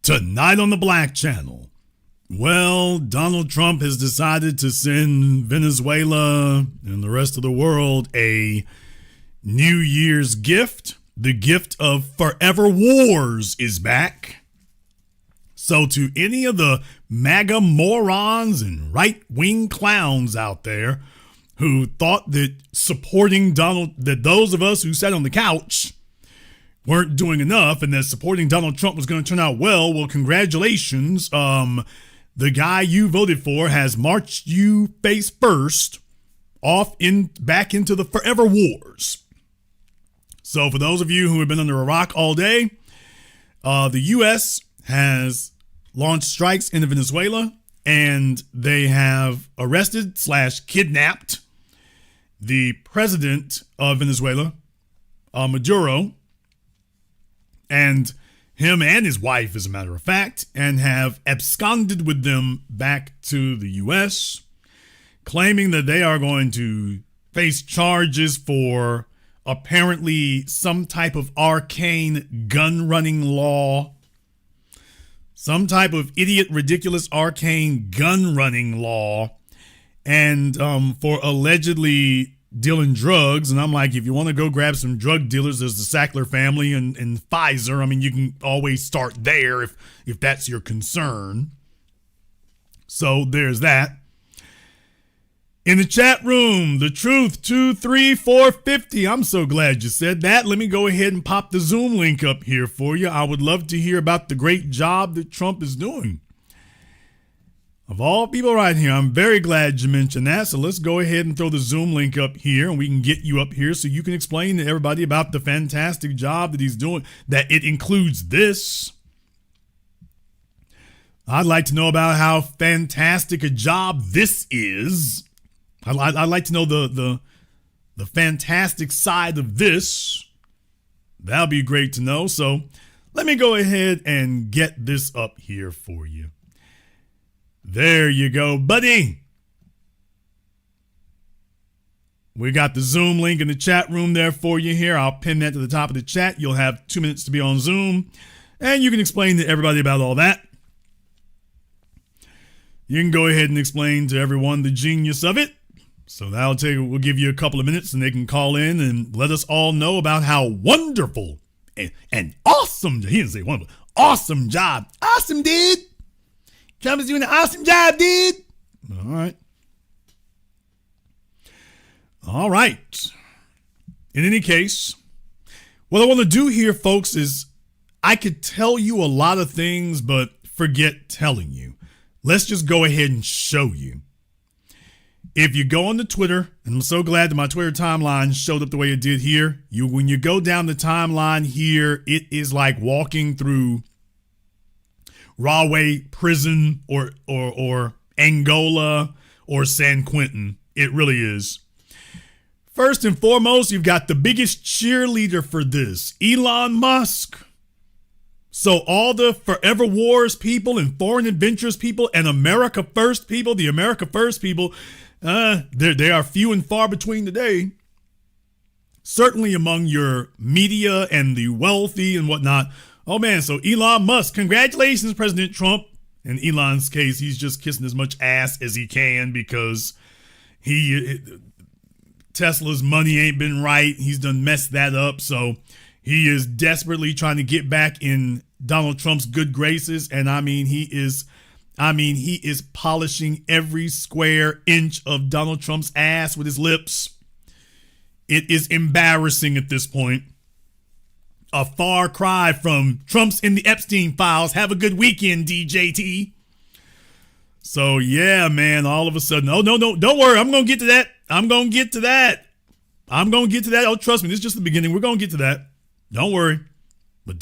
Tonight on the Black Channel. Well, Donald Trump has decided to send Venezuela and the rest of the world a New Year's gift. The gift of forever wars is back. So to any of the MAGA morons and right-wing clowns out there who thought that supporting Donald, that those of us who sat on the couch weren't doing enough and that supporting Donald Trump was going to turn out well, congratulations. The guy you voted for has marched you face first back into the forever wars. So for those of you who have been under a rock all day, the U.S. has launched strikes into Venezuela, and they have arrested / kidnapped the president of Venezuela, Maduro, and him and his wife, as a matter of fact, and have absconded with them back to the U.S., claiming that they are going to face charges for apparently some type of arcane gun-running law, some type of idiot, ridiculous, arcane gun-running law, and for allegedly dealing drugs. And I'm like, if you want to go grab some drug dealers, there's the Sackler family and Pfizer. I mean, you can always start there if that's your concern. So there's that. In the chat room, the truth 23450. I'm so glad you said that. Let me go ahead and pop the Zoom link up here for you. I would love to hear about the great job that Trump is doing. Of all people right here, I'm very glad you mentioned that. So let's go ahead and throw the Zoom link up here and we can get you up here so you can explain to everybody about the fantastic job that he's doing, that it includes this. I'd like to know about how fantastic a job this is. I'd like to know the fantastic side of this. That'll be great to know. So let me go ahead and get this up here for you. There you go, buddy. We got the Zoom link in the chat room there for you here. I'll pin that to the top of the chat. You'll have 2 minutes to be on Zoom, and you can explain to everybody about all that. You can go ahead and explain to everyone the genius of it. So we'll give you a couple of minutes and they can call in and let us all know about how wonderful and awesome, he didn't say wonderful, awesome job. Awesome, dude. Trump is doing an awesome job, dude. All right. In any case, what I want to do here, folks, is I could tell you a lot of things, but forget telling you. Let's just go ahead and show you. If you go on the Twitter, and I'm so glad that my Twitter timeline showed up the way it did here. When you go down the timeline here, it is like walking through Rahway prison or Angola or San Quentin. It really is. First and foremost, you've got the biggest cheerleader for this, Elon Musk. So all the Forever Wars people and Foreign Adventures people and America First people, the America First people, they are few and far between today. Certainly among your media and the wealthy and whatnot. Oh man, so Elon Musk, congratulations, President Trump. In Elon's case, he's just kissing as much ass as he can because Tesla's money ain't been right. He's done messed that up. So he is desperately trying to get back in Donald Trump's good graces. And he is polishing every square inch of Donald Trump's ass with his lips. It is embarrassing at this point. A far cry from Trump's in the Epstein files. Have a good weekend, DJT. So yeah, man, all of a sudden, oh no, don't worry. I'm going to get to that. Oh, trust me, this is just the beginning. We're going to get to that. Don't worry. But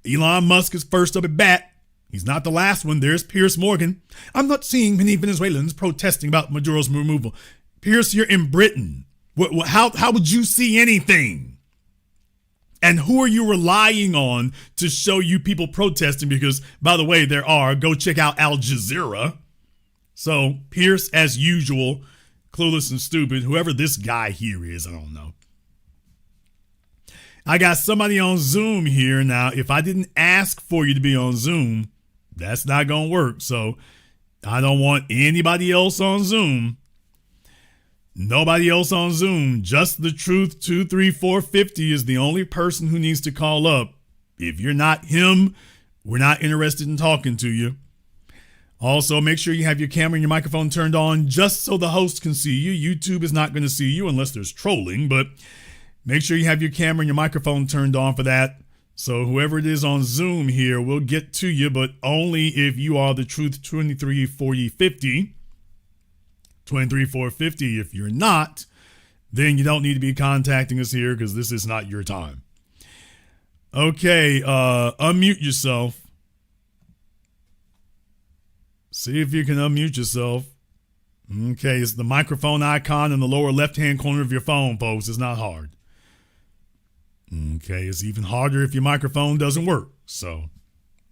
Elon Musk is first up at bat. He's not the last one. There's Piers Morgan. I'm not seeing many Venezuelans protesting about Maduro's removal. Piers, you're in Britain. How would you see anything? And who are you relying on to show you people protesting? Because, by the way, go check out Al Jazeera. So, Pierce, as usual, clueless and stupid. Whoever this guy here is, I don't know. I got somebody on Zoom here. Now, if I didn't ask for you to be on Zoom, That's not going to work. So I don't want anybody else on Zoom. Nobody else on Zoom. Just the Truth 23450 is the only person who needs to call up. If you're not him, we're not interested in talking to you. Also, make sure you have your camera and your microphone turned on just so the host can see you. YouTube is not going to see you unless there's trolling, but make sure you have your camera and your microphone turned on for that. So whoever it is on Zoom here will get to you, but only if you are the Truth 23450. 23450. If you're not, then you don't need to be contacting us here because this is not your time. Okay, unmute yourself. See if you can unmute yourself. Okay, it's the microphone icon in the lower left-hand corner of your phone, folks. It's not hard. Okay, it's even harder if your microphone doesn't work. So,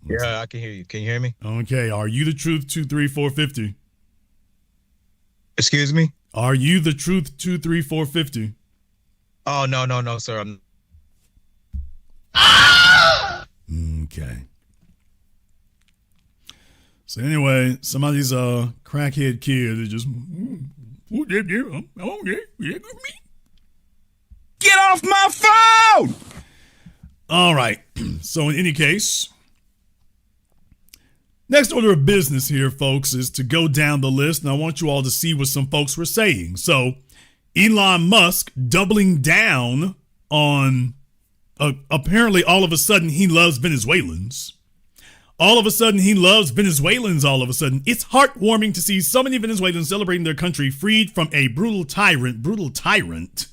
yeah, I can hear you. Can you hear me? Okay, are you the Truth 23450? Excuse me? Are you the Truth 23450? Oh, no, sir. Okay. So anyway, somebody's a crackhead kid that just get off my phone. All right. So in any case, next order of business here, folks, is to go down the list, and I want you all to see what some folks were saying. So Elon Musk doubling down on apparently all of a sudden he loves Venezuelans. All of a sudden, he loves Venezuelans all of a sudden. It's heartwarming to see so many Venezuelans celebrating their country freed from a brutal tyrant. Brutal tyrant.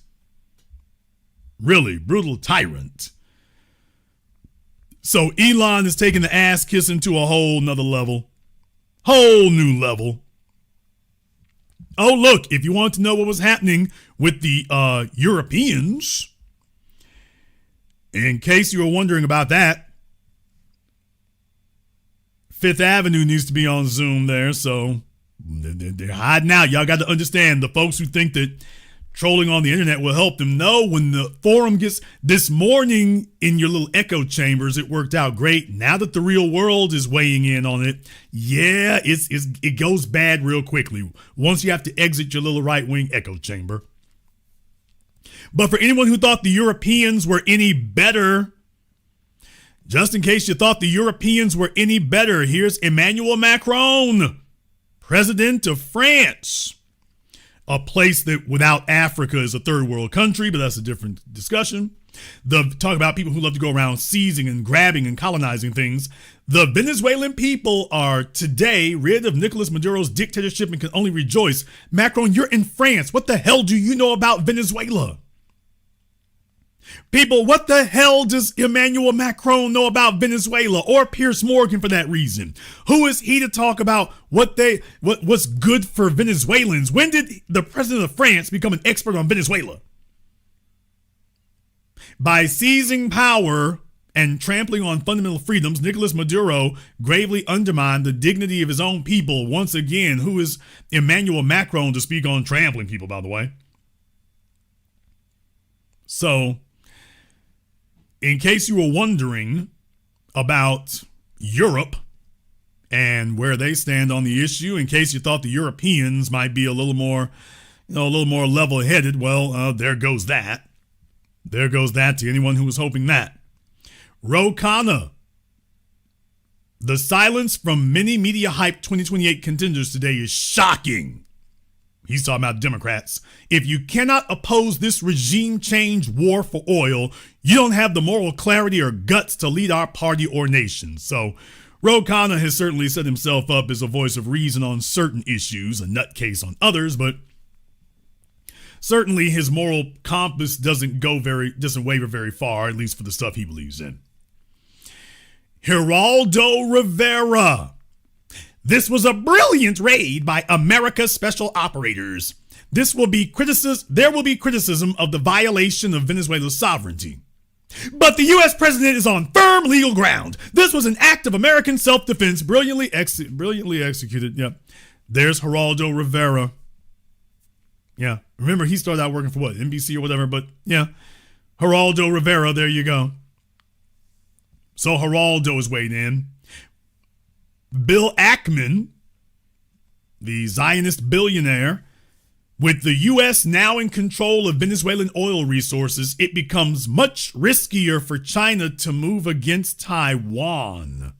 Really, brutal tyrant. So Elon is taking the ass kissing to a whole nother level. Whole new level. Oh, look, if you want to know what was happening with the Europeans, in case you were wondering about that, Fifth Avenue needs to be on Zoom there, so they're hiding out. Y'all got to understand, the folks who think that trolling on the internet will help them. No, when the forum gets this morning in your little echo chambers, it worked out great. Now that the real world is weighing in on it, yeah, it goes bad real quickly once you have to exit your little right-wing echo chamber. But for anyone who thought the Europeans were any better, just in case you thought the Europeans were any better, here's Emmanuel Macron, president of France, a place that without Africa is a third world country, but that's a different discussion. Talk about people who love to go around seizing and grabbing and colonizing things. The Venezuelan people are today rid of Nicolas Maduro's dictatorship and can only rejoice. Macron, you're in France. What the hell do you know about Venezuela? People, what the hell does Emmanuel Macron know about Venezuela, or Piers Morgan for that reason? Who is he to talk about what's good for Venezuelans? When did the president of France become an expert on Venezuela? By seizing power and trampling on fundamental freedoms, Nicolas Maduro gravely undermined the dignity of his own people. Once again, who is Emmanuel Macron to speak on trampling people, by the way? So, in case you were wondering about Europe and where they stand on the issue, in case you thought the Europeans might be a little more level-headed, well, there goes that. There goes that to anyone who was hoping that. Ro Khanna. The silence from many media hype 2028 contenders today is shocking. He's talking about Democrats. If you cannot oppose this regime change war for oil, you don't have the moral clarity or guts to lead our party or nation. So Ro Khanna has certainly set himself up as a voice of reason on certain issues, a nutcase on others, but certainly his moral compass doesn't waver very far, at least for the stuff he believes in. Geraldo Rivera. This was a brilliant raid by America's special operators. There will be criticism of the violation of Venezuela's sovereignty. But the U.S. president is on firm legal ground. This was an act of American self-defense, brilliantly executed. Yep. There's Geraldo Rivera. Yeah. Remember, he started out working for what? NBC or whatever, but yeah. Geraldo Rivera, there you go. So Geraldo is weighed in. Bill Ackman, the Zionist billionaire, with the U.S. now in control of Venezuelan oil resources, it becomes much riskier for China to move against Taiwan.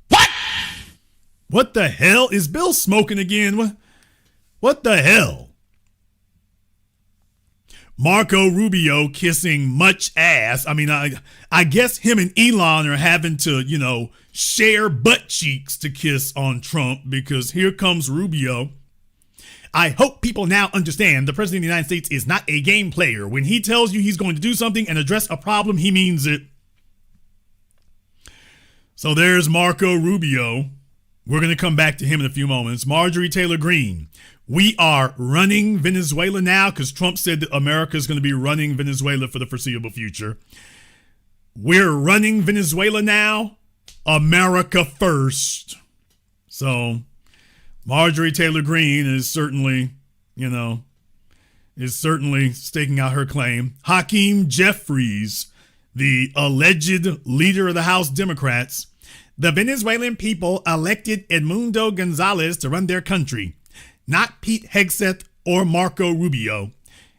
What? What the hell? Is Bill smoking again? What the hell? Marco Rubio kissing much ass. I mean, I guess him and Elon are having to, share butt cheeks to kiss on Trump, because here comes Rubio. I hope people now understand the President of the United States is not a game player. When he tells you he's going to do something and address a problem, he means it. So there's Marco Rubio. We're going to come back to him in a few moments. Marjorie Taylor Greene. We are running Venezuela now because Trump said that America is going to be running Venezuela for the foreseeable future. We're running Venezuela now. America first. So Marjorie Taylor Greene is certainly staking out her claim. Hakeem Jeffries, the alleged leader of the House Democrats. The Venezuelan people elected Edmundo Gonzalez to run their country, not Pete Hegseth or Marco Rubio.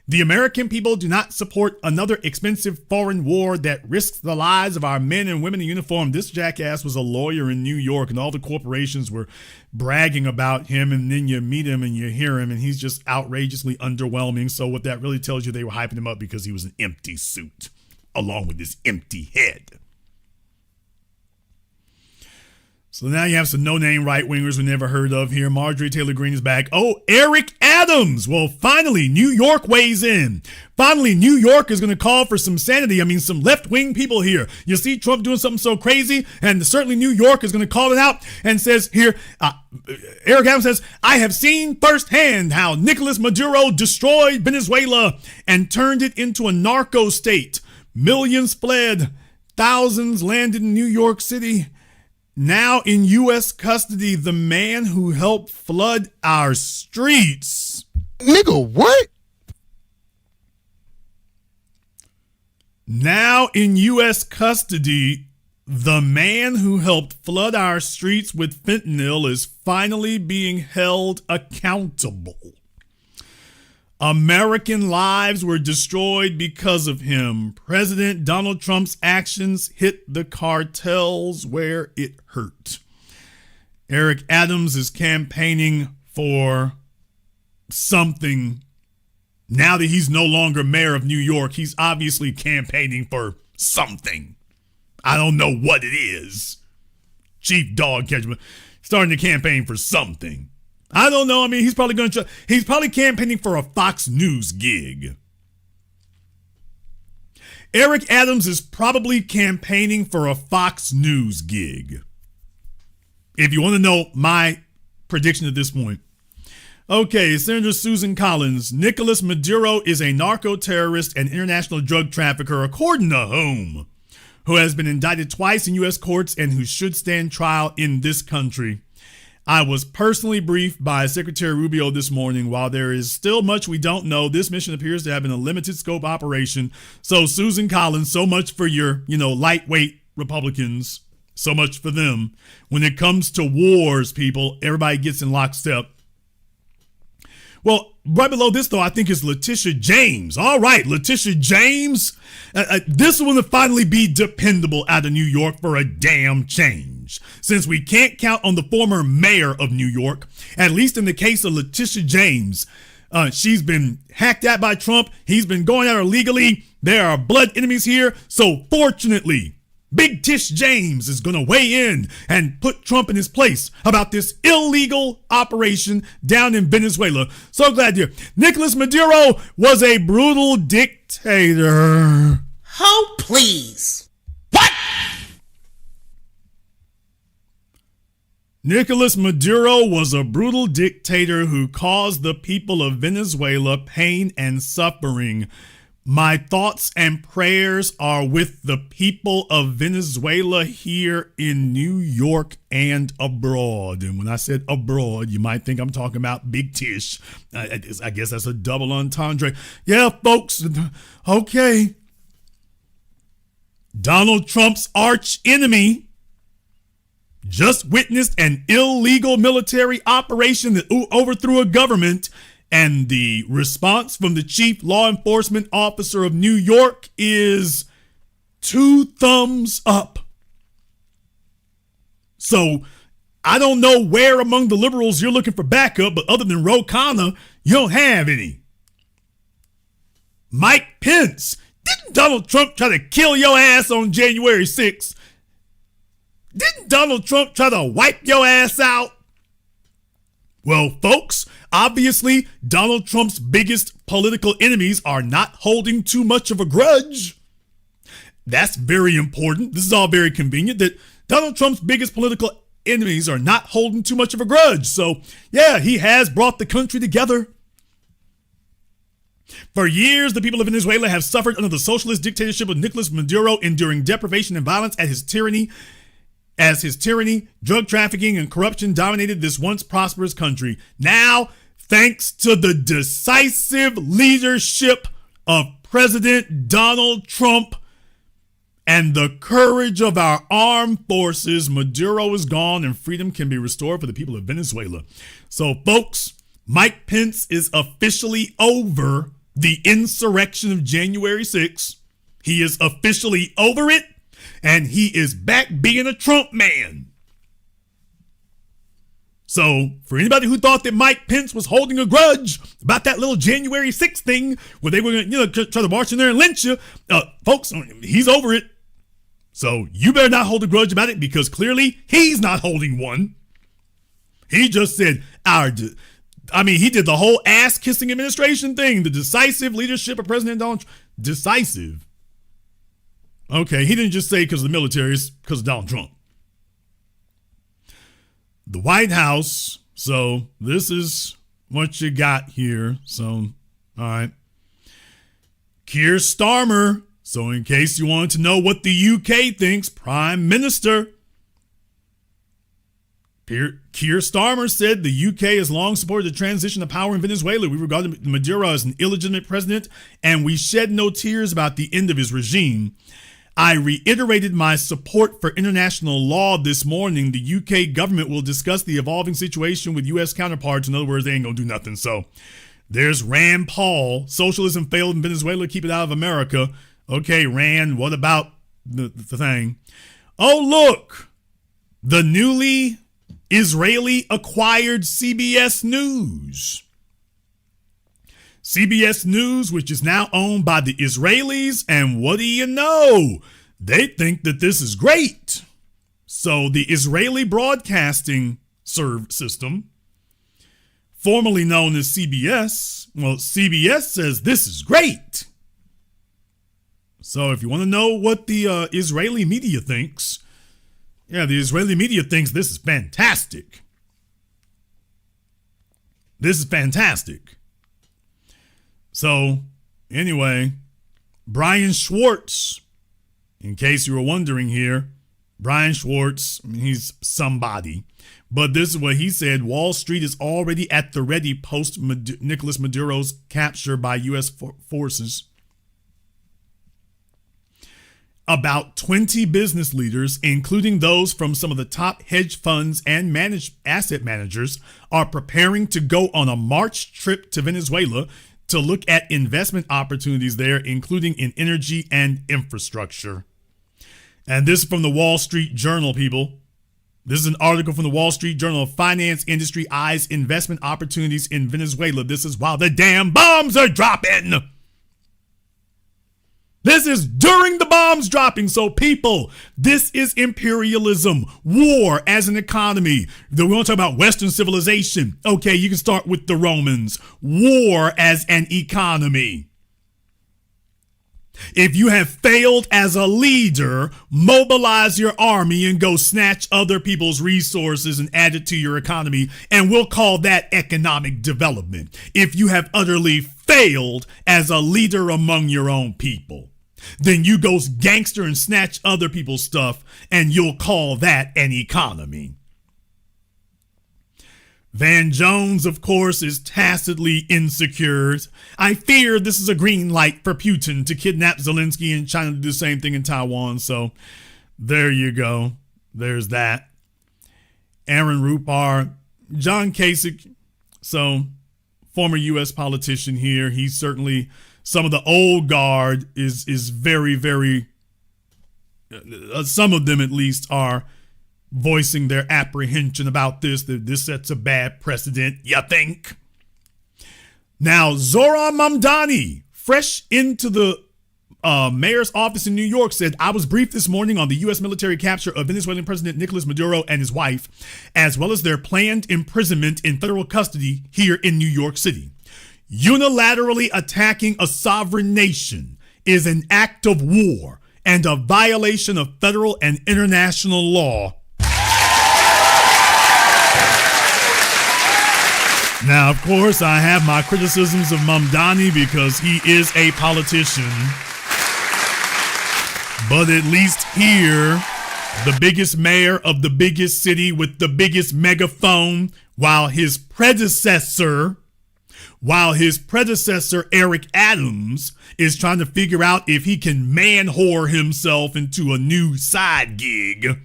The American people do not support another expensive foreign war that risks the lives of our men and women in uniform. This jackass was a lawyer in New York, and all the corporations were bragging about him, and then you meet him and you hear him, and he's just outrageously underwhelming. So what that really tells you, they were hyping him up because he was an empty suit, along with his empty head. So now you have some no-name right-wingers we never heard of here. Marjorie Taylor Greene is back. Oh, Eric Adams. Well, finally, New York weighs in. Finally, New York is going to call for some sanity. I mean, some left-wing people here. You see Trump doing something so crazy, and certainly New York is going to call it out and says here, Eric Adams says, I have seen firsthand how Nicolas Maduro destroyed Venezuela and turned it into a narco state. Millions fled. Thousands landed in New York City. Now in U.S. custody, the man who helped flood our streets. Nigga, what? Now in U.S. custody, the man who helped flood our streets with fentanyl is finally being held accountable. American lives were destroyed because of him. President Donald Trump's actions hit the cartels where it hurt. Eric Adams is campaigning for something. Now that he's no longer mayor of New York, he's obviously campaigning for something. I don't know what it is. Chief Dog Catcher starting to campaign for something. I don't know. I mean, he's probably campaigning for a Fox News gig. Eric Adams is probably campaigning for a Fox News gig. If you want to know my prediction at this point. Okay, Senator Susan Collins. Nicolas Maduro is a narco-terrorist and international drug trafficker, according to whom? Who has been indicted twice in U.S. courts and who should stand trial in this country. I was personally briefed by Secretary Rubio this morning. While there is still much we don't know, this mission appears to have been a limited scope operation. So Susan Collins, so much for your, lightweight Republicans. So much for them. When it comes to wars, people, everybody gets in lockstep. Well, right below this, though, I think is Letitia James. All right, Letitia James. This one will finally be dependable out of New York for a damn change. Since we can't count on the former mayor of New York, at least in the case of Letitia James, she's been hacked at by Trump. He's been going at her legally. There are blood enemies here. So fortunately, Big Tish James is going to weigh in and put Trump in his place about this illegal operation down in Venezuela. So glad to hear. Nicolas Maduro was a brutal dictator. Oh, please. What? Nicolas Maduro was a brutal dictator who caused the people of Venezuela pain and suffering. My thoughts and prayers are with the people of Venezuela here in New York and abroad. And when I said abroad, you might think I'm talking about Big Tish. I guess that's a double entendre. Yeah, folks. Okay. Donald Trump's arch enemy just witnessed an illegal military operation that overthrew a government, and the response from the chief law enforcement officer of New York is 2 thumbs up. So I don't know where among the liberals you're looking for backup, but other than Ro Khanna, you don't have any. Mike Pence, didn't Donald Trump try to kill your ass on January 6th? Didn't Donald Trump try to wipe your ass out? Well, folks, obviously, Donald Trump's biggest political enemies are not holding too much of a grudge. That's very important. This is all very convenient that Donald Trump's biggest political enemies are not holding too much of a grudge. So, yeah, he has brought the country together. For years, the people of Venezuela have suffered under the socialist dictatorship of Nicolas Maduro, enduring deprivation and violence at his tyranny. As his tyranny, drug trafficking, and corruption dominated this once prosperous country. Now, thanks to the decisive leadership of President Donald Trump and the courage of our armed forces, Maduro is gone and freedom can be restored for the people of Venezuela. So, folks, Mike Pence is officially over the insurrection of January 6th. He is officially over it. And he is back being a Trump man. So, for anybody who thought that Mike Pence was holding a grudge about that little January 6th thing where they were going to, try to march in there and lynch you, folks, he's over it. So, you better not hold a grudge about it because clearly he's not holding one. He just said, he did the whole ass-kissing administration thing, the decisive leadership of President Donald Trump. Decisive. Okay, he didn't just say because of the military, it's because of Donald Trump. The White House, so this is what you got here. So, all right. Keir Starmer, so in case you wanted to know what the UK thinks, Prime Minister. Keir Starmer said the UK has long supported the transition of power in Venezuela. We regard Maduro as an illegitimate president, and we shed no tears about the end of his regime. I reiterated my support for international law this morning. The UK government will discuss the evolving situation with U.S. counterparts. In other words, they ain't gonna do nothing. So there's Rand Paul. Socialism failed in Venezuela. Keep it out of America. Okay, Rand, what about the thing? Oh, look, the newly Israeli acquired CBS News. CBS News, which is now owned by the Israelis, and what do you know? They think that this is great. So the Israeli broadcasting system, formerly known as CBS, well, CBS says this is great. So if you want to know what the Israeli media thinks, yeah, the Israeli media thinks this is fantastic. This is fantastic. So, anyway, Brian Schwartz, in case you were wondering here, Brian Schwartz, he's somebody. But this is what he said. Wall Street is already at the ready post Nicolas Maduro's capture by U.S. forces. About 20 business leaders, including those from some of the top hedge funds and asset managers, are preparing to go on a March trip to Venezuela to look at investment opportunities there, including in energy and infrastructure. And this is from the Wall Street Journal, people. This is an article from the Wall Street Journal. Finance industry eyes investment opportunities in Venezuela. This is while the damn bombs are dropping. This is during the bombs dropping. So people, this is imperialism, war as an economy. We want to talk about Western civilization. Okay, you can start with the Romans. War as an economy. If you have failed as a leader, mobilize your army and go snatch other people's resources and add it to your economy, and we'll call that economic development. If you have utterly failed as a leader among your own people, then you go gangster and snatch other people's stuff, and you'll call that an economy. Van Jones, of course, is tacitly insecure. I fear this is a green light for Putin to kidnap Zelensky and China to do the same thing in Taiwan. So there you go. There's that. Aaron Rupar, John Kasich, so former U.S. politician here. He's certainly some of the old guard is very, very, some of them at least are voicing their apprehension about this, that this sets a bad precedent, you think? Now, Zohran Mamdani, fresh into the mayor's office in New York, said, I was briefed this morning on the U.S. military capture of Venezuelan President Nicolas Maduro and his wife, as well as their planned imprisonment in federal custody here in New York City. Unilaterally attacking a sovereign nation is an act of war and a violation of federal and international law. Now, of course, I have my criticisms of Mamdani because he is a politician. But at least here, the biggest mayor of the biggest city with the biggest megaphone, while his predecessor, Eric Adams, is trying to figure out if he can man-whore himself into a new side gig.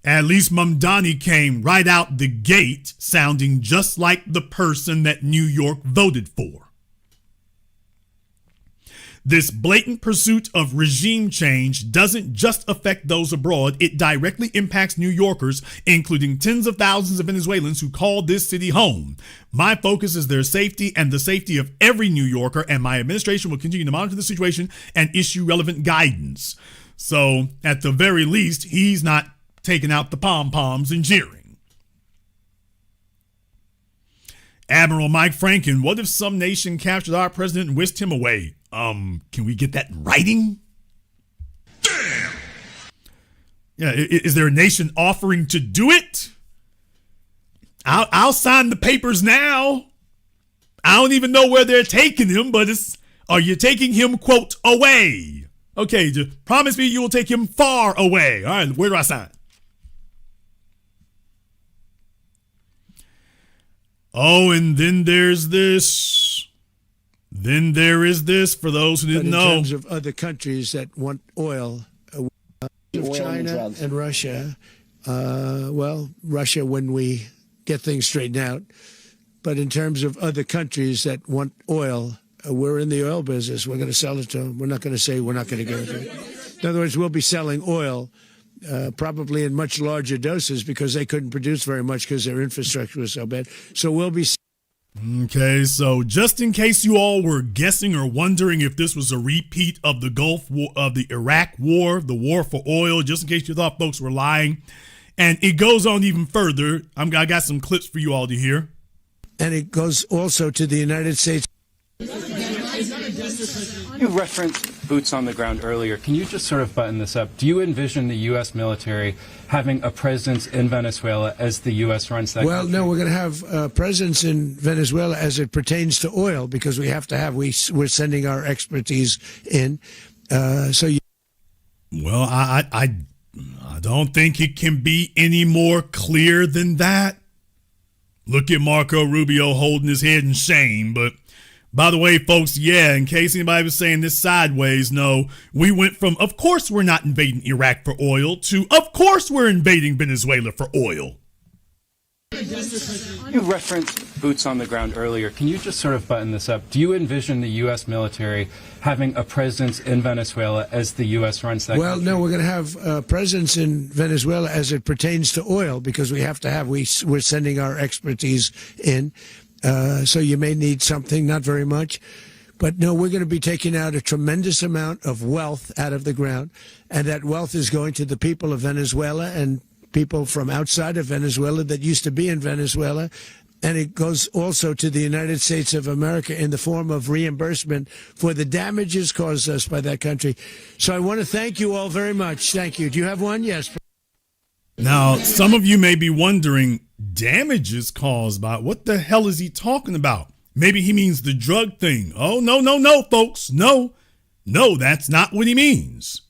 At least Mamdani came right out the gate sounding just like the person that New York voted for. This blatant pursuit of regime change doesn't just affect those abroad. It directly impacts New Yorkers, including tens of thousands of Venezuelans who call this city home. My focus is their safety and the safety of every New Yorker, and my administration will continue to monitor the situation and issue relevant guidance. So, at the very least, he's not taking out the pom-poms and jeering. Admiral Mike Franken, what if some nation captured our president and whisked him away? Can we get that in writing? Damn! Yeah, is there a nation offering to do it? I'll sign the papers now. I don't even know where they're taking him, but are you taking him, quote, away? Okay, just promise me you will take him far away. All right, where do I sign? Oh, and then there's this. Then there is this, for those who didn't know. In terms of other countries that want oil, of China and Russia, Russia when we get things straightened out. But in terms of other countries that want oil, we're in the oil business. We're going to sell it to them. We're not going to say we're not going to give it to them. In other words, we'll be selling oil probably in much larger doses because they couldn't produce very much because their infrastructure was so bad. So we'll be. Okay, so just in case you all were guessing or wondering if this was a repeat of the Gulf War, of the Iraq War, the war for oil, just in case you thought folks were lying. And it goes on even further. I got some clips for you all to hear. And it goes also to the United States. You referenced boots on the ground earlier. Can you just sort of button this up? Do you envision the U.S. military having a presence in Venezuela as the U.S. runs that country? No, we're going to have a presence in Venezuela as it pertains to oil because we have to have. We're sending our expertise in. Well, I don't think it can be any more clear than that. Look at Marco Rubio holding his head in shame, but. By the way, folks, in case anybody was saying this sideways, no, we went from, of course we're not invading Iraq for oil, to, of course we're invading Venezuela for oil. You referenced boots on the ground earlier. Can you just sort of button this up? Do you envision the U.S. military having a presence in Venezuela as the U.S. runs that country? No, we're going to have a presence in Venezuela as it pertains to oil because we have to have. We're sending our expertise in. So you may need something, not very much. But no, we're going to be taking out a tremendous amount of wealth out of the ground. And that wealth is going to the people of Venezuela and people from outside of Venezuela that used to be in Venezuela. And it goes also to the United States of America in the form of reimbursement for the damages caused us by that country. So I want to thank you all very much. Thank you. Do you have one? Yes. Now, some of you may be wondering, damages caused by, what the hell is he talking about? Maybe he means the drug thing. Oh, no, folks. No, that's not what he means.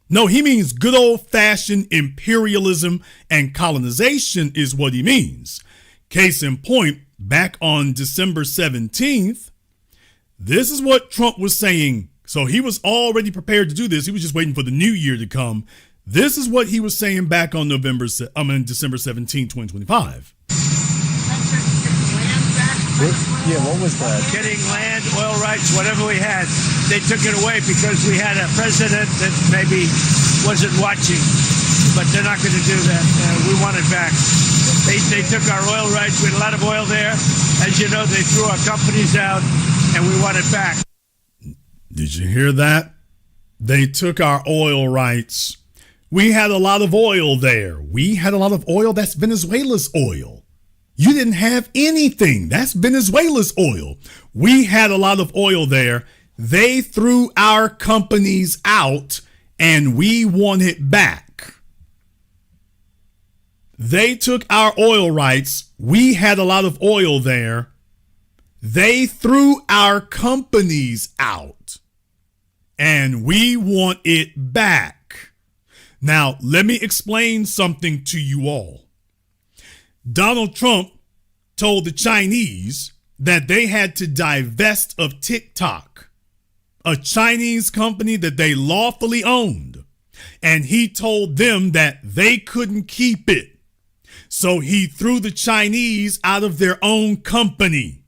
No, he means good old-fashioned imperialism and colonization is what he means. Case in point, back on December 17th, this is what Trump was saying. So he was already prepared to do this. He was just waiting for the new year to come. This is what he was saying back on December 17, 2025. Yeah, what was that? Getting land, oil rights, whatever we had, they took it away because we had a president that maybe wasn't watching. But they're not going to do that. We want it back. They took our oil rights. We had a lot of oil there. As you know, they threw our companies out, and we want it back. Did you hear that? They took our oil rights. We had a lot of oil there. We had a lot of oil. That's Venezuela's oil. You didn't have anything. That's Venezuela's oil. We had a lot of oil there. They threw our companies out, and we want it back. They took our oil rights. We had a lot of oil there. They threw our companies out, and we want it back. Now, let me explain something to you all. Donald Trump told the Chinese that they had to divest of TikTok, a Chinese company that they lawfully owned. And he told them that they couldn't keep it. So he threw the Chinese out of their own company.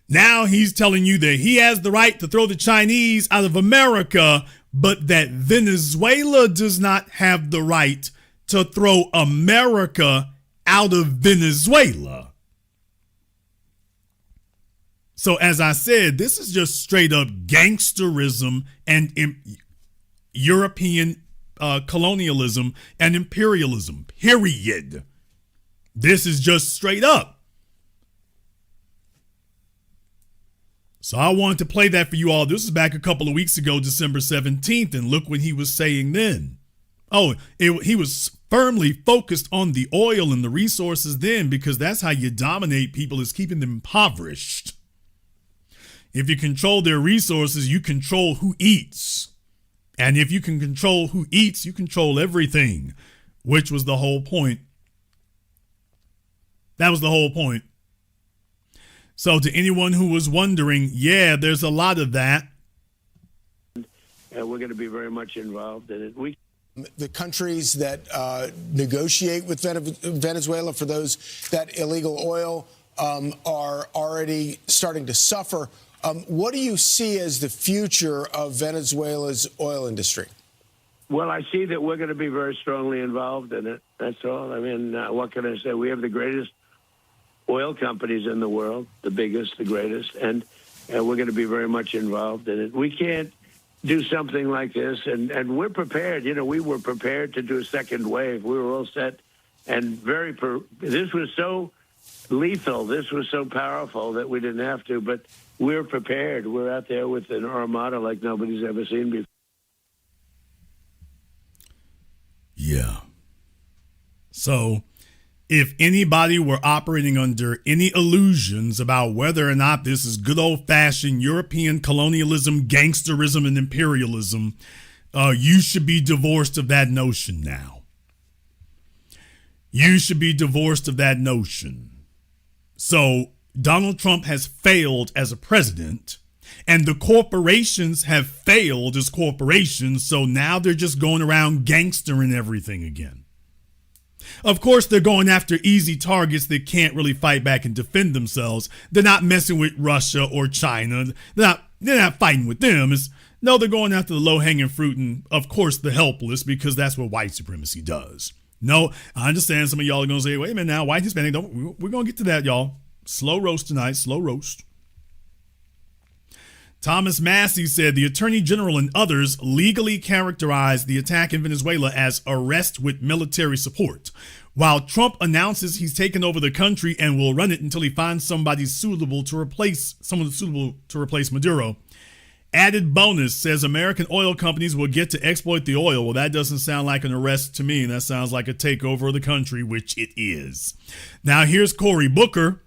Now he's telling you that he has the right to throw the Chinese out of America, but that Venezuela does not have the right to throw America out of Venezuela. So as I said, this is just straight up gangsterism and European colonialism and imperialism, period. This is just straight up. So I wanted to play that for you all. This is back a couple of weeks ago, December 17th, and look what he was saying then. Oh, he was firmly focused on the oil and the resources then, because that's how you dominate people, is keeping them impoverished. If you control their resources, you control who eats. And if you can control who eats, you control everything, which was the whole point. That was the whole point. So to anyone who was wondering, yeah, there's a lot of that. We're going to be very much involved in it. The countries that negotiate with Venezuela for those that illegal oil are already starting to suffer. What do you see as the future of Venezuela's oil industry? Well, I see that we're going to be very strongly involved in it. That's all. I mean, what can I say? We have the greatest oil companies in the world, the biggest, the greatest, and we're going to be very much involved in it. We can't do something like this, and we're prepared. You know, we were prepared to do a second wave. We were all set, and this was so lethal, this was so powerful that we didn't have to, but we're prepared. We're out there with an armada like nobody's ever seen before. Yeah. So if anybody were operating under any illusions about whether or not this is good old-fashioned European colonialism, gangsterism, and imperialism, you should be divorced of that notion now. You should be divorced of that notion. So Donald Trump has failed as a president, and the corporations have failed as corporations, so now they're just going around gangstering everything again. Of course, they're going after easy targets that can't really fight back and defend themselves. They're not messing with Russia or China. They're not fighting with them. No, they're going after the low-hanging fruit and, of course, the helpless, because that's what white supremacy does. No, I understand some of y'all are going to say, wait a minute now, white Hispanic, we're going to get to that, y'all. Slow roast tonight, slow roast. Thomas Massey said the Attorney General and others legally characterized the attack in Venezuela as arrest with military support, while Trump announces he's taken over the country and will run it until he finds someone suitable to replace Maduro. Added bonus says American oil companies will get to exploit the oil. Well, that doesn't sound like an arrest to me. That sounds like a takeover of the country, which it is. Now here's Cory Booker.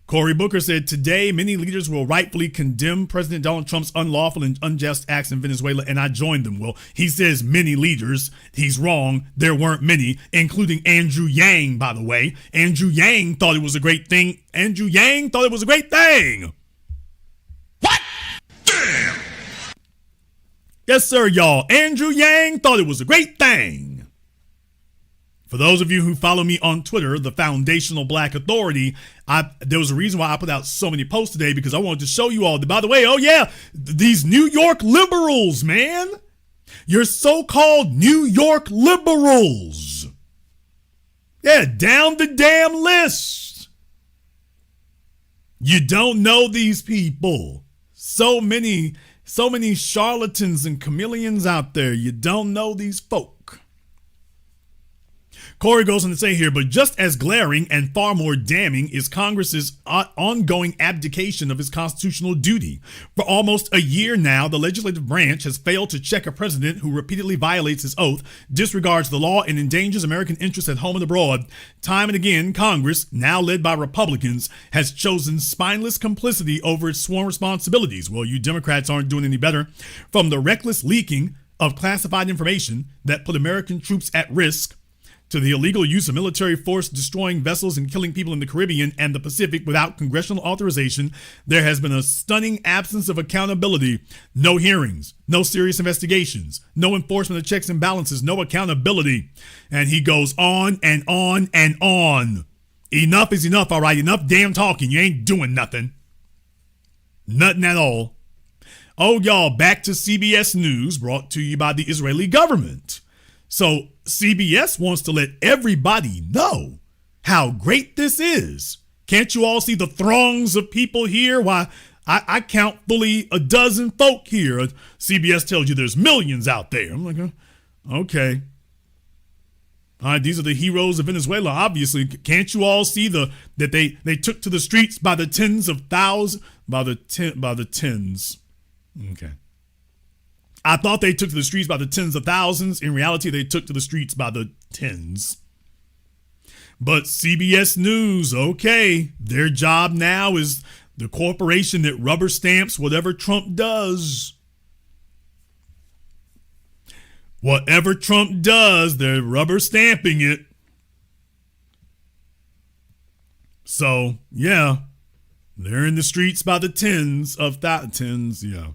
Cory Booker said, today, many leaders will rightfully condemn President Donald Trump's unlawful and unjust acts in Venezuela, and I joined them. Well, he says many leaders. He's wrong. There weren't many, including Andrew Yang, by the way. Andrew Yang thought it was a great thing. Andrew Yang thought it was a great thing. What? Damn! Yes, sir, y'all. Andrew Yang thought it was a great thing. For those of you who follow me on Twitter, the Foundational Black Authority, there was a reason why I put out so many posts today, because I wanted to show you all that, by the way, oh yeah, these New York liberals, man. Your so-called New York liberals. Yeah, down the damn list. You don't know these people. So many charlatans and chameleons out there. You don't know these folk. Corey goes on to say here, but just as glaring and far more damning is Congress's ongoing abdication of its constitutional duty. For almost a year now, the legislative branch has failed to check a president who repeatedly violates his oath, disregards the law, and endangers American interests at home and abroad. Time and again, Congress, now led by Republicans, has chosen spineless complicity over its sworn responsibilities. Well, you Democrats aren't doing any better. From the reckless leaking of classified information that put American troops at risk, to the illegal use of military force destroying vessels and killing people in the Caribbean and the Pacific without congressional authorization, there has been a stunning absence of accountability. No hearings, no serious investigations, no enforcement of checks and balances, no accountability. And he goes on and on and on. Enough is enough, all right? Enough damn talking. You ain't doing nothing. Nothing at all. Oh, y'all, back to CBS News, brought to you by the Israeli government. So CBS wants to let everybody know how great this is. Can't you all see the throngs of people here? Why, I count fully a dozen folk here. CBS tells you there's millions out there. I'm like, okay. All right, these are the heroes of Venezuela, obviously. Can't you all see that they took to the streets by the tens of thousands? By the tens. Okay. I thought they took to the streets by the tens of thousands. In reality, they took to the streets by the tens. But CBS News, okay, their job now is the corporation that rubber stamps whatever Trump does. Whatever Trump does, they're rubber stamping it. So, yeah, they're in the streets by the tens of thousands, yeah.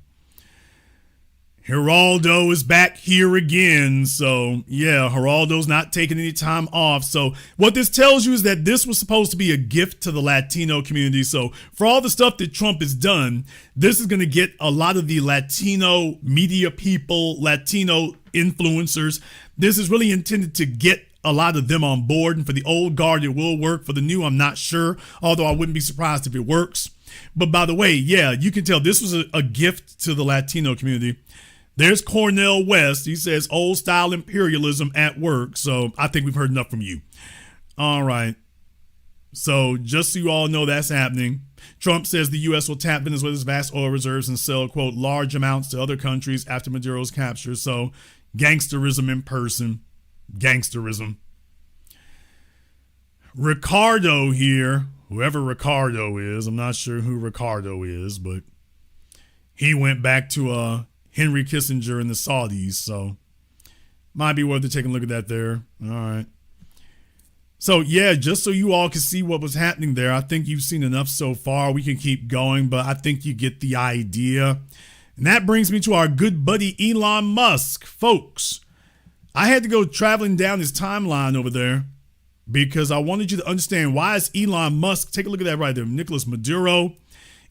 Geraldo is back here again. So, yeah, Geraldo's not taking any time off. So what this tells you is that this was supposed to be a gift to the Latino community. So for all the stuff that Trump has done, this is going to get a lot of the Latino media people, Latino influencers. This is really intended to get a lot of them on board. And for the old guard, it will work. For the new, I'm not sure, although I wouldn't be surprised if it works. But by the way, yeah, you can tell this was a gift to the Latino community. There's Cornel West. He says old style imperialism at work. So I think we've heard enough from you. All right. So just so you all know that's happening. Trump says the U.S. will tap Venezuela's vast oil reserves and sell, quote, large amounts to other countries after Maduro's capture. So gangsterism in person. Gangsterism. Ricardo here, whoever Ricardo is, I'm not sure who Ricardo is, but he went back to Henry Kissinger and the Saudis, so might be worth taking a look at that there. All right. So, yeah, just so you all can see what was happening there, I think you've seen enough so far. We can keep going, but I think you get the idea. And that brings me to our good buddy Elon Musk. Folks, I had to go traveling down his timeline over there because I wanted you to understand why is Elon Musk. Take a look at that right there. Nicolas Maduro.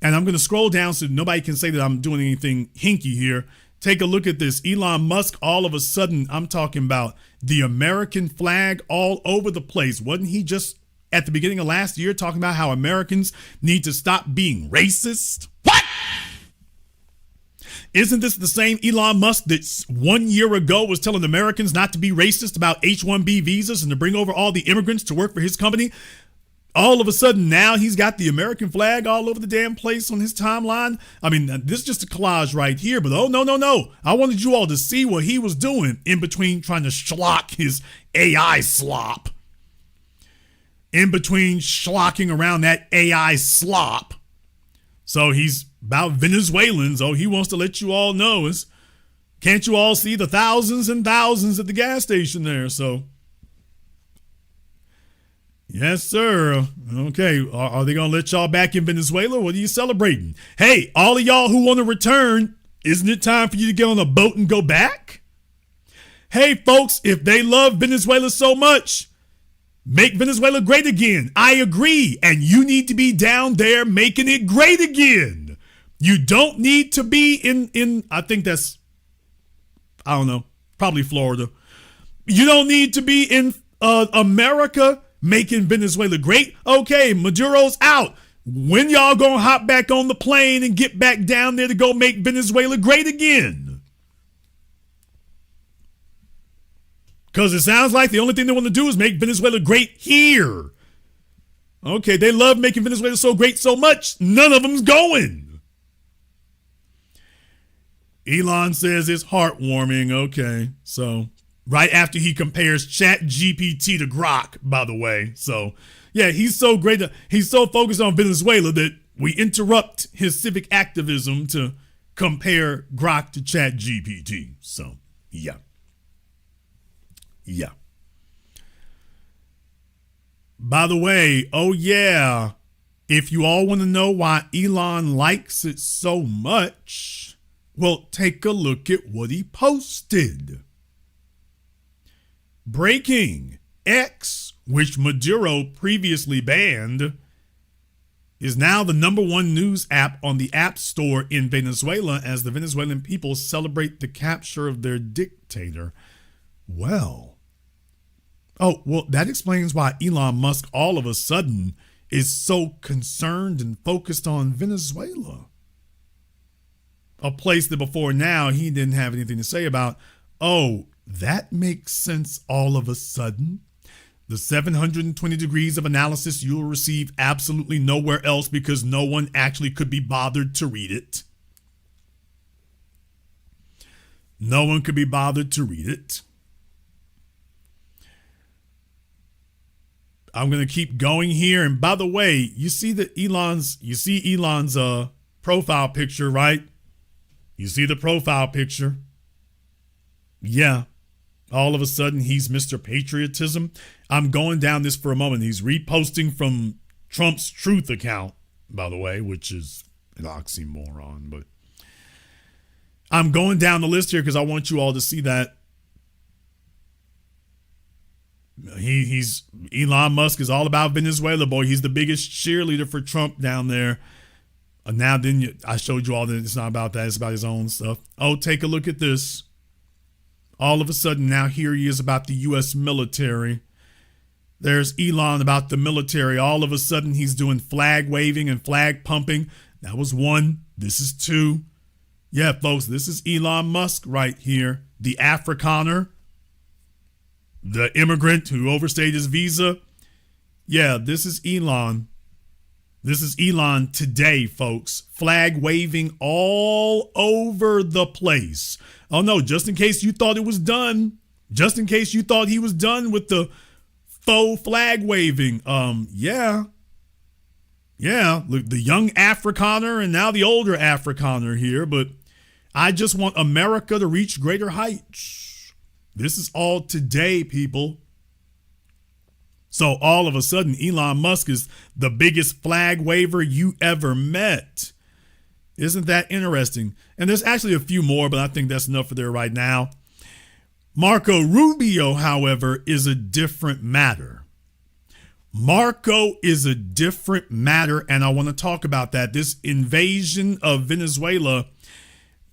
And I'm going to scroll down so nobody can say that I'm doing anything hinky here. Take a look at this. Elon Musk, all of a sudden, I'm talking about the American flag all over the place. Wasn't he just at the beginning of last year talking about how Americans need to stop being racist? What? Isn't this the same Elon Musk that 1 year ago was telling Americans not to be racist about H-1B visas and to bring over all the immigrants to work for his company? All of a sudden, now he's got the American flag all over the damn place on his timeline. I mean, this is just a collage right here, but oh, no. I wanted you all to see what he was doing in between trying to schlock his AI slop. In between schlocking around that AI slop. So he's about Venezuelans. Oh, he wants to let you all know is, can't you all see the thousands and thousands at the gas station there? So, yes, sir. Okay. Are they going to let y'all back in Venezuela? What are you celebrating? Hey, all of y'all who want to return, Isn't it time for you to get on a boat and go back? Hey, folks, if they love Venezuela so much, make Venezuela great again. I agree. And you need to be down there making it great again. You don't need to be in I think that's, I don't know, probably Florida. You don't need to be in America making Venezuela great. Okay, Maduro's out. When y'all gonna hop back on the plane and get back down there to go make Venezuela great again? Because it sounds like the only thing they want to do is make Venezuela great here. Okay, they love making Venezuela so great so much, none of them's going. Elon says it's heartwarming. Okay, so right after he compares ChatGPT to Grok, by the way. So, yeah, he's so great. He's so focused on Venezuela that we interrupt his civic activism to compare Grok to ChatGPT. So, yeah. Yeah. By the way, oh yeah, if you all want to know why Elon likes it so much, well, take a look at what he posted. Breaking: X, which Maduro previously banned, is now the #1 news app on the App Store in Venezuela as the Venezuelan people celebrate the capture of their dictator. Well, that explains why Elon Musk all of a sudden is so concerned and focused on Venezuela. A place that before now he didn't have anything to say about. Oh, that makes sense all of a sudden. The 720 degrees of analysis you'll receive absolutely nowhere else because no one actually could be bothered to read it. No one could be bothered to read it. I'm going to keep going here. And by the way, you see Elon's profile picture, right? You see the profile picture. Yeah. All of a sudden, he's Mr. Patriotism. I'm going down this for a moment. He's reposting from Trump's Truth account, by the way, which is an oxymoron. But I'm going down the list here because I want you all to see that. He's Elon Musk is all about Venezuela, boy. He's the biggest cheerleader for Trump down there. I showed you all that it's not about that. It's about his own stuff. Oh, take a look at this. All of a sudden, now here he is about the U.S. military. There's Elon about the military. All of a sudden, he's doing flag waving and flag pumping. That was 1. This is 2. Yeah, folks, this is Elon Musk right here. The Afrikaner. The immigrant who overstayed his visa. Yeah, this is Elon. This is Elon today, folks. Flag waving all over the place. Oh no, just in case you thought it was done. Just in case you thought he was done with the faux flag waving. Yeah. Look, the young Afrikaner and now the older Afrikaner here. But I just want America to reach greater heights. This is all today, people. So all of a sudden, Elon Musk is the biggest flag waver you ever met. Isn't that interesting? And there's actually a few more, but I think that's enough for there right now. Marco Rubio, however, is a different matter. Marco is a different matter, and I want to talk about that. This invasion of Venezuela,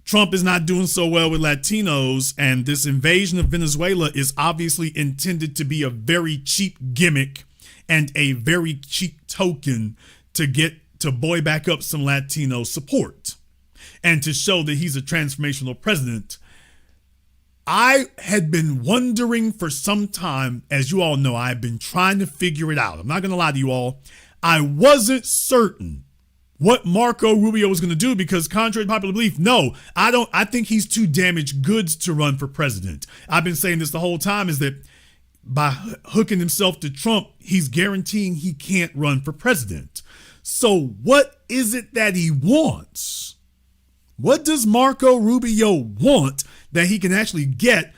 Trump is not doing so well with Latinos, and this invasion of Venezuela is obviously intended to be a very cheap gimmick and a very cheap token to get to buoy back up some Latino support and to show that he's a transformational president. I had been wondering for some time, as you all know, I've been trying to figure it out. I'm not going to lie to you all. I wasn't certain what Marco Rubio was going to do because contrary to popular belief, no, I think he's too damaged goods to run for president. I've been saying this the whole time, is that by hooking himself to Trump, he's guaranteeing he can't run for president. So what is it that he wants? What does Marco Rubio want that he can actually get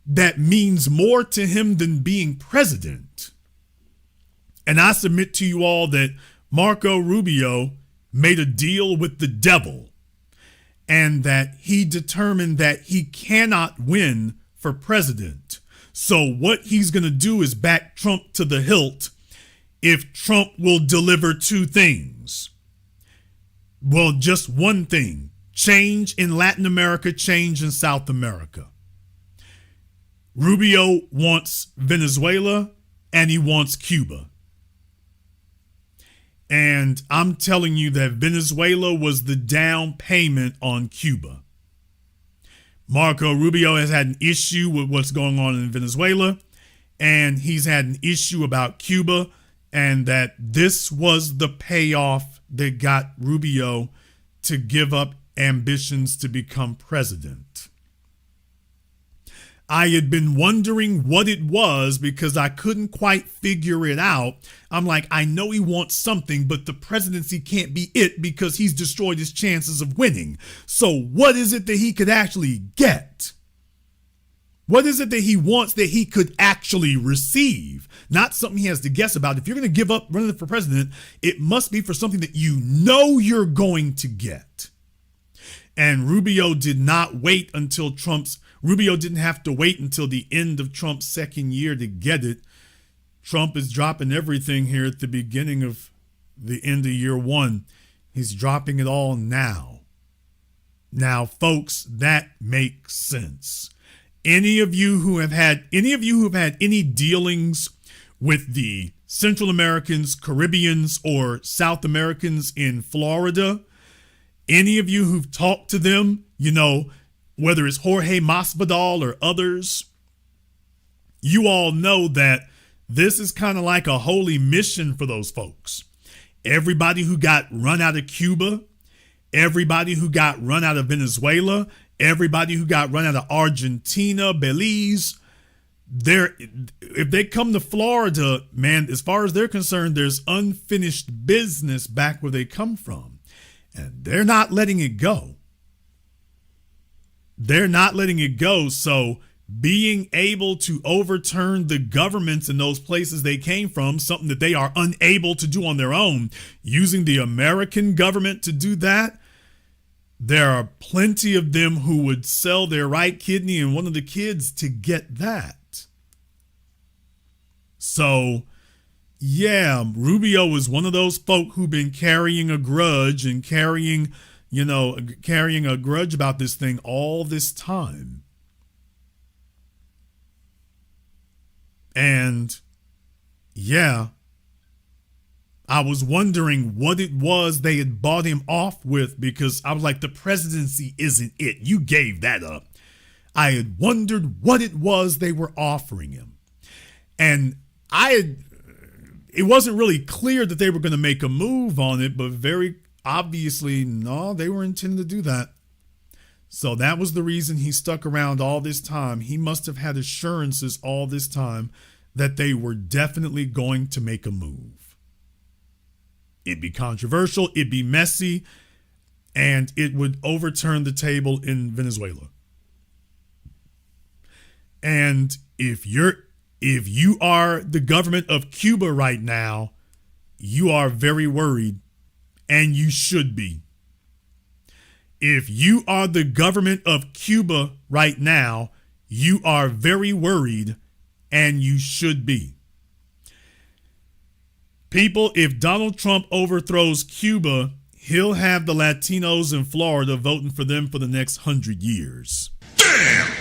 that means more to him than being president? And I submit to you all that Marco Rubio made a deal with the devil. and that he determined that he cannot win for president. So what he's going to do is back Trump to the hilt if Trump will deliver two things. Well, just one thing: change in Latin America, change in South America. Rubio wants Venezuela and he wants Cuba. And I'm telling you that Venezuela was the down payment on Cuba. Marco Rubio has had an issue with what's going on in Venezuela, and he's had an issue about Cuba, and that this was the payoff that got Rubio to give up ambitions to become president. I had been wondering what it was because I couldn't quite figure it out. I'm like, I know he wants something, but the presidency can't be it because he's destroyed his chances of winning. So what is it that he could actually get? What is it that he wants that he could actually receive? Not something he has to guess about. If you're going to give up running for president, it must be for something that you know you're going to get. And Rubio did not wait until Rubio didn't have to wait until the end of Trump's second year to get it. Trump is dropping everything here at the beginning of the end of year one. He's dropping it all now. Now, folks, that makes sense. Any of you who have had any dealings with the Central Americans, Caribbeans, or South Americans in Florida, any of you who've talked to them, whether it's Jorge Masvidal or others, you all know that this is kind of like a holy mission for those folks. Everybody who got run out of Cuba, everybody who got run out of Venezuela, everybody who got run out of Argentina, Belize, if they come to Florida, man, as far as they're concerned, there's unfinished business back where they come from. And they're not letting it go. They're not letting it go. So being able to overturn the governments in those places they came from, something that they are unable to do on their own, using the American government to do that, there are plenty of them who would sell their right kidney and one of the kids to get that. So, yeah, Rubio is one of those folk who've been carrying a grudge and carrying a grudge about this thing all this time. And yeah, I was wondering what it was they had bought him off with, because I was like, the presidency isn't it. You gave that up. I had wondered what it was they were offering him. And it wasn't really clear that they were going to make a move on it, but very obviously, no, they were intending to do that. So that was the reason he stuck around all this time. He must have had assurances all this time that they were definitely going to make a move. It'd be controversial, it'd be messy, and it would overturn the table in Venezuela. And if you are the government of Cuba right now, you are very worried, and you should be. If you are the government of Cuba right now, you are very worried, and you should be. People, if Donald Trump overthrows Cuba, he'll have the Latinos in Florida voting for them for the next 100 years. Damn!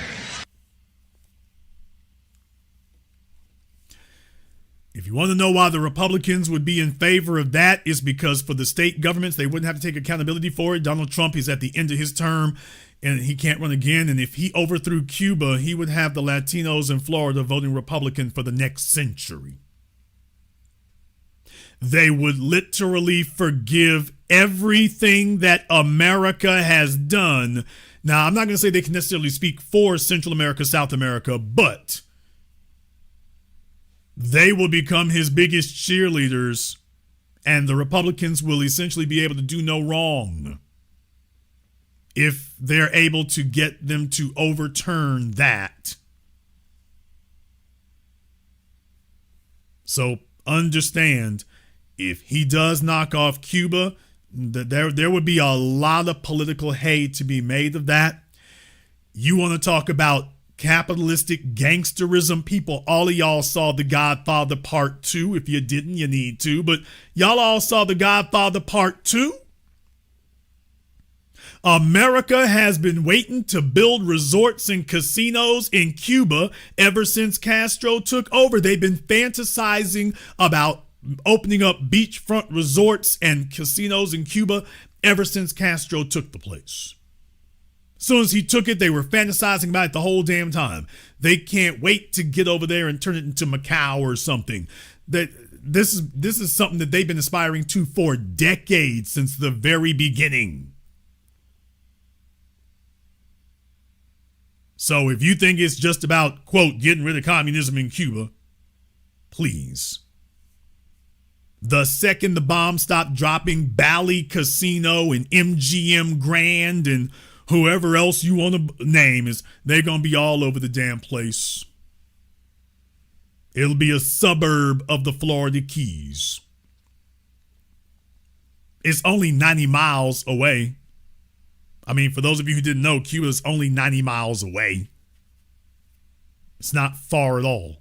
If you want to know why the Republicans would be in favor of that, is because for the state governments, they wouldn't have to take accountability for it. Donald Trump is at the end of his term and he can't run again. And if he overthrew Cuba, he would have the Latinos in Florida voting Republican for the next century. They would literally forgive everything that America has done. Now, I'm not going to say they can necessarily speak for Central America, South America, but they will become his biggest cheerleaders, and the Republicans will essentially be able to do no wrong if they're able to get them to overturn that. So understand, if he does knock off Cuba, There would be a lot of political hay to be made of that. You want to talk about capitalistic gangsterism? People, all of y'all saw The Godfather Part 2. If you didn't, you need to. But y'all all saw The Godfather Part 2. America has been waiting to build resorts and casinos in Cuba ever since Castro took over. They've been fantasizing about opening up beachfront resorts and casinos in Cuba ever since Castro took the place. As soon as he took it, they were fantasizing about it the whole damn time. They can't wait to get over there and turn it into Macau or something. This is something that they've been aspiring to for decades, since the very beginning. So if you think it's just about, quote, getting rid of communism in Cuba, please. The second the bombs stop dropping, Bally Casino and MGM Grand and whoever else you want to name, they're going to be all over the damn place. It'll be a suburb of the Florida Keys. It's only 90 miles away. I mean, for those of you who didn't know, Cuba is only 90 miles away. It's not far at all.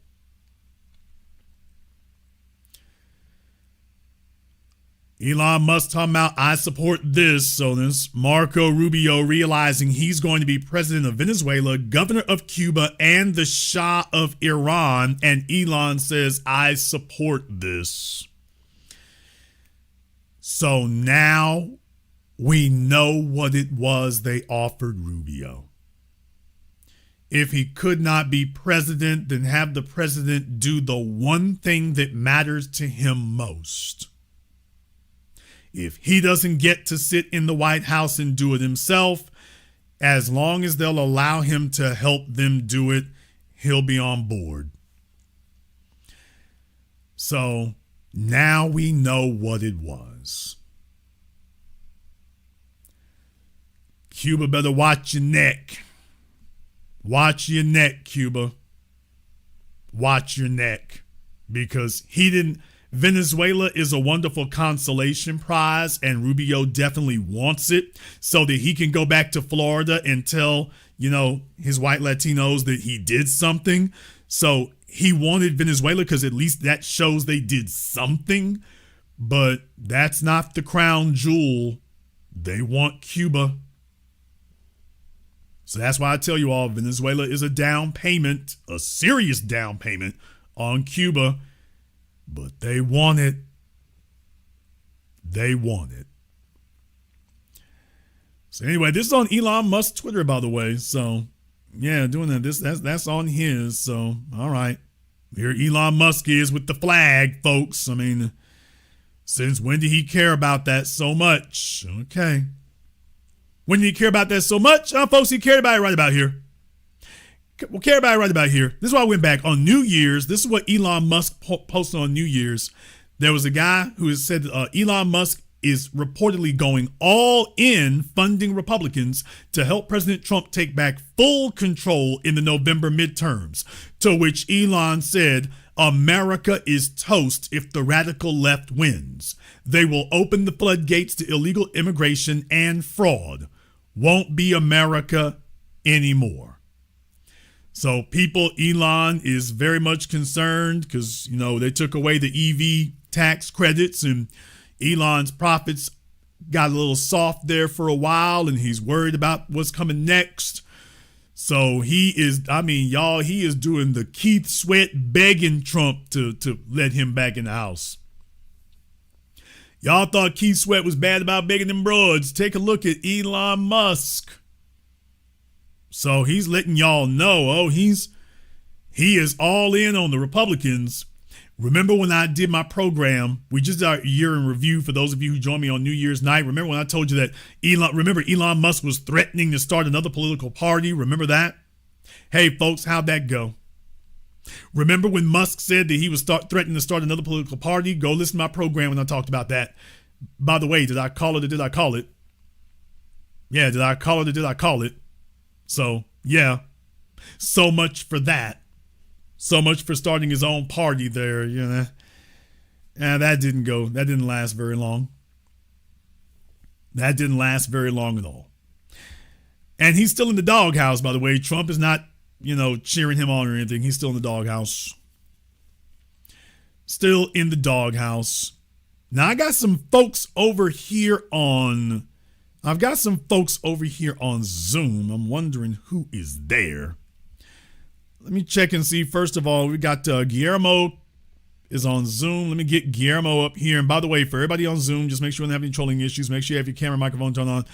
Elon Musk talking about, I support this. So this Marco Rubio realizing he's going to be president of Venezuela, governor of Cuba, and the Shah of Iran. And Elon says, I support this. So now we know what it was they offered Rubio. If he could not be president, then have the president do the one thing that matters to him most. If he doesn't get to sit in the White House and do it himself, as long as they'll allow him to help them do it, he'll be on board. So now we know what it was. Cuba better watch your neck. Watch your neck, Cuba. Watch your neck. Because Venezuela is a wonderful consolation prize, and Rubio definitely wants it so that he can go back to Florida and tell, his white Latinos that he did something. So he wanted Venezuela because at least that shows they did something. But that's not the crown jewel. They want Cuba. So that's why I tell you all, Venezuela is a down payment, a serious down payment on Cuba. But they want it. They want it. So anyway, this is on Elon Musk's Twitter, by the way. So yeah, doing that. That's on his. So all right, here Elon Musk is with the flag, folks. I mean, since when did he care about that so much? Okay, when did he care about that so much? Folks, he cared about it right about here. We'll care about it right about here. This is why I went back on New Year's. This is what Elon Musk posted on New Year's. There was a guy who has said Elon Musk is reportedly going all in funding Republicans to help President Trump take back full control in the November midterms. To which Elon said, America is toast if the radical left wins. They will open the floodgates to illegal immigration and fraud. Won't be America anymore. So Elon is very much concerned because, they took away the EV tax credits and Elon's profits got a little soft there for a while and he's worried about what's coming next. So he is doing the Keith Sweat begging Trump to let him back in the house. Y'all thought Keith Sweat was bad about begging them broads. Take a look at Elon Musk. So he's letting y'all know, he is all in on the Republicans. Remember when I did my program, we just did our year in review for those of you who joined me on New Year's night. Remember when I told you that Elon Musk was threatening to start another political party? Remember that? Hey, folks, how'd that go? Remember when Musk said that he was threatening to start another political party? Go listen to my program when I talked about that. By the way, did I call it or did I call it? Yeah, did I call it or did I call it? So, yeah, so much for that. So much for starting his own party there, That didn't last very long. That didn't last very long at all. And he's still in the doghouse, by the way. Trump is not, cheering him on or anything. He's still in the doghouse. Still in the doghouse. Now, I've got some folks over here on Zoom. I'm wondering who is there. Let me check and see. First of all, we got Guillermo is on Zoom. Let me get Guillermo up here. And by the way, for everybody on Zoom, just make sure you don't have any trolling issues. Make sure you have your camera and microphone turned on.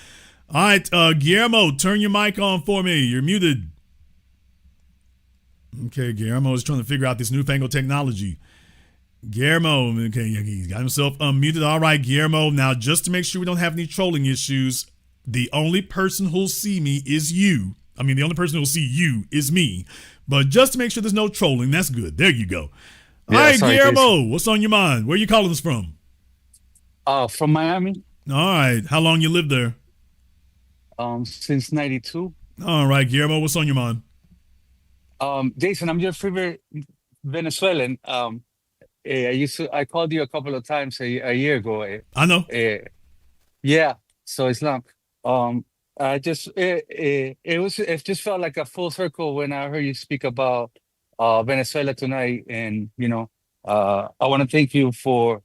All right, Guillermo, turn your mic on for me. You're muted. Okay, Guillermo is trying to figure out this newfangled technology. Guillermo, okay, he's got himself unmuted. All right, Guillermo. Now, just to make sure we don't have any trolling issues, the only person who'll see me is you. I mean, the only person who'll see you is me. But just to make sure there's no trolling, that's good. There you go. All right, Guillermo, what's on your mind? Where are you calling us from? From Miami. All right. How long you lived there? Since '92. All right, Guillermo, what's on your mind? Jason, I'm your favorite Venezuelan. I called you a couple of times a year ago. I know. Yeah. So Islam. It just felt like a full circle when I heard you speak about Venezuela tonight, and I want to thank you for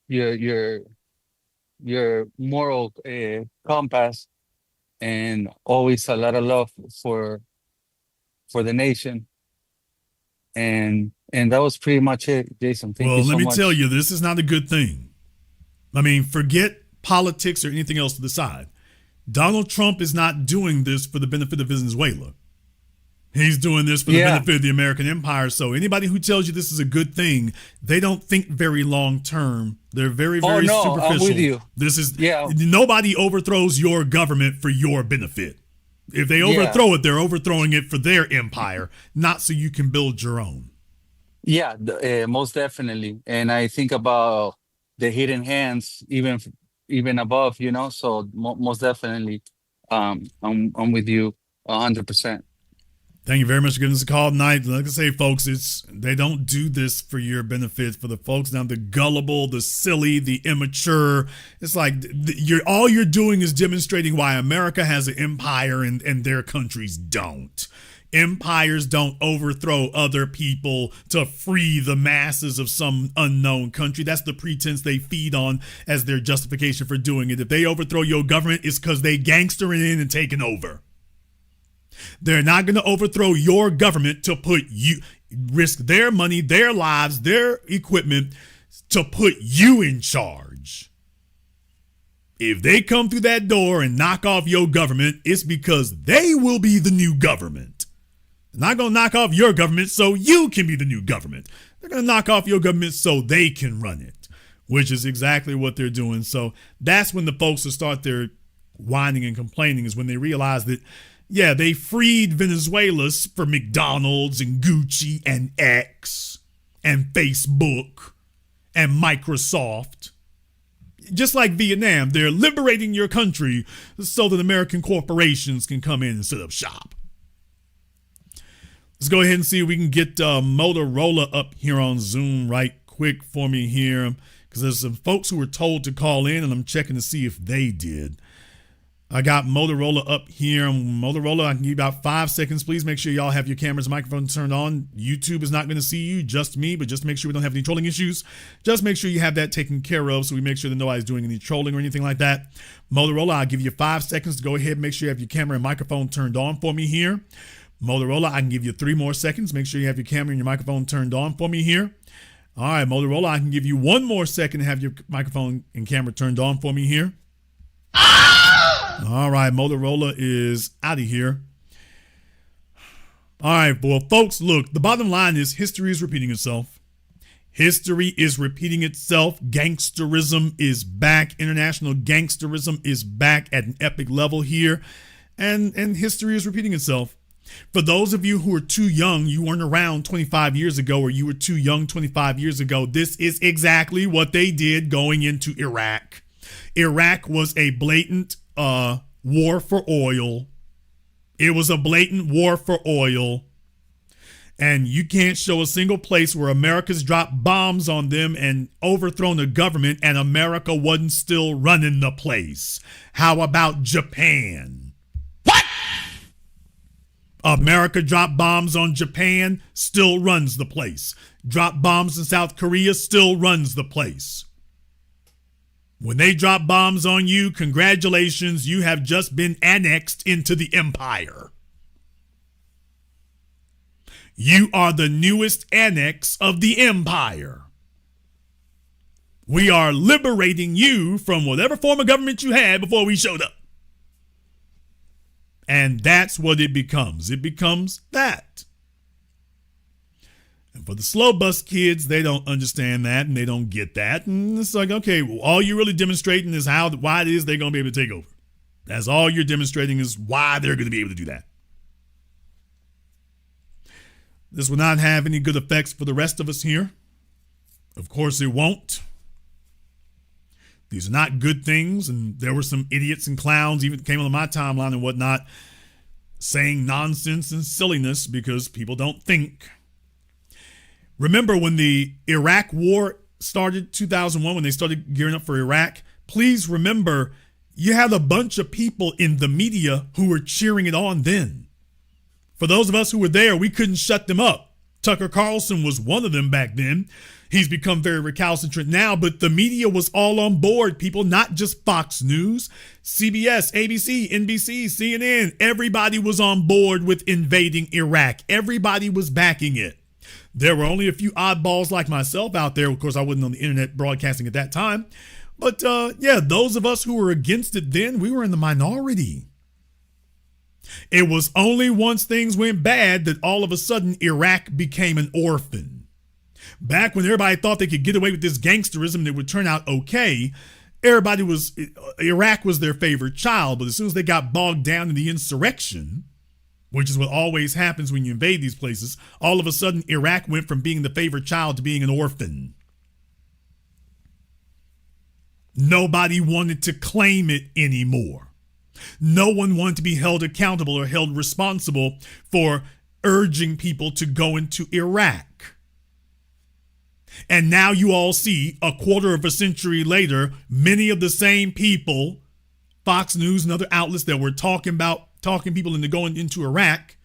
your moral compass, and always a lot of love for the nation. And that was pretty much it, Jason. Thank you so much. Well, let me tell you, this is not a good thing. I mean, forget politics or anything else to the side. Donald Trump is not doing this for the benefit of Venezuela. He's doing this for the benefit of the American empire. So anybody who tells you this is a good thing, they don't think very long term. They're very, very superficial. I'm with you. This is nobody overthrows your government for your benefit. If they overthrow it, they're overthrowing it for their empire, not so you can build your own. Yeah, most definitely. And I think about the hidden hands, even above, So most definitely, I'm with you 100%. Thank you very much for giving us a call tonight. Like I say, folks, they don't do this for your benefit. For the folks now, the gullible, the silly, the immature. It's like all you're doing is demonstrating why America has an empire and their countries don't. Empires don't overthrow other people to free the masses of some unknown country. That's the pretense they feed on as their justification for doing it. If they overthrow your government, it's because they gangstering in and taking over. They're not going to overthrow your government to risk their money, their lives, their equipment to put you in charge. If they come through that door and knock off your government, it's because they will be the new government. They're not going to knock off your government so you can be the new government. They're going to knock off your government so they can run it, which is exactly what they're doing. So that's when the folks will start their whining and complaining, is when they realize that they freed Venezuela for McDonald's and Gucci and X and Facebook and Microsoft. Just like Vietnam, they're liberating your country so that American corporations can come in and set up shop. Let's go ahead and see if we can get Motorola up here on Zoom right quick for me here, because there's some folks who were told to call in, and I'm checking to see if they did. I got Motorola up here. Motorola, I can give you about 5 seconds. Please make sure y'all have your cameras and microphones turned on. YouTube is not going to see you, just me, but just to make sure we don't have any trolling issues. Just make sure you have that taken care of so we make sure that nobody's doing any trolling or anything like that. Motorola, I'll give you 5 seconds to go ahead and make sure you have your camera and microphone turned on for me here. Motorola, I can give you 3 more seconds. Make sure you have your camera and your microphone turned on for me here. All right, Motorola, I can give you 1 more second to have your microphone and camera turned on for me here. All right, Motorola is out of here. All right, well, folks, look, the bottom line is history is repeating itself. History is repeating itself. Gangsterism is back. International gangsterism is back at an epic level here. And history is repeating itself. For those of you who are too young, you weren't around 25 years ago, or you were too young 25 years ago, this is exactly what they did going into Iraq. Iraq was a blatant war for oil. It was a blatant war for oil. And you can't show a single place where America's dropped bombs on them and overthrown the government and America wasn't still running the place. How about Japan? What? America dropped bombs on Japan, still runs the place. Dropped bombs in South Korea, still runs the place. When they drop bombs on you, congratulations, you have just been annexed into the empire. You are the newest annex of the empire. We are liberating you from whatever form of government you had before we showed up. And that's what it becomes. It becomes that. And for the slow bus kids, they don't understand that and they don't get that. And it's like, okay, well, all you're really demonstrating is why it is they're going to be able to take over. That's all you're demonstrating is why they're going to be able to do that. This will not have any good effects for the rest of us here. Of course it won't. These are not good things, and there were some idiots and clowns even came on my timeline and whatnot saying nonsense and silliness because people don't think. Remember when the Iraq war started, 2001, when they started gearing up for Iraq? Please remember, you had a bunch of people in the media who were cheering it on then. For those of us who were there, we couldn't shut them up. Tucker Carlson was one of them back then. He's become very recalcitrant now, but the media was all on board, people, not just Fox News, CBS, ABC, NBC, CNN. Everybody was on board with invading Iraq. Everybody was backing it. There were only a few oddballs like myself out there. Of course, I wasn't on the internet broadcasting at that time. But yeah, those of us who were against it then, we were in the minority. It was only once things went bad that all of a sudden Iraq became an orphan. Back when everybody thought they could get away with this gangsterism and it would turn out okay, Iraq was their favorite child. But as soon as they got bogged down in the insurrection, which is what always happens when you invade these places, all of a sudden Iraq went from being the favorite child to being an orphan. Nobody wanted to claim it anymore. No one wanted to be held accountable or held responsible for urging people to go into Iraq. And now you all see, a quarter of a century later, many of the same people, Fox News and other outlets that were talking people into going into Iraq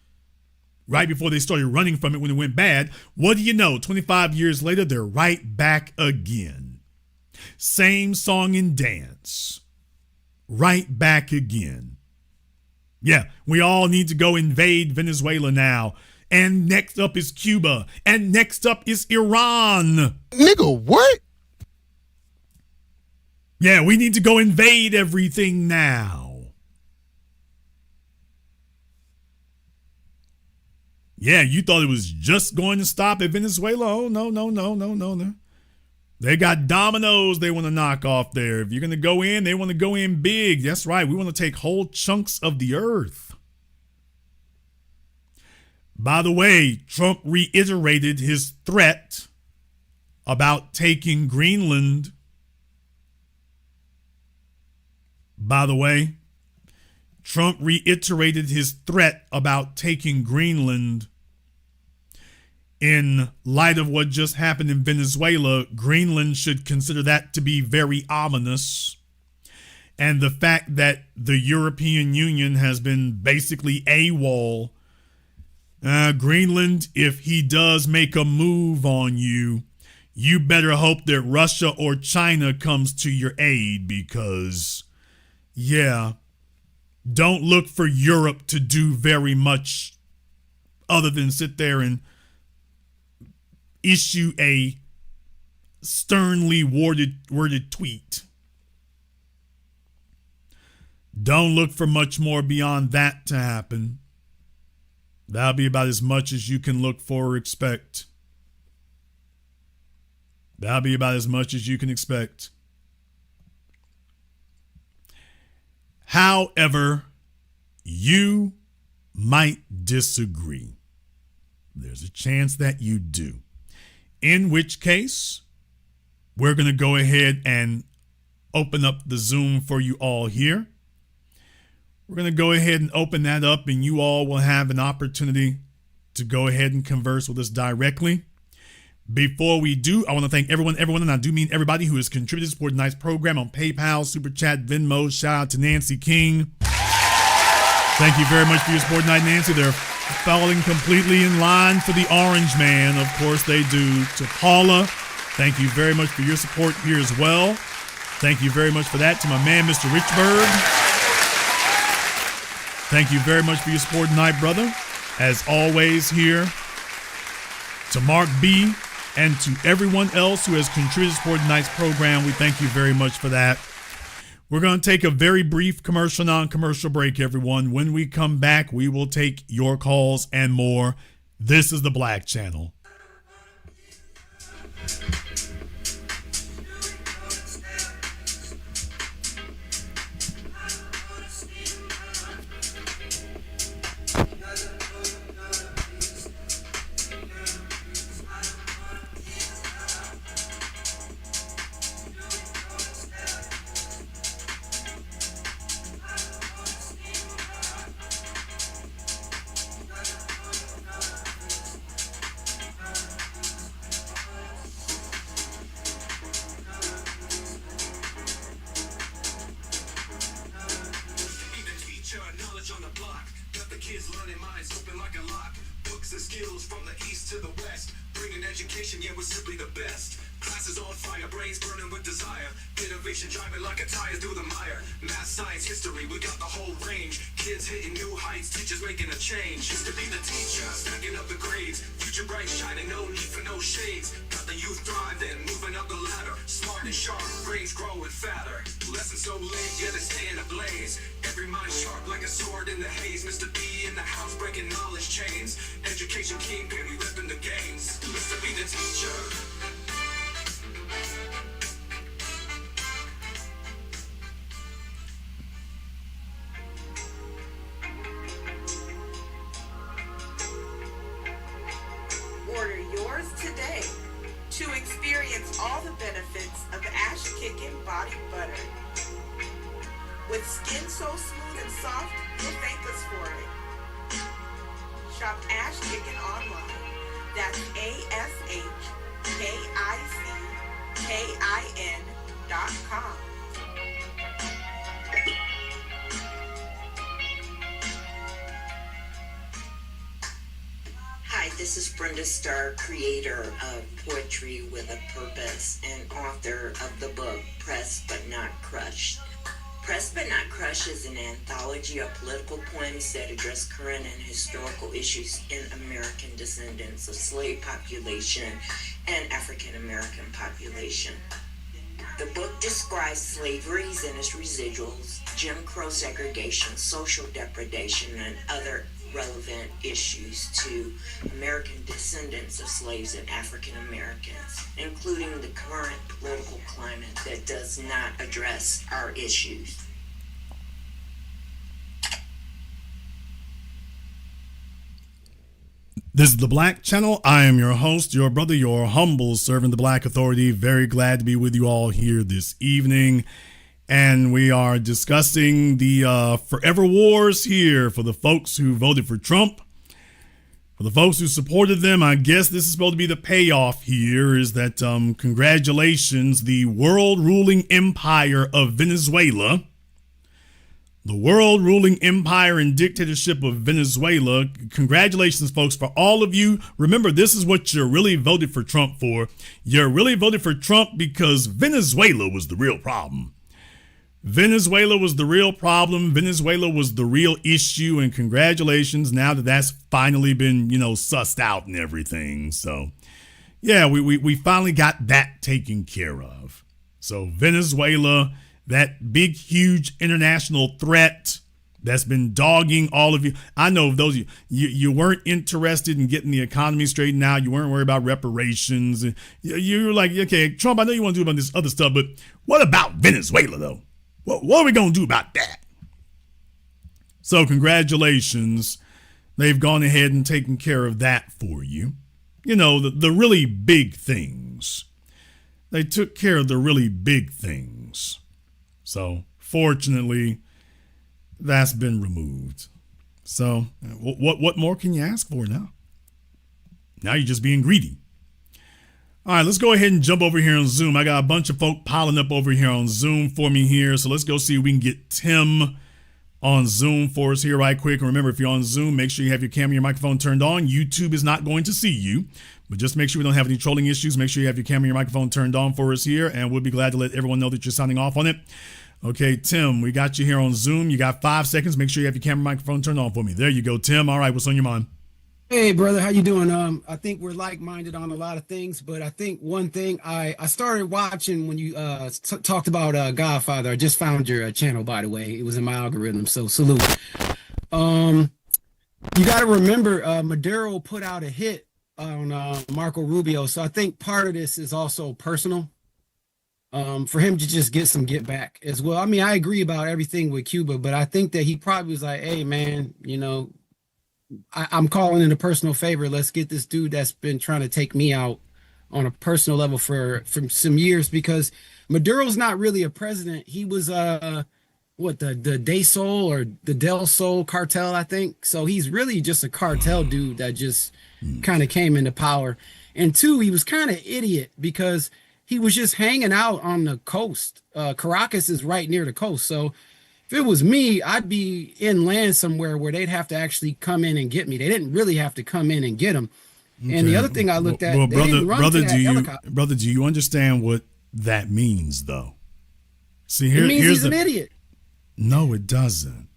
right before they started running from it when it went bad. What do you know? 25 years later, they're right back again. Same song and dance. Right back again. Yeah, we all need to go invade Venezuela now. And next up is Cuba. And next up is Iran. Nigga, what? Yeah, we need to go invade everything now. Yeah, you thought it was just going to stop at Venezuela? Oh, no. They got dominoes they want to knock off there. If you're going to go in, they want to go in big. That's right. We want to take whole chunks of the earth. By the way, Trump reiterated his threat about taking Greenland. By the way, Trump reiterated his threat about taking Greenland. In light of what just happened in Venezuela, Greenland should consider that to be very ominous. And the fact that the European Union has been basically AWOL. Greenland, if he does make a move on you, you better hope that Russia or China comes to your aid because, yeah, don't look for Europe to do very much other than sit there and issue a sternly worded tweet. Don't look for much more beyond that to happen. That'll be about as much as you can look for or expect. That'll be about as much as you can expect. However, you might disagree. There's a chance that you do. In which case, we're going to go ahead and open up the Zoom for you all here. We're going to go ahead and open that up, and you all will have an opportunity to go ahead and converse with us directly. Before we do, I want to thank everyone, and I do mean everybody who has contributed to support tonight's program on PayPal, Super Chat, Venmo. Shout out to Nancy King. Thank you very much for your support tonight, Nancy. They're falling completely in line for the Orange Man. Of course they do. To Paula, thank you very much for your support here as well. Thank you very much for that. To my man, Mr. Richburg. Thank you very much for your support tonight, brother. As always here. To Mark B., and to everyone else who has contributed to support tonight's program, we thank you very much for that. We're going to take a very brief commercial, non-commercial break, everyone. When we come back, we will take your calls and more. This is the Black Channel. Order yours today to experience all the benefits of Ash Kickin' Body Butter. With skin so smooth and soft, you'll thank us for it. Shop Ash Kickin' online. That's ASHKICKIN.com. Hi, this is Brenda Starr, creator of Poetry with a Purpose and author of the book Pressed But Not Crushed. Pressed But Not Crushed is an anthology of political poems that address current and historical issues in American descendants of slave population and African American population. The book describes slaveries and its residuals, Jim Crow segregation, social depredation, and other relevant issues to American descendants of slaves and African Americans, including the current political climate that does not address our issues. This is the Black Channel. I am your host, your brother, your humble servant, the Black Authority. Very glad to be with you all here this evening. And we are discussing the forever wars here for the folks who voted for Trump. For the folks who supported them, I guess this is supposed to be the payoff here, is that congratulations, the world-ruling empire of Venezuela. The world-ruling empire and dictatorship of Venezuela. Congratulations, folks, for all of you. Remember, this is what you really voted for Trump for. You really voted for Trump because Venezuela was the real problem. Venezuela was the real problem. Venezuela was the real issue. And congratulations, now that that's finally been, sussed out and everything. So, yeah, we finally got that taken care of. So Venezuela, that big, huge international threat that's been dogging all of you. I know those of you weren't interested in getting the economy straightened out. You weren't worried about reparations. You were like, okay, Trump, I know you want to do about this other stuff, but what about Venezuela, though? What are we going to do about that? So congratulations. They've gone ahead and taken care of that for you. The really big things. They took care of the really big things. So fortunately, that's been removed. So what more can you ask for now? Now you're just being greedy. All right, let's go ahead and jump over here on Zoom. I got a bunch of folk piling up over here on Zoom for me here. So let's go see if we can get Tim on Zoom for us here right quick. And remember, if you're on Zoom, make sure you have your camera and your microphone turned on. YouTube is not going to see you, but just make sure we don't have any trolling issues. Make sure you have your camera and your microphone turned on for us here, and we'll be glad to let everyone know that you're signing off on it. Okay, Tim, we got you here on Zoom. You got 5 seconds. Make sure you have your camera and microphone turned on for me. There you go, Tim. All right, what's on your mind? Hey, brother, how you doing? I think we're like-minded on a lot of things, but I think one thing I started watching when you talked about Godfather. I just found your channel, by the way. It was in my algorithm, so salute. You got to remember, Maduro put out a hit on Marco Rubio, so I think part of this is also personal. For him to just get back as well. I mean, I agree about everything with Cuba, but I think that he probably was like, hey, man, you know, I'm calling in a personal favor. Let's get this dude that's been trying to take me out on a personal level for some years, because Maduro's not really a president. He was the De Sol or the Del Sol cartel, I think. So he's really just a cartel dude that just kind of came into power. And two, he was kind of idiot because he was just hanging out on the coast. Caracas is right near the coast. So if it was me, I'd be inland somewhere where they'd have to actually come in and get me. They didn't really have to come in and get him. Okay. And the other thing I looked at, brother, do you understand what that means, though? See, it means he's an idiot. No, it doesn't.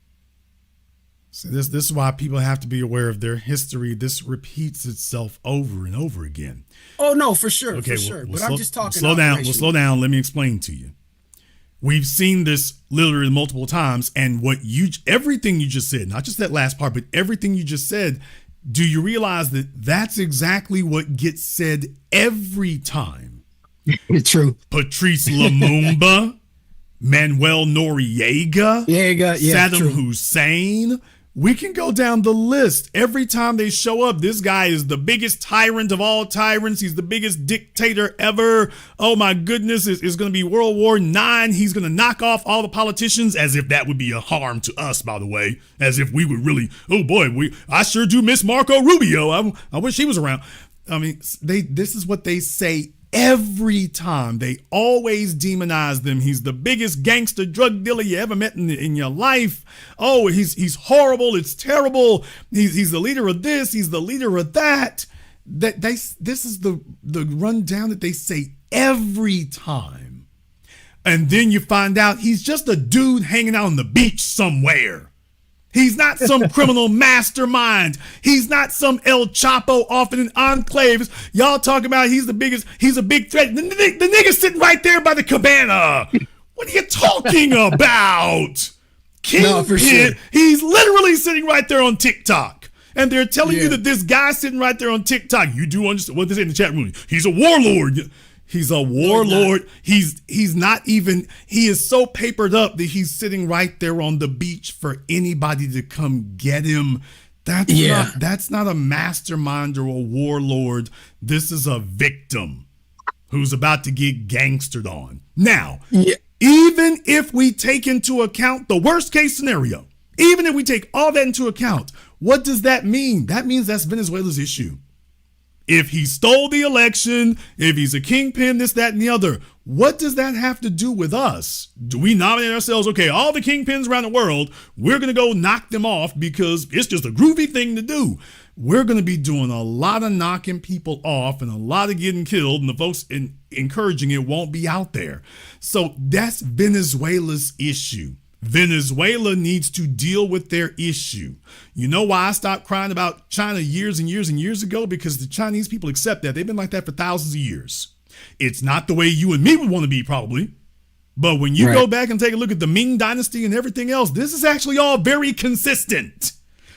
See, this is why people have to be aware of their history. This repeats itself over and over again. Oh no, for sure, okay, for sure. But I'm just talking. Slow down. We'll slow down. Let me explain to you. We've seen this literally multiple times, and everything you just said, not just that last part, but everything you just said, do you realize that that's exactly what gets said every time? It's true. Patrice Lumumba, Manuel Noriega, Saddam Hussein. We can go down the list. Every time they show up, this guy is the biggest tyrant of all tyrants. He's the biggest dictator ever. Oh my goodness, it's going to be World War IX. He's going to knock off all the politicians, as if that would be a harm to us, by the way. As if we would really, oh boy, I sure do miss Marco Rubio. I wish he was around. I mean, this is what they say every time. They always demonize them. He's the biggest gangster drug dealer you ever met in your life. Oh, he's horrible. It's terrible. He's the leader of this. He's the leader of that. This is the rundown that they say every time. And then you find out he's just a dude hanging out on the beach somewhere. He's not some criminal mastermind. He's not some El Chapo off in an enclave. Y'all talking about he's the biggest, he's a big threat. The nigga's sitting right there by the cabana. What are you talking about? Kingpin, for sure. He's literally sitting right there on TikTok. And they're telling you that this guy sitting right there on TikTok, you do understand what they say in the chat room. He's a warlord. He's a warlord. He's not even, he is so papered up that he's sitting right there on the beach for anybody to come get him. That's not a mastermind or a warlord. This is a victim who's about to get gangstered on. Now, even if we take into account the worst case scenario, even if we take all that into account, what does that mean? That means that's Venezuela's issue. If he stole the election, if he's a kingpin, this, that, and the other, what does that have to do with us? Do we nominate ourselves, okay, all the kingpins around the world, we're going to go knock them off because it's just a groovy thing to do. We're going to be doing a lot of knocking people off and a lot of getting killed, and the folks encouraging it won't be out there. So that's Venezuela's issue. Venezuela needs to deal with their issue. You know why I stopped crying about China years and years and years ago? Because the Chinese people accept that. They've been like that for thousands of years. It's not the way you and me would want to be, probably. But when you go back and take a look at the Ming Dynasty and everything else, this is actually all very consistent.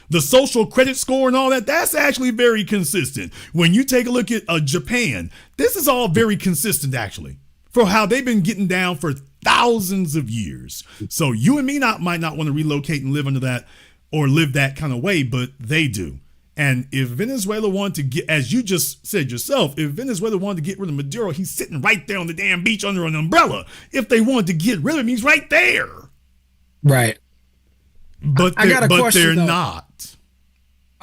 The social credit score and all that, that's actually very consistent. When you take a look at Japan, this is all very consistent, actually, for how they've been getting down for thousands of years. So you and me might not want to relocate and live under that or live that kind of way, but they do. And if Venezuela wanted to get, as you just said yourself, if Venezuela wanted to get rid of Maduro, he's sitting right there on the damn beach under an umbrella. If they wanted to get rid of him, he's right there. Right. But I got a question, they're though. not.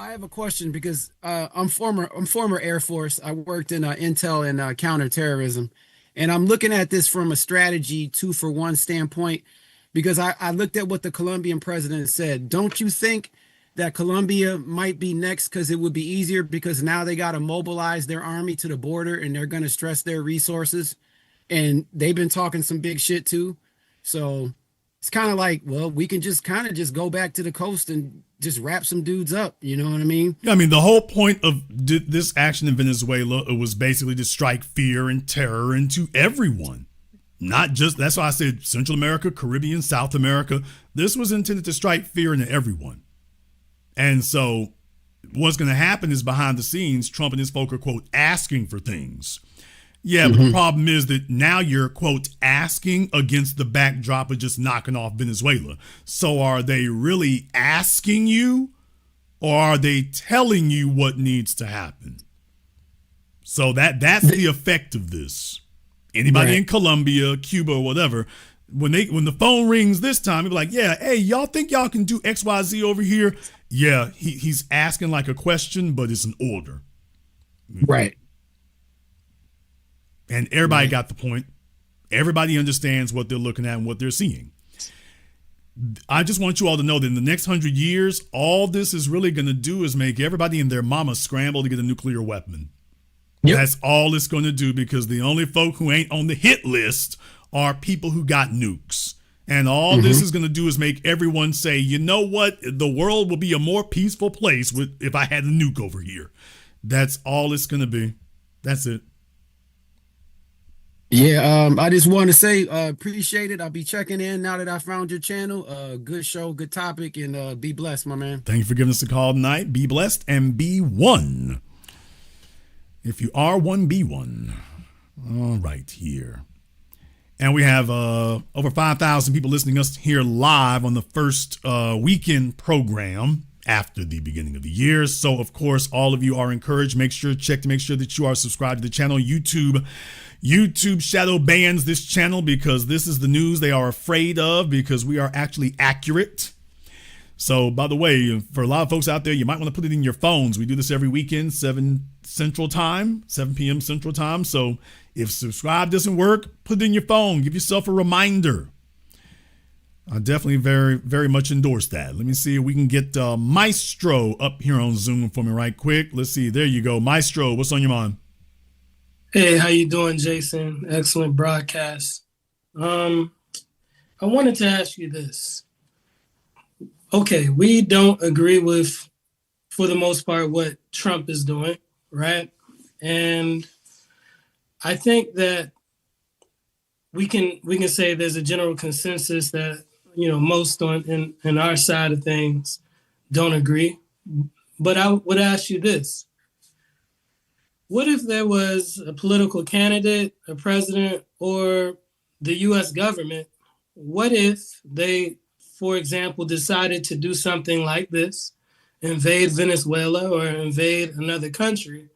I have a question because I'm former Air Force. I worked in intel and counterterrorism, and I'm looking at this from a strategy 2-for-1 standpoint because I looked at what the Colombian president said. Don't you think that Colombia might be next because it would be easier because now they got to mobilize their army to the border and they're going to stress their resources, and they've been talking some big shit too. So it's kind of like, well, we can just kind of just go back to the coast and just wrap some dudes up. You know what I mean? Yeah, I mean, the whole point of this action in Venezuela was basically to strike fear and terror into everyone. Not just, that's why I said Central America, Caribbean, South America. This was intended to strike fear into everyone. And so what's going to happen is behind the scenes, Trump and his folk are, quote, asking for things. Yeah, but the problem is that now you're, quote, asking against the backdrop of just knocking off Venezuela. So are they really asking you, or are they telling you what needs to happen? So that's the effect of this. Anybody in Colombia, Cuba, or whatever, when the phone rings this time, it'll be like, yeah, hey, y'all think y'all can do XYZ over here? Yeah, he's asking like a question, but it's an order. Right. And everybody got the point. Everybody understands what they're looking at and what they're seeing. I just want you all to know that in the next 100 years, all this is really going to do is make everybody and their mama scramble to get a nuclear weapon. Yep. That's all it's going to do, because the only folk who ain't on the hit list are people who got nukes. And all this is going to do is make everyone say, you know what? The world will be a more peaceful place if I had a nuke over here. That's all it's going to be. That's it. Yeah, I just want to say appreciate it. I'll be checking in now that I found your channel. Good show, good topic, and be blessed, my man. Thank you for giving us a call tonight. Be blessed and be one. If you are one, be one. All right, here. And we have over 5,000 people listening to us here live on the first weekend program after the beginning of the year. So, of course, all of you are encouraged. Make sure that you are subscribed to the channel. YouTube shadow bans this channel because this is the news they are afraid of, because we are actually accurate. So, by the way, for a lot of folks out there, you might want to put it in your phones. We do this every weekend, 7 p.m. Central Time. So if subscribe doesn't work, put it in your phone. Give yourself a reminder. I definitely very, very much endorse that. Let me see if we can get Maestro up here on Zoom for me right quick. Let's see. There you go. Maestro, what's on your mind? Hey, how you doing, Jason? Excellent broadcast. I wanted to ask you this. Okay, we don't agree with, for the most part, what Trump is doing, right? And I think that we can say there's a general consensus that, you know, most in our side of things don't agree. But I would ask you this. What if there was a political candidate, a president, or the U.S. government? What if they, for example, decided to do something like this, invade Venezuela or invade another country,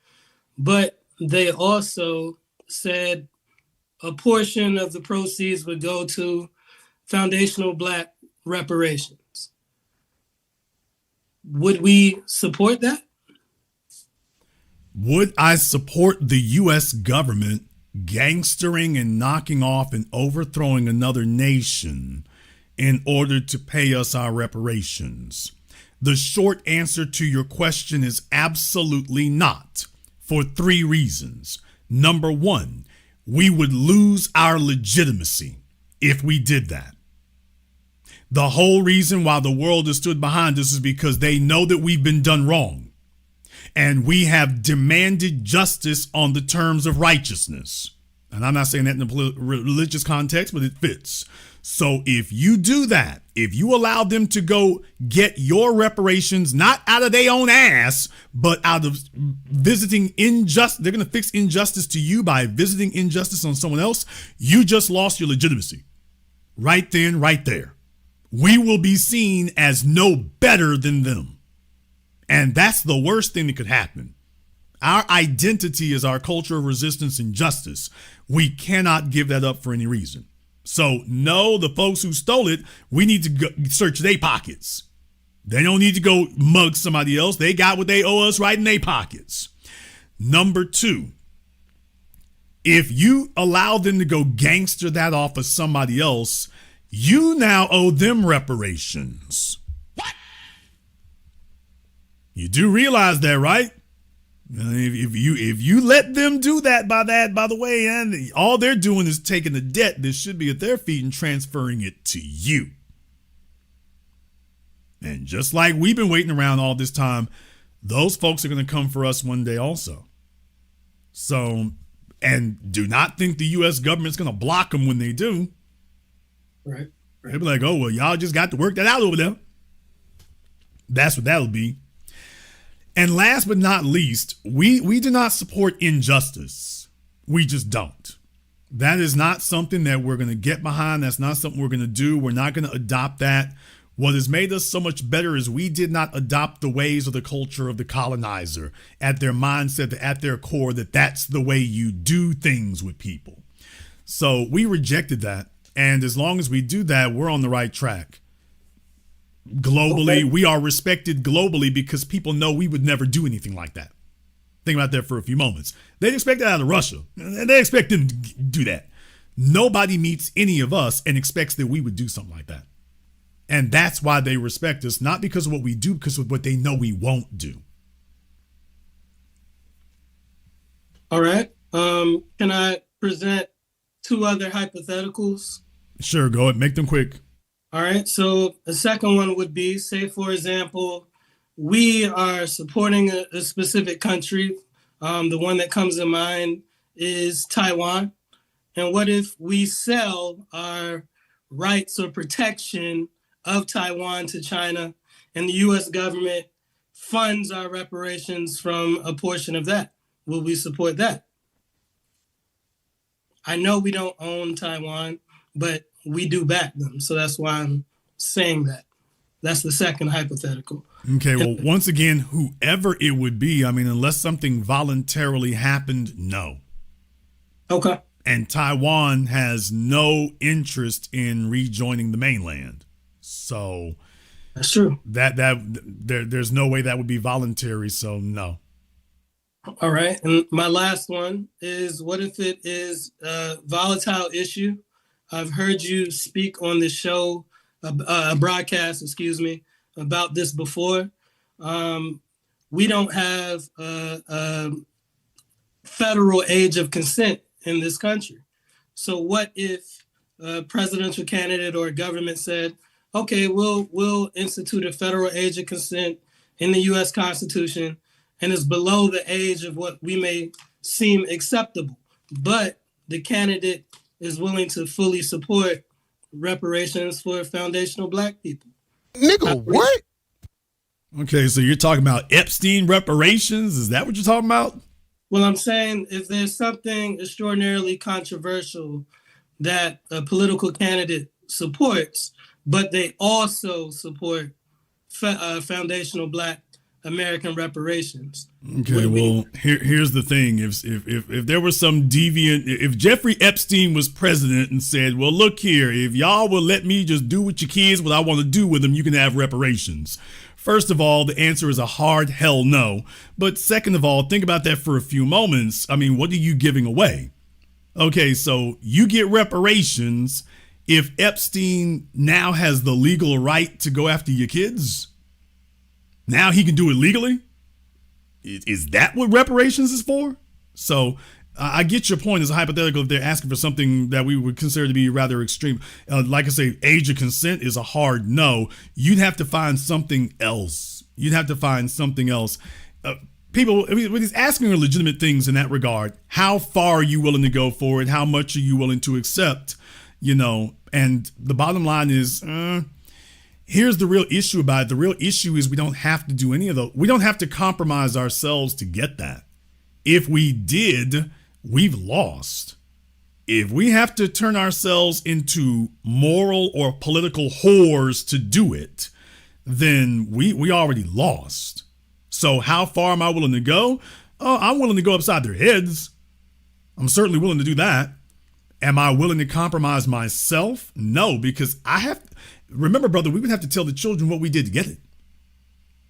but they also said a portion of the proceeds would go to foundational Black reparations? Would we support that? Would I support the U.S. government gangstering and knocking off and overthrowing another nation in order to pay us our reparations? The short answer to your question is absolutely not, for 3 reasons. Number 1, we would lose our legitimacy if we did that. The whole reason why the world has stood behind us is because they know that we've been done wrong. And we have demanded justice on the terms of righteousness. And I'm not saying that in a religious context, but it fits. So if you do that, if you allow them to go get your reparations, not out of their own ass, but out of visiting injustice, they're going to fix injustice to you by visiting injustice on someone else, you just lost your legitimacy. Right then, right there. We will be seen as no better than them. And that's the worst thing that could happen. Our identity is our culture of resistance and justice. We cannot give that up for any reason. So no, the folks who stole it, we need to go search their pockets. They don't need to go mug somebody else. They got what they owe us right in their pockets. Number two, if you allow them to go gangster that off of somebody else, you now owe them reparations. What? You do realize that, right? If you let them do that, by the way, and all they're doing is taking the debt that should be at their feet and transferring it to you. And just like we've been waiting around all this time, those folks are going to come for us one day also. So, and do not think the U.S. government's going to block them when they do. Right. They'll be like, oh, well, y'all just got to work that out over there. That's what that'll be. And last but not least, we do not support injustice. We just don't. That is not something that we're going to get behind. That's not something we're going to do. We're not going to adopt that. What has made us so much better is we did not adopt the ways or the culture of the colonizer at their mindset, at their core, that that's the way you do things with people. So we rejected that. And as long as we do that, we're on the right track. Globally, we are respected globally because people know we would never do anything like that. Think about that for a few moments. They expect that out of Russia. And they expect them to do that. Nobody meets any of us and expects that we would do something like that. And that's why they respect us, not because of what we do, because of what they know we won't do. All right. Can I present two other hypotheticals? Sure, go ahead. Make them quick. All right. So the second one would be, say, for example, we are supporting a specific country. The one that comes to mind is Taiwan. And what if we sell our rights or protection of Taiwan to China, and the U.S. government funds our reparations from a portion of that? Will we support that? I know we don't own Taiwan, but we do back them. So that's why I'm saying that. That's the second hypothetical. Okay, well, once again, whoever it would be, I mean, unless something voluntarily happened, no. Okay. And Taiwan has no interest in rejoining the mainland. So that's true. There's no way that would be voluntary, so no. All right. And my last one is, what if it is a volatile issue? I've heard you speak on the show, a broadcast, about this before. We don't have a federal age of consent in this country. So what if a presidential candidate or a government said, okay, we'll institute a federal age of consent in the U.S. Constitution, and it's below the age of what we may seem acceptable, but the candidate is willing to fully support reparations for foundational Black people. Nigga, what? Okay, so you're talking about Epstein reparations? Is that what you're talking about? Well, I'm saying if there's something extraordinarily controversial that a political candidate supports, but they also support foundational Black American reparations. Okay, well, here's the thing. If there was some deviant, if Jeffrey Epstein was president and said, well, look here, if y'all will let me just do with your kids what I want to do with them, you can have reparations. First of all, the answer is a hard hell no. But second of all, think about that for a few moments. I mean, what are you giving away? Okay, so you get reparations if Epstein now has the legal right to go after your kids. Now he can do it legally? Is that what reparations is for? So I get your point as a hypothetical if they're asking for something that we would consider to be rather extreme. Like I say, age of consent is a hard no. You'd have to find something else. People, I mean, when he's asking legitimate things in that regard, how far are you willing to go for it? How much are you willing to accept? And the bottom line is, here's the real issue about it. The real issue is we don't have to do any of those. We don't have to compromise ourselves to get that. If we did, we've lost. If we have to turn ourselves into moral or political whores to do it, then we already lost. So how far am I willing to go? I'm willing to go upside their heads. I'm certainly willing to do that. Am I willing to compromise myself? No, because remember, brother, we would have to tell the children what we did to get it.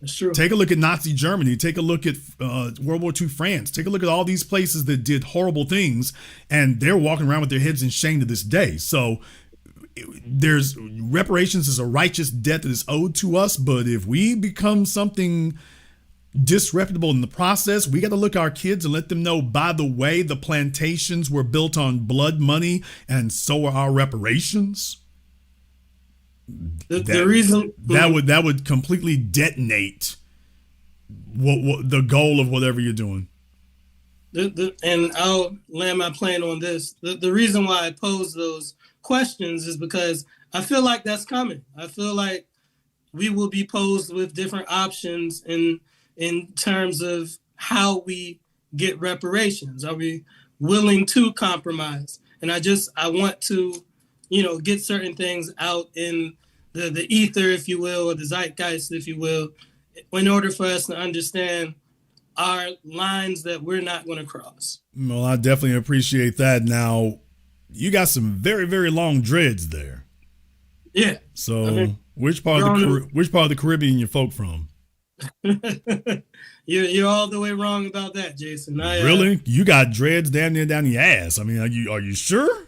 That's true. Take a look at Nazi Germany. Take a look at World War II France. Take a look at all these places that did horrible things, and they're walking around with their heads in shame to this day. So there's reparations is a righteous debt that is owed to us, but if we become something disreputable in the process, we got to look at our kids and let them know, by the way, the plantations were built on blood money, and so are our reparations. The reason that would completely detonate what the goal of whatever you're doing. And I'll land my plane on this. The reason why I pose those questions is because I feel like that's coming. I feel like we will be posed with different options in terms of how we get reparations. Are we willing to compromise? And I want to, get certain things out in the ether, if you will, or the zeitgeist, if you will, in order for us to understand our lines that we're not going to cross. Well, I definitely appreciate that. Now, you got some very, very long dreads there. Yeah. So, which part of the Caribbean you folk from? You're all the way wrong about that, Jason. Really? You got dreads damn near down the ass. I mean, are you sure?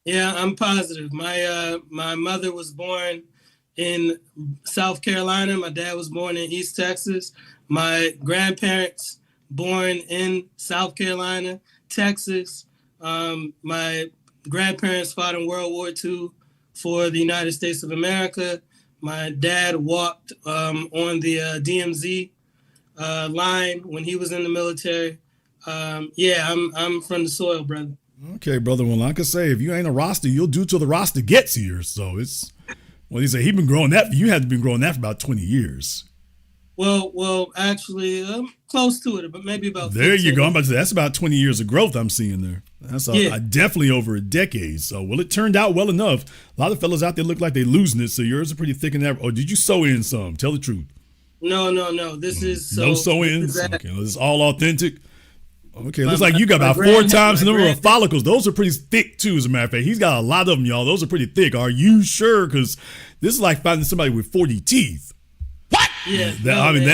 Yeah, I'm positive. My mother was born in South Carolina. My dad was born in East Texas. My grandparents born in South Carolina, Texas. My grandparents fought in World War II for the United States of America. My dad walked on the DMZ line when he was in the military. I'm from the soil, brother. Okay, brother. Well, like I say, if you ain't a roster, you'll do till the roster gets here. So it's, well, he said he been growing that. You had been growing that for about 20 years. Well, actually, close to it, but maybe about. There you go. I'm about to say that's about 20 years of growth I'm seeing there. That's definitely over a decade. So, well, it turned out well enough. A lot of fellas out there look like they're losing it. So yours are pretty thick in that. Or did you sew in some? Tell the truth. No. This is no sew ins. Okay, this is all authentic. Okay, looks like you got about 4 times the number of follicles. Those are pretty thick too, as a matter of fact. He's got a lot of them, y'all. Those are pretty thick. Are you sure? Because this is like finding somebody with 40 teeth. What? Yeah.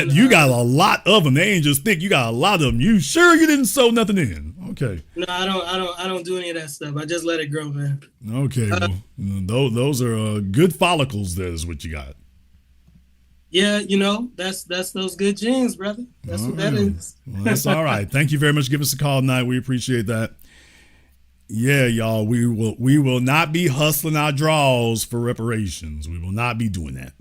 You got a lot of them. They ain't just thick. You got a lot of them. You sure you didn't sew nothing in? Okay. No, I don't do any of that stuff. I just let it grow, man. Okay. Well, those are good follicles. There is what you got. Yeah, that's those good genes, brother. That's what that is. Well, that's all right. Thank you very much for giving us a call tonight. We appreciate that. Yeah, y'all, we will not be hustling our draws for reparations. We will not be doing that.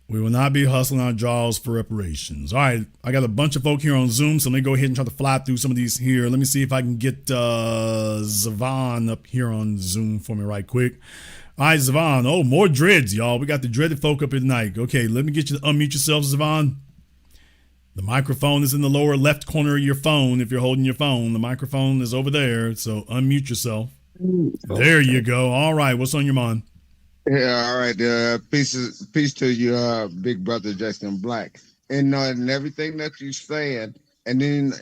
We will not be hustling our draws for reparations. All right, I got a bunch of folk here on Zoom, so let me go ahead and try to fly through some of these here. Let me see if I can get Zavon up here on Zoom for me right quick. All right, Zavon. Oh, more dreads, y'all. We got the dreaded folk up here tonight. Okay, let me get you to unmute yourself, Zavon. The microphone is in the lower left corner of your phone. If you're holding your phone, the microphone is over there. So unmute yourself. There you go. All right, what's on your mind? Yeah, all right. Peace to you, big brother Jason Black, and everything that you're saying. And then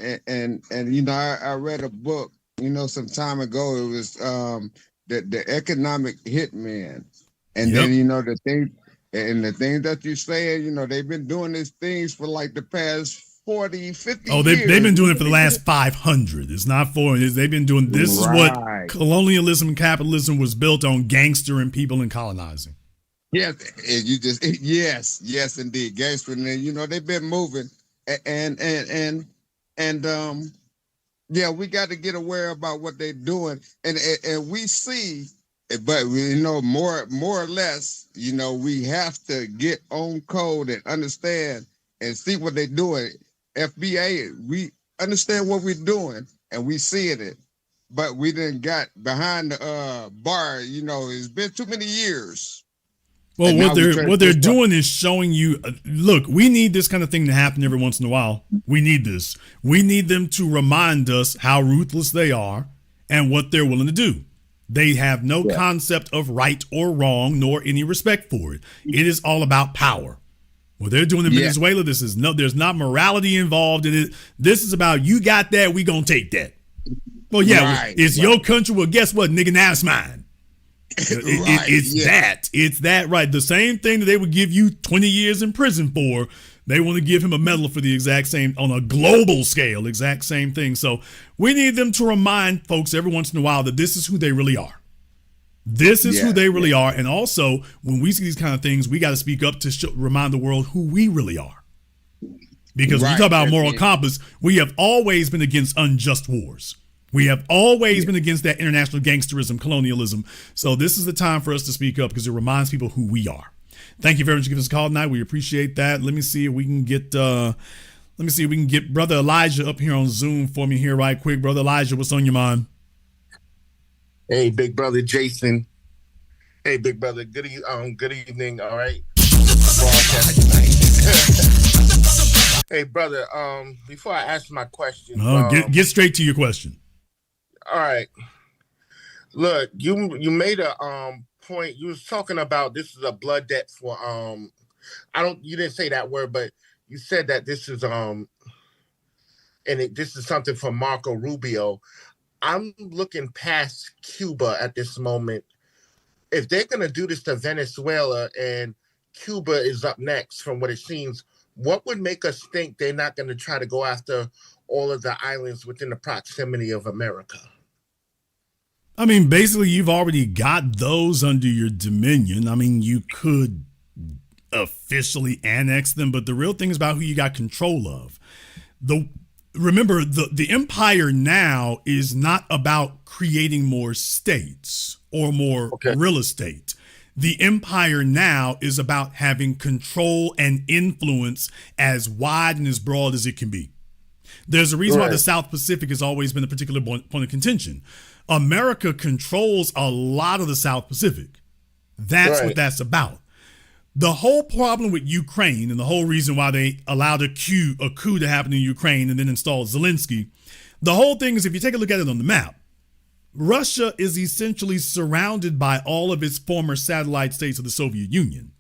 I read a book, some time ago. It was the economic hitman, and yep. Then the things that you're saying. They've been doing these things for like the past 40, 50 years. They've been doing it for the last 500. It's not 400. They've been doing this. Is what colonialism and capitalism was built on: gangster and people and colonizing. Yes, and yes, indeed, gangster. And they've been moving, and we got to get aware about what they're doing, and we see, but more or less, we have to get on code and understand and see what they're doing. FBA, we understand what we're doing and we seeing it, but we didn't got behind the bar. It's been too many years. Well, what they're doing is showing you, look, we need this kind of thing to happen every once in a while. We need this. We need them to remind us how ruthless they are and what they're willing to do. They have no concept of right or wrong, nor any respect for it. It is all about power. What they're doing in Venezuela, there's not morality involved in it. This is about, you got that, we gonna take that. Well, it's your country. Well, guess what, nigga, now it's mine. It's that, right? The same thing that they would give you 20 years in prison for. They want to give him a medal for the exact same, on a global scale, exact same thing. So we need them to remind folks every once in a while that this is who they really are. This is who they really are. And also, when we see these kind of things, we got to speak up to remind the world who we really are. Because when you talk about moral compass, we have always been against unjust wars. We have always been against that international gangsterism, colonialism. So this is the time for us to speak up because it reminds people who we are. Thank you very much for giving us a call tonight. We appreciate that. Let me see if we can get Brother Elijah up here on Zoom for me here right quick. Brother Elijah, what's on your mind? Hey, big brother Jason. Hey, big brother. Good evening. All right. Hey, brother. Before I ask my question, get straight to your question. All right. Look, you made a point. You was talking about this is a blood debt for you didn't say that word, but you said that this is this is something for Marco Rubio. I'm looking past Cuba at this moment. If they're gonna do this to Venezuela and Cuba is up next, from what it seems, what would make us think they're not gonna try to go after all of the islands within the proximity of America? I mean, basically, you've already got those under your dominion. I mean, you could officially annex them, but the real thing is about who you got control of. Remember, the empire now is not about creating more states or more real estate. The empire now is about having control and influence as wide and as broad as it can be. There's a reason why the South Pacific has always been a particular point of contention. America controls a lot of the South Pacific. That's what that's about. The whole problem with Ukraine and the whole reason why they allowed a coup to happen in Ukraine and then installed Zelensky, the whole thing is, if you take a look at it on the map, Russia is essentially surrounded by all of its former satellite states of the Soviet Union.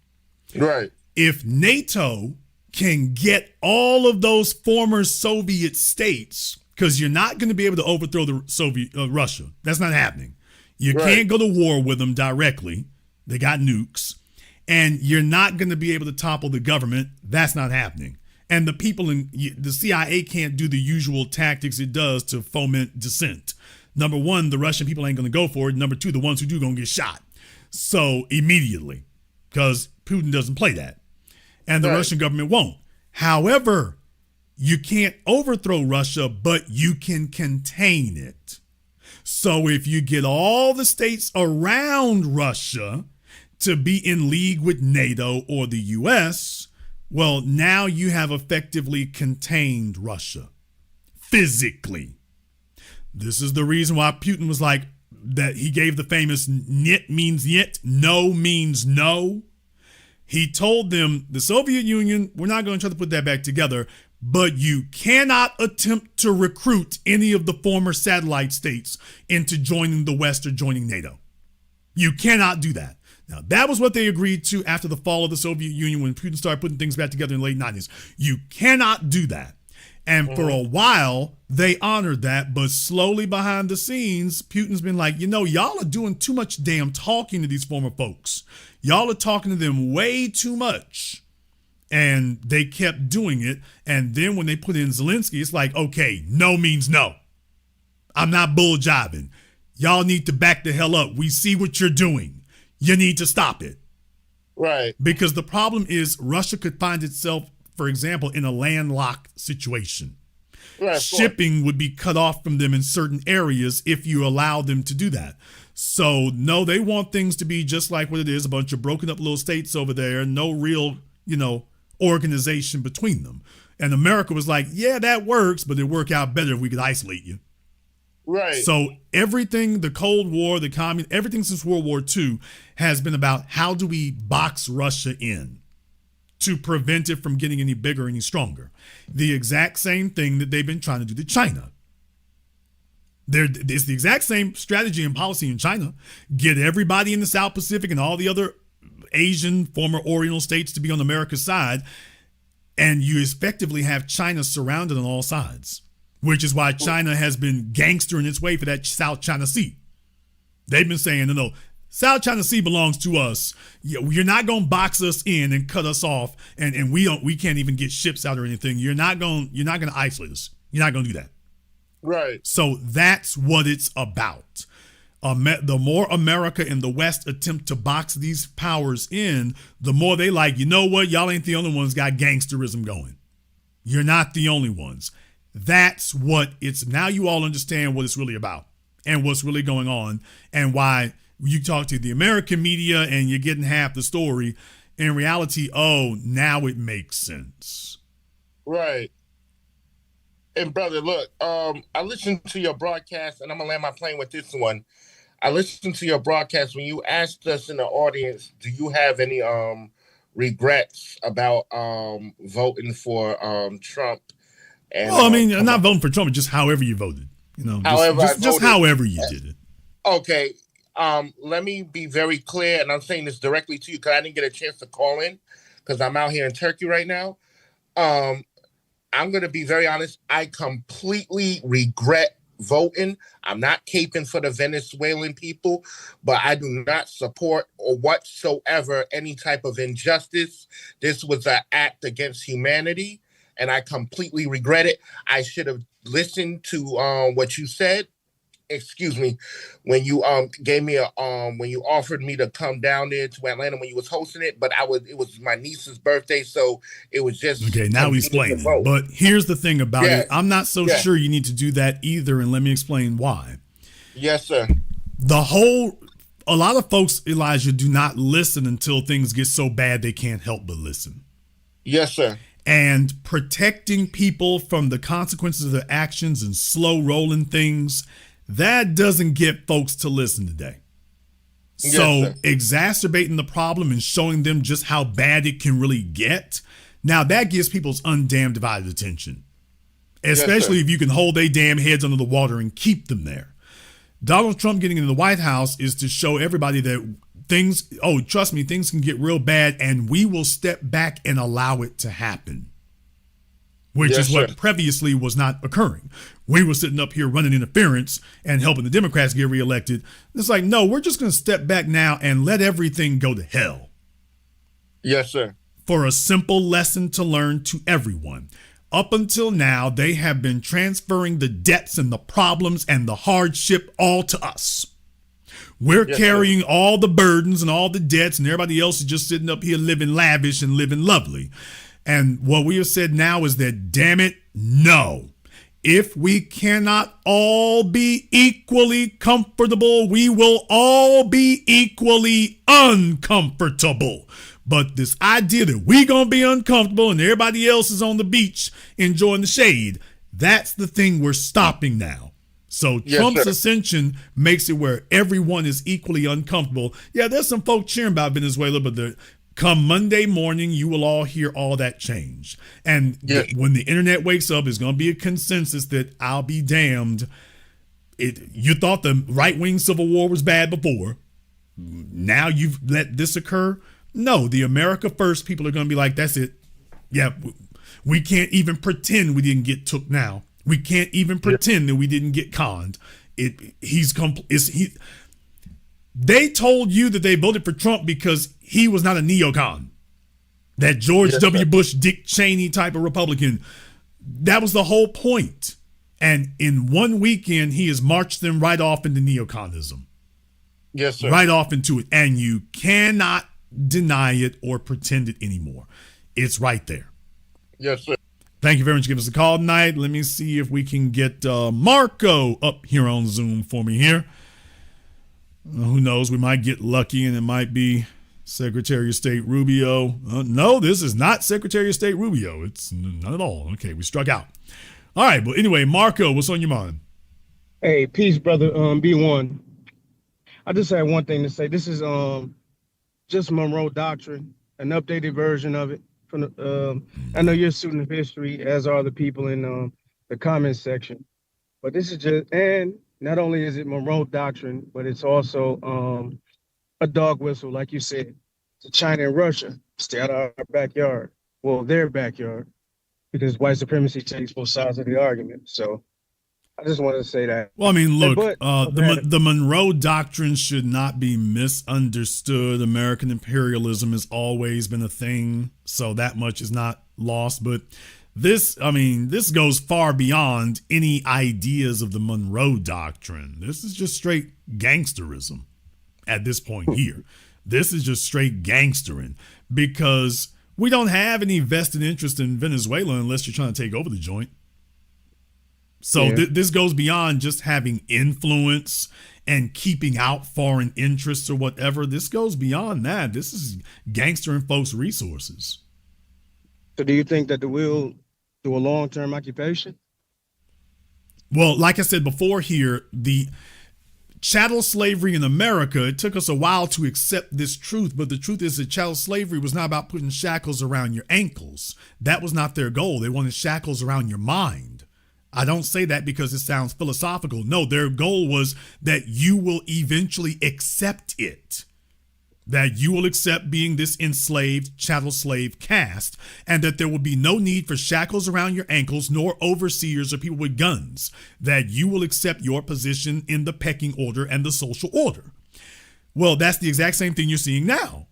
Right. If NATO can get all of those former Soviet states, because you're not going to be able to overthrow the Russia. That's not happening. You can't go to war with them directly. They got nukes. And you're not going to be able to topple the government. That's not happening. And the people in the CIA can't do the usual tactics it does to foment dissent. Number one, the Russian people ain't going to go for it. Number two, the ones who do going to get shot. So immediately, because Putin doesn't play that. And the Russian government won't. However, you can't overthrow Russia, but you can contain it. So if you get all the states around Russia to be in league with NATO or the US, well, now you have effectively contained Russia physically. This is the reason why Putin was like, that he gave the famous "niet" means "niet," no means no. He told them, the Soviet Union, we're not going to try to put that back together, but you cannot attempt to recruit any of the former satellite states into joining the West or joining NATO. You cannot do that. Now, that was what they agreed to after the fall of the Soviet Union when Putin started putting things back together in the late 90s. You cannot do that. And for a while, they honored that, but slowly behind the scenes, Putin's been like, y'all are doing too much damn talking to these former folks. Y'all are talking to them way too much. And they kept doing it. And then when they put in Zelensky, it's like, okay, no means no. I'm not bull jiving. Y'all need to back the hell up. We see what you're doing. You need to stop it. Right. Because the problem is Russia could find itself, for example, in a landlocked situation. Right, shipping would be cut off from them in certain areas if you allow them to do that. So, no, they want things to be just like what it is, a bunch of broken up little states over there, no real, organization between them. And America was like, yeah, that works, but it'd work out better if we could isolate you. Right. So everything, the Cold War, the communist, everything since World War II has been about how do we box Russia in to prevent it from getting any bigger, any stronger. The exact same thing that they've been trying to do to China. It's the exact same strategy and policy in China. Get everybody in the South Pacific and all the other Asian, former Oriental states to be on America's side, and you effectively have China surrounded on all sides, which is why China has been gangstering its way for that South China Sea. They've been saying, no, South China Sea belongs to us. You're not gonna box us in and cut us off, and we can't even get ships out or anything. You're not gonna isolate us. You're not gonna do that. Right. So that's what it's about. The more America and the West attempt to box these powers in, the more they like, you know what? Y'all ain't the only ones got gangsterism going. You're not the only ones. That's what it's. Now you all understand what it's really about and what's really going on, and why you talk to the American media and you're getting half the story. In reality, oh, now it makes sense. Right. And brother, look, I listened to your broadcast, and I'm gonna land my plane with this one. I listened to your broadcast when you asked us in the audience, do you have any regrets about voting for Trump? And well, I mean, not voting for Trump, just however you voted. You know, just however you did it. Okay. Let me be very clear, and I'm saying this directly to you because I didn't get a chance to call in because I'm out here in Turkey right now. I'm going to be very honest. I completely regret voting. I'm not caping for the Venezuelan people, but I do not support or whatsoever any type of injustice. This was an act against humanity, and I completely regret it. I should have listened to what you said. Excuse me, when you gave me when you offered me to come down there to Atlanta when you was hosting it, but it was my niece's birthday, so it was just okay. Now we explain it. But here's the thing about it. I'm not so sure you need to do that either, and let me explain why. Yes, sir. A lot of folks, Elijah, do not listen until things get so bad they can't help but listen. Yes, sir. And protecting people from the consequences of their actions and slow rolling things, that doesn't get folks to listen today. So exacerbating the problem and showing them just how bad it can really get, now that gives people's undamned divided attention. Especially if you can hold their damn heads under the water and keep them there. Donald Trump getting into the White House is to show everybody that trust me, things can get real bad and we will step back and allow it to happen. Which is what previously was not occurring. We were sitting up here running interference and helping the Democrats get reelected. It's like, no, we're just going to step back now and let everything go to hell. Yes, sir. For a simple lesson to learn to everyone. Up until now, they have been transferring the debts and the problems and the hardship all to us. We're carrying all the burdens and all the debts, and everybody else is just sitting up here living lavish and living lovely. And what we have said now is that, damn it, no. If we cannot all be equally comfortable, we will all be equally uncomfortable. But this idea that we gonna be uncomfortable and everybody else is on the beach enjoying the shade, that's the thing we're stopping now. So Trump's ascension makes it where everyone is equally uncomfortable. Yeah, there's some folk cheering about Venezuela, but come Monday morning, you will all hear all that change. And when the internet wakes up, there's going to be a consensus that I'll be damned. You thought the right-wing civil war was bad before. Now you've let this occur. No, the America First people are going to be like, that's it. Yeah, we can't even pretend we didn't get took now. We can't even pretend that we didn't get conned. They told you that they voted for Trump because he was not a neocon. That George W. Bush, Dick Cheney type of Republican. That was the whole point. And in one weekend, he has marched them right off into neoconism. Yes, sir. Right off into it. And you cannot deny it or pretend it anymore. It's right there. Yes, sir. Thank you very much for giving us a call tonight. Let me see if we can get Marco up here on Zoom for me here. Who knows? We might get lucky and it might be Secretary of State Rubio. No, this is not Secretary of State Rubio. It's not at all. Okay, we struck out. All right, but anyway, Marco, what's on your mind? Hey, peace, brother. B1. I just had one thing to say. This is just Monroe Doctrine, an updated version of it. From the, I know you're a student of history, as are the people in the comments section. But this is just, and not only is it Monroe Doctrine, but it's also a dog whistle, like you said, to China and Russia. Stay out of our backyard. Well, their backyard, because white supremacy takes both sides of the argument. So I just wanted to say that. Well, I mean, look, but the Monroe Doctrine should not be misunderstood. American imperialism has always been a thing, so that much is not lost. But this goes far beyond any ideas of the Monroe Doctrine. This is just straight gangsterism at this point here. This is just straight gangstering because we don't have any vested interest in Venezuela unless you're trying to take over the joint. So this goes beyond just having influence and keeping out foreign interests or whatever. This goes beyond that. This is gangstering folks' resources. So do you think that we'll do a long-term occupation? Well, like I said before here, the chattel slavery in America, it took us a while to accept this truth, but the truth is that chattel slavery was not about putting shackles around your ankles. That was not their goal. They wanted shackles around your mind. I don't say that because it sounds philosophical. No, their goal was that you will eventually accept it. That you will accept being this enslaved chattel slave caste, and that there will be no need for shackles around your ankles nor overseers or people with guns. That you will accept your position in the pecking order and the social order. Well, that's the exact same thing you're seeing now.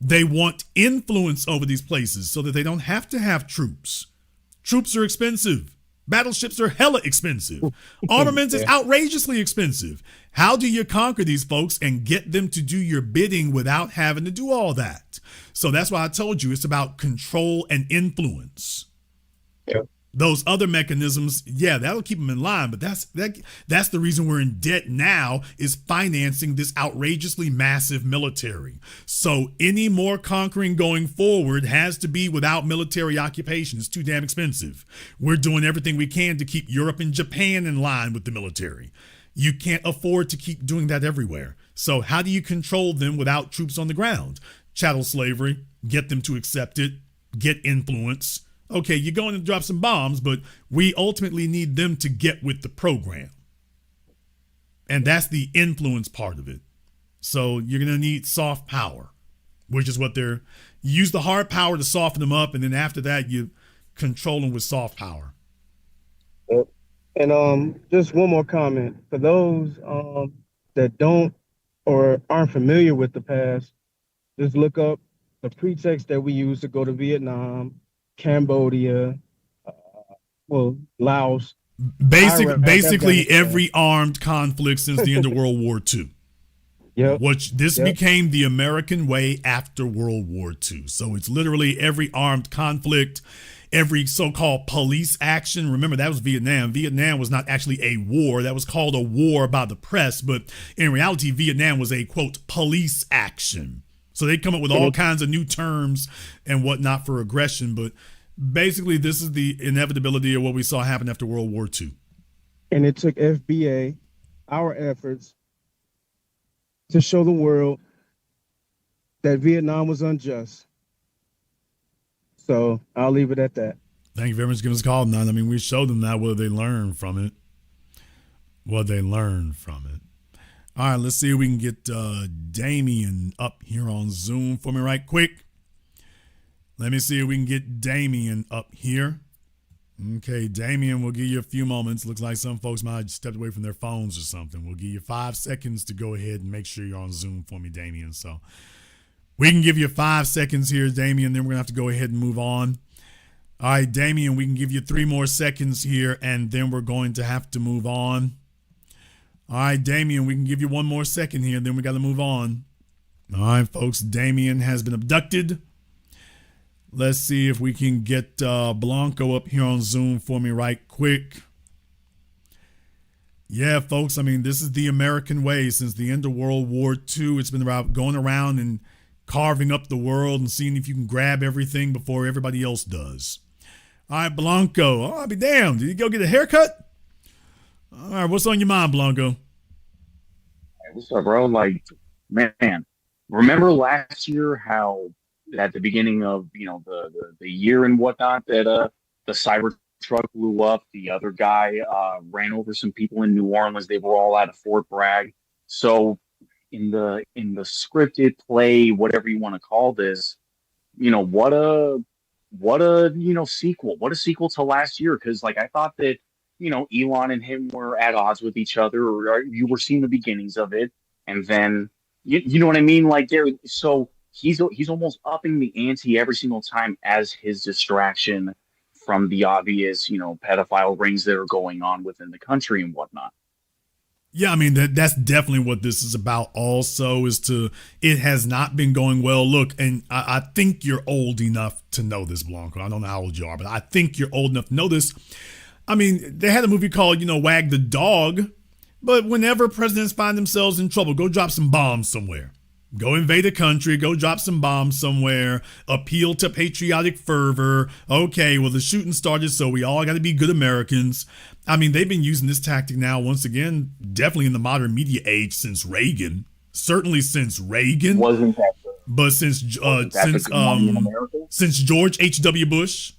They want influence over these places so that they don't have to have troops. Troops are expensive. Battleships are hella expensive. Armaments is outrageously expensive. How do you conquer these folks and get them to do your bidding without having to do all that? So that's why I told you it's about control and influence. Yeah. Those other mechanisms, that'll keep them in line. But that's the reason we're in debt now, is financing this outrageously massive military. So any more conquering going forward has to be without military occupation. It's too damn expensive. We're doing everything we can to keep Europe and Japan in line with the military. You can't afford to keep doing that everywhere. So how do you control them without troops on the ground? Chattel slavery, get them to accept it, get influence. Okay, you're going to drop some bombs, but we ultimately need them to get with the program. And that's the influence part of it. So you're going to need soft power, which is what you use the hard power to soften them up. And then after that, you control them with soft power. Yep. And just one more comment. For those that don't or aren't familiar with the past, just look up the pretext that we use to go to Vietnam, Cambodia, Laos. Basically every armed conflict since the end of World War II. Yep. This became the American way after World War II. So it's literally every armed conflict, every so-called police action. Remember, that was Vietnam. Vietnam was not actually a war. That was called a war by the press. But in reality, Vietnam was a, quote, police action. So they come up with all kinds of new terms and whatnot for aggression. But basically, this is the inevitability of what we saw happen after World War II. And it took FBA, our efforts, to show the world that Vietnam was unjust. So I'll leave it at that. Thank you very much for giving us a call tonight. I mean, we showed them that, what they learned from it. All right, let's see if we can get Damien up here on Zoom for me right quick. Let me see if we can get Damien up here. Okay, Damien, we'll give you a few moments. Looks like some folks might have stepped away from their phones or something. We'll give you 5 seconds to go ahead and make sure you're on Zoom for me, Damien. So we can give you 5 seconds here, Damien, then we're going to have to go ahead and move on. All right, Damien, we can give you 3 more seconds here, and then we're going to have to move on. All right, Damien, we can give you 1 more second here, then we got to move on. All right, folks, Damien has been abducted. Let's see if we can get Blanco up here on Zoom for me right quick. Yeah, folks, I mean, this is the American way. Since the end of World War II, it's been about going around and carving up the world and seeing if you can grab everything before everybody else does. All right, Blanco. Oh, I'll be damned. Did you go get a haircut? All right, what's on your mind, Blanco? Hey, what's up, bro? Like, man, remember last year how at the beginning of, the year and whatnot that the cyber truck blew up, the other guy ran over some people in New Orleans. They were all out of Fort Bragg. So in the scripted play, whatever you want to call this, what a sequel to last year. Because like I thought that Elon and him were at odds with each other, or you were seeing the beginnings of it, and then you know what I mean? Like so he's almost upping the ante every single time as his distraction from the obvious, pedophile rings that are going on within the country and whatnot. Yeah, I mean that's definitely what this is about. Also, it has not been going well. Look, and I think you're old enough to know this, Blanco. I don't know how old you are, but I think you're old enough to know this. I mean, they had a movie called, Wag the Dog, but whenever presidents find themselves in trouble, go drop some bombs somewhere. Go invade a country, go drop some bombs somewhere, appeal to patriotic fervor. Okay, well, the shooting started, so we all got to be good Americans. I mean, they've been using this tactic now, once again, definitely in the modern media age since Reagan. Certainly since Reagan. Wasn't that but since George H.W. Bush.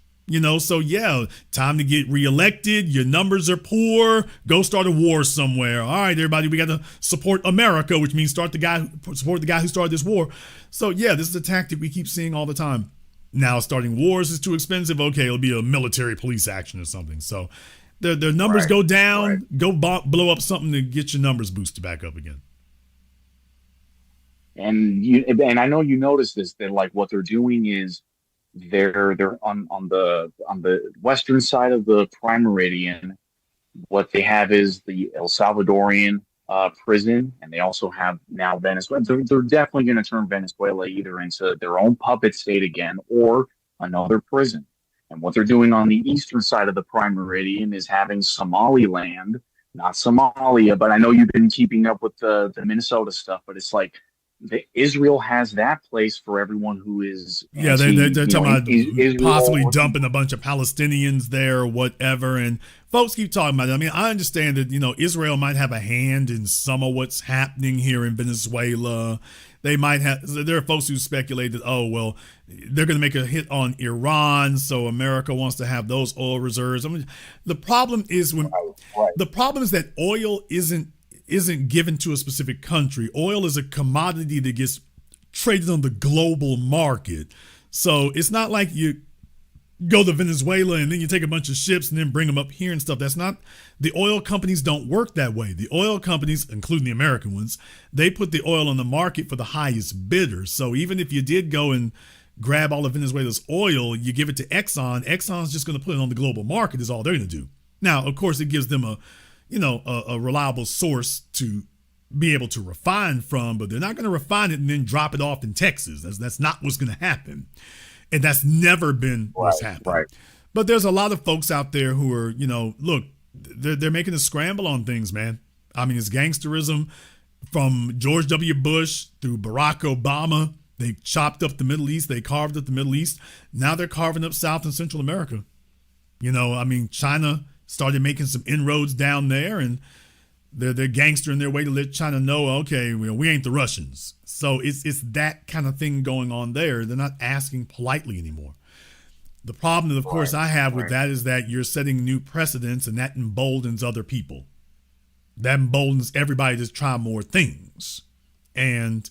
So yeah, time to get reelected. Your numbers are poor. Go start a war somewhere. All right, everybody, we got to support America, which means support the guy who started this war. So yeah, this is a tactic we keep seeing all the time. Now starting wars is too expensive. Okay, it'll be a military police action or something. So their numbers go down. Go blow up something to get your numbers boosted back up again. And I know you noticed this, that like what they're doing is they're on the western side of the Prime Meridian. What they have is the El Salvadorian prison, and they also have now Venezuela. They're definitely going to turn Venezuela either into their own puppet state again or another prison. And what they're doing on the eastern side of the Prime Meridian is having Somaliland, not Somalia, but I know you've been keeping up with the Minnesota stuff, but it's like Israel has that place for everyone who is. Yeah, they're talking about possibly dumping a bunch of Palestinians there or whatever. And folks keep talking about it. I mean, I understand that, Israel might have a hand in some of what's happening here in Venezuela. They might have. There are folks who speculate that, they're going to make a hit on Iran, so America wants to have those oil reserves. I mean, the problem is that oil isn't given to a specific country. Oil is a commodity that gets traded on the global market. So it's not like you go to Venezuela and then you take a bunch of ships and then bring them up here and stuff. That's not, the oil companies don't work that way. The oil companies, including the American ones, they put the oil on the market for the highest bidder. So even if you did go and grab all of Venezuela's oil, you give it to Exxon, Exxon's just going to put it on the global market is all they're going to do. Now, of course, it gives them a reliable source to be able to refine from, but they're not going to refine it and then drop it off in Texas. That's not what's going to happen. And that's never been what's happened. Right. But there's a lot of folks out there who are, look, they're making a scramble on things, man. I mean, it's gangsterism from George W. Bush through Barack Obama. They chopped up the Middle East. They carved up the Middle East. Now they're carving up South and Central America. China started making some inroads down there, and they're gangstering their way to let China know, okay, we ain't the Russians. So it's that kind of thing going on there. They're not asking politely anymore. The problem that, of course, I have with that is that you're setting new precedents, and that emboldens other people. That emboldens everybody to try more things. And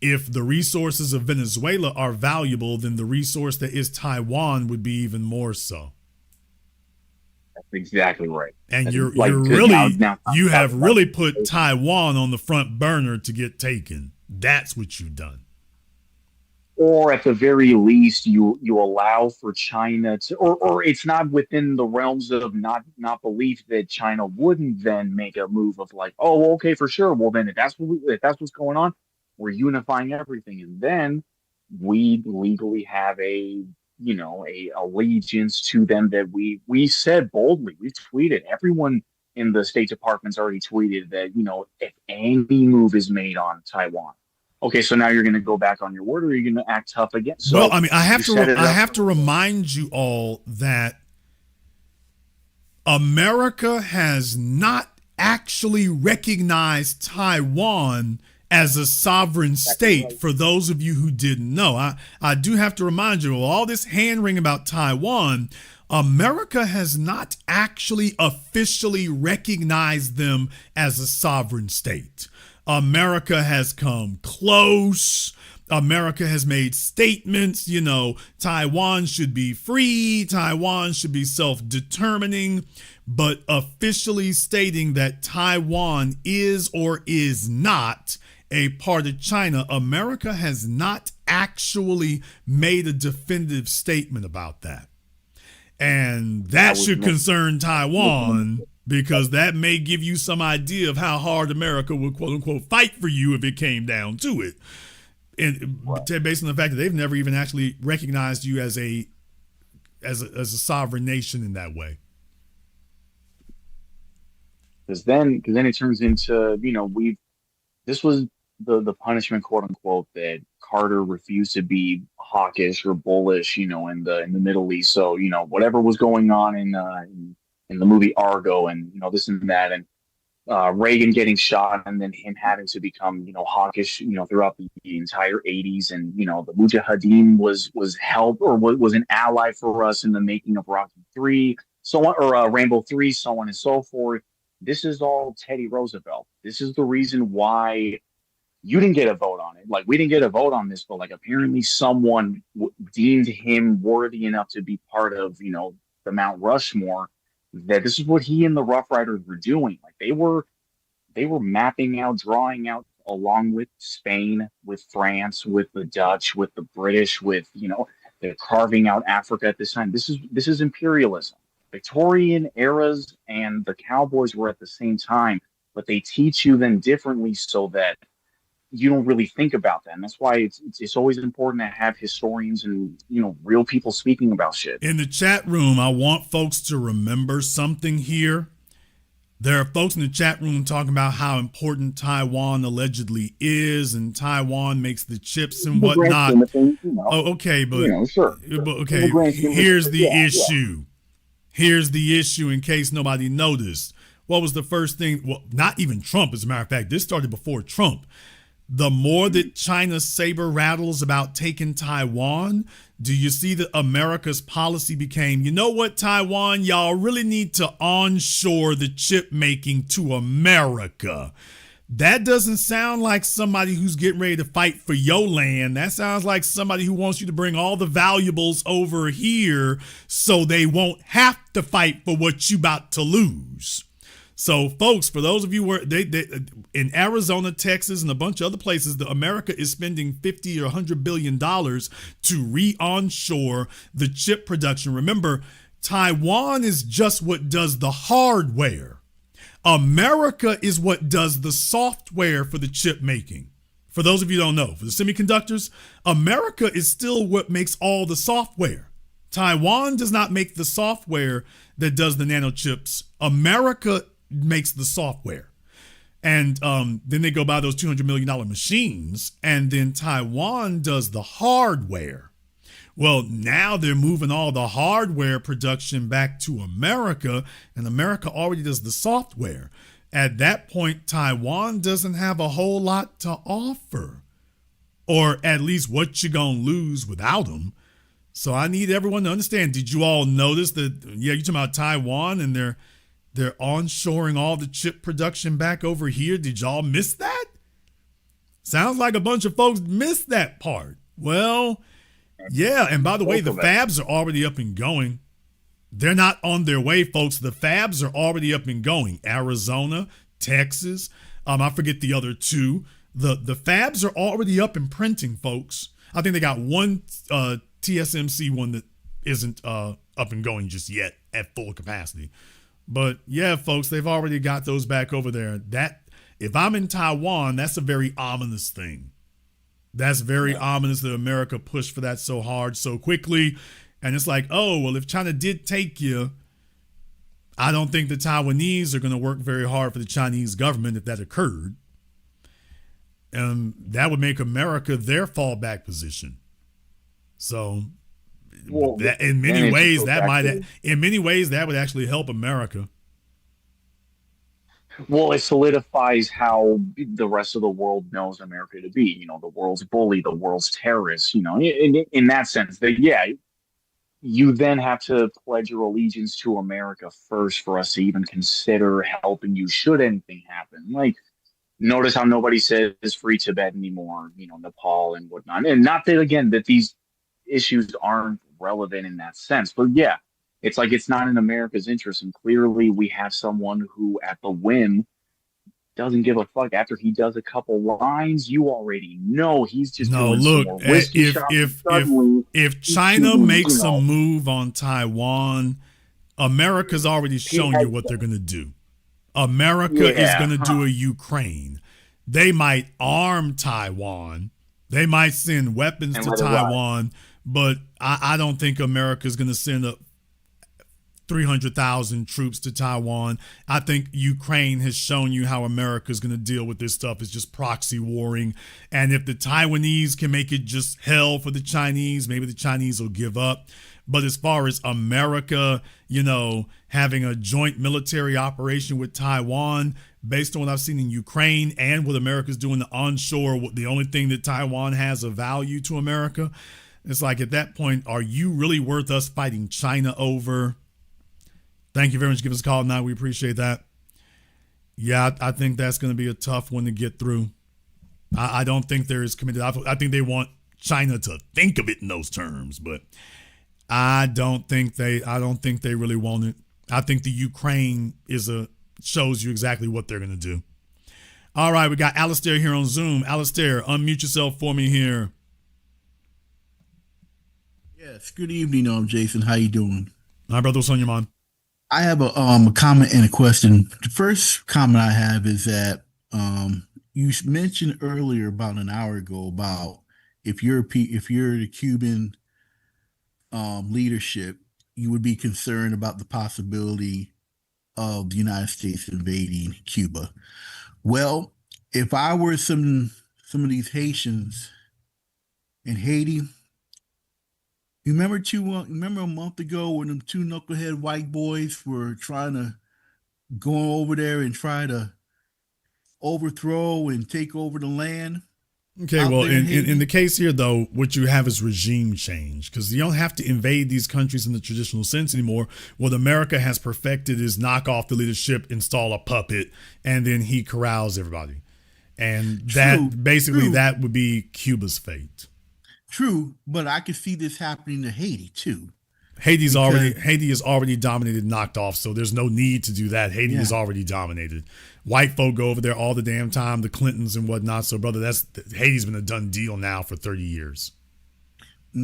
if the resources of Venezuela are valuable, then the resource that is Taiwan would be even more so. That's exactly right. And you have really put Taiwan on the front burner to get taken. That's what you've done. Or at the very least, you allow for China to, or it's not within the realms of not belief that China wouldn't then make a move of like, oh, okay, for sure. Well, then if that's what's going on, we're unifying everything, and then we legally have a allegiance to them that we said boldly. We tweeted. Everyone in the State Department's already tweeted that, if any move is made on Taiwan, okay, so now you're going to go back on your word, or you're going to act tough again. So well, I mean, I have to remind you all that America has not actually recognized Taiwan as a sovereign state, for those of you who didn't know. I do have to remind you, all this hand-wringing about Taiwan, America has not actually officially recognized them as a sovereign state. America has come close. America has made statements, Taiwan should be free, Taiwan should be self-determining, but officially stating that Taiwan is or is not a part of China, America has not actually made a definitive statement about that. And that should concern Taiwan, because that may give you some idea of how hard America would, quote unquote, fight for you if it came down to it. And based on the fact that they've never even actually recognized you as a sovereign nation in that way. Because then it turns into, this was the punishment, quote unquote, that Carter refused to be hawkish or bullish, in the Middle East. So, whatever was going on in the movie Argo, and this and that, and Reagan getting shot, and then him having to become, hawkish, throughout the entire 80s. And, the Mujahideen was help, or was an ally for us in the making of Rocky 3, so on, or Rambo 3, so on and so forth. This is all Teddy Roosevelt. This is the reason why you didn't get a vote on it. Like, we didn't get a vote on this, but like apparently someone deemed him worthy enough to be part of, the Mount Rushmore, that this is what he and the Rough Riders were doing. Like, they were mapping out, drawing out, along with Spain, with France, with the Dutch, with the British, with, they're carving out Africa at this time. This is imperialism. Victorian eras and the Cowboys were at the same time, but they teach you them differently so that you don't really think about that. And that's why it's always important to have historians and, real people speaking about shit. In the chat room, I want folks to remember something here. There are folks in the chat room talking about how important Taiwan allegedly is, and Taiwan makes the chips and whatnot. Oh, okay, but sure. Okay, here's the issue. Here's the issue in case nobody noticed. What was the first thing? Well, not even Trump, as a matter of fact. This started before Trump. The more that China saber rattles about taking Taiwan, do you see that America's policy became, you know what, Taiwan, y'all really need to onshore the chip making to America. That doesn't sound like somebody who's getting ready to fight for your land. That sounds like somebody who wants you to bring all the valuables over here so they won't have to fight for what you about to lose. So, folks, for those of you where they in Arizona, Texas, and a bunch of other places, America is spending $50 or $100 billion to re-onshore the chip production. Remember, Taiwan is just what does the hardware. America is what does the software for the chip making. For those of you who don't know, for the semiconductors, America is still what makes all the software. Taiwan does not make the software that does the nanochips. America makes the software. And then they go buy those $200 million machines, and then Taiwan does the hardware. Well, now they're moving all the hardware production back to America, and America already does the software. At that point, Taiwan doesn't have a whole lot to offer, or at least what you gonna lose without them. So I need everyone to understand. Did you all notice that, you're talking about Taiwan and they're onshoring all the chip production back over here? Did y'all miss that? Sounds like a bunch of folks missed that part. Well, yeah, and by the way, the fabs are already up and going. They're not on their way, folks. The fabs are already up and going. Arizona, Texas, I forget the other two. The fabs are already up and printing, folks. I think they got one TSMC one that isn't up and going just yet at full capacity. But yeah, folks, they've already got those back over there. That, if I'm in Taiwan, that's a very ominous thing. That's very ominous that America pushed for that so hard, so quickly. And it's like, oh, well, if China did take you, I don't think the Taiwanese are going to work very hard for the Chinese government if that occurred. And that would make America their fallback position. So in many ways, that would actually help America. Well, it solidifies how the rest of the world knows America to be. The world's bully, the world's terrorist. In that sense, that you then have to pledge your allegiance to America first for us to even consider helping you should anything happen. Like, notice how nobody says free Tibet anymore. Nepal and whatnot. And not that, again, that these issues aren't relevant in that sense, but yeah, It's like it's not in America's interest. And clearly, we have someone who, at the whim, doesn't give a fuck. After he does a couple lines, you already know he's just No, doing some look, more whiskey shots. And suddenly, if he's China shooting, makes a move on Taiwan, America's already shown you what they're going to do. America is going to do a Ukraine. They might arm Taiwan. They might send weapons to Taiwan, but I don't think America's going to send up 300,000 troops to Taiwan. I think Ukraine has shown you how America is going to deal with this stuff. It's just proxy warring. And if the Taiwanese can make it just hell for the Chinese, maybe the Chinese will give up. But as far as America, having a joint military operation with Taiwan, based on what I've seen in Ukraine and what America's doing onshore, the only thing that Taiwan has of value to America, it's like at that point, are you really worth us fighting China over? Thank you very much. Give us a call now. We appreciate that. Yeah, I think that's going to be a tough one to get through. I don't think they're as committed. I think they want China to think of it in those terms, but I don't think they really want it. I think the Ukraine shows you exactly what they're going to do. All right, we got Alistair here on Zoom. Alistair, unmute yourself for me here. Yes, good evening, Jason. How you doing? Hi, brother. What's on your mind? I have a comment and a question. The first comment I have is that you mentioned earlier about an hour ago about if you're the Cuban leadership, you would be concerned about the possibility of the United States invading Cuba. Well, if I were some of these Haitians in Haiti, you remember a month ago when them two knucklehead white boys were trying to go over there and try to overthrow and take over the land? Okay, well, in the case here, though, what you have is regime change, because you don't have to invade these countries in the traditional sense anymore. What America has perfected is knock off the leadership, install a puppet, and then he corrals everybody. And that would be Cuba's fate. True, but I could see this happening to Haiti too. Haiti is already dominated, knocked off, so there's no need to do that. Haiti is already dominated. White folk go over there all the damn time, the Clintons and whatnot. So, brother, Haiti's been a done deal now for 30 years.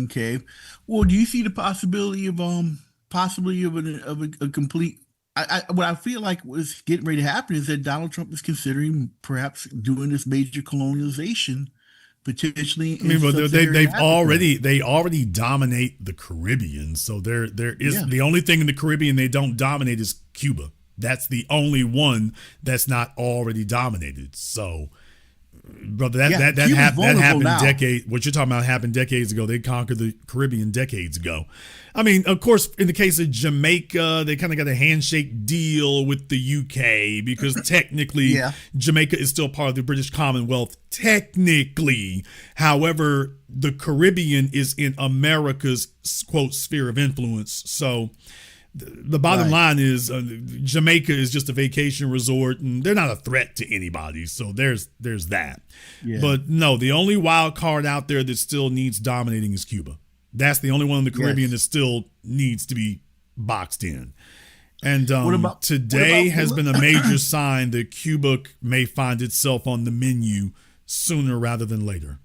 Okay. Well, do you see the possibility of a complete? What I feel like was getting ready to happen is that Donald Trump is considering perhaps doing this major colonialization. Potentially, they already dominate the Caribbean. So there is the only thing in the Caribbean they don't dominate is Cuba. That's the only one that's not already dominated. So, brother, that happened what you're talking about happened decades ago. They conquered the Caribbean decades ago. I mean, of course, in the case of Jamaica, they kind of got a handshake deal with the UK because technically Jamaica is still part of the British Commonwealth. Technically, however, the Caribbean is in America's quote sphere of influence. So the bottom line is Jamaica is just a vacation resort and they're not a threat to anybody. So there's that. Yeah. But no, the only wild card out there that still needs dominating is Cuba. That's the only one in the Caribbean that still needs to be boxed in. And today has been a major sign that Cuba may find itself on the menu sooner rather than later.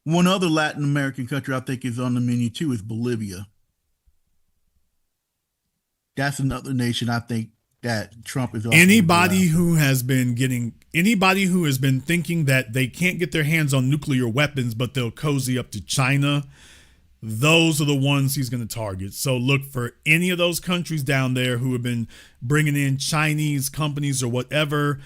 One other Latin American country I think is on the menu too is Bolivia. That's another nation I think that Trump is. Anybody who has been thinking that they can't get their hands on nuclear weapons, but they'll cozy up to China, those are the ones he's going to target. So look for any of those countries down there who have been bringing in Chinese companies or whatever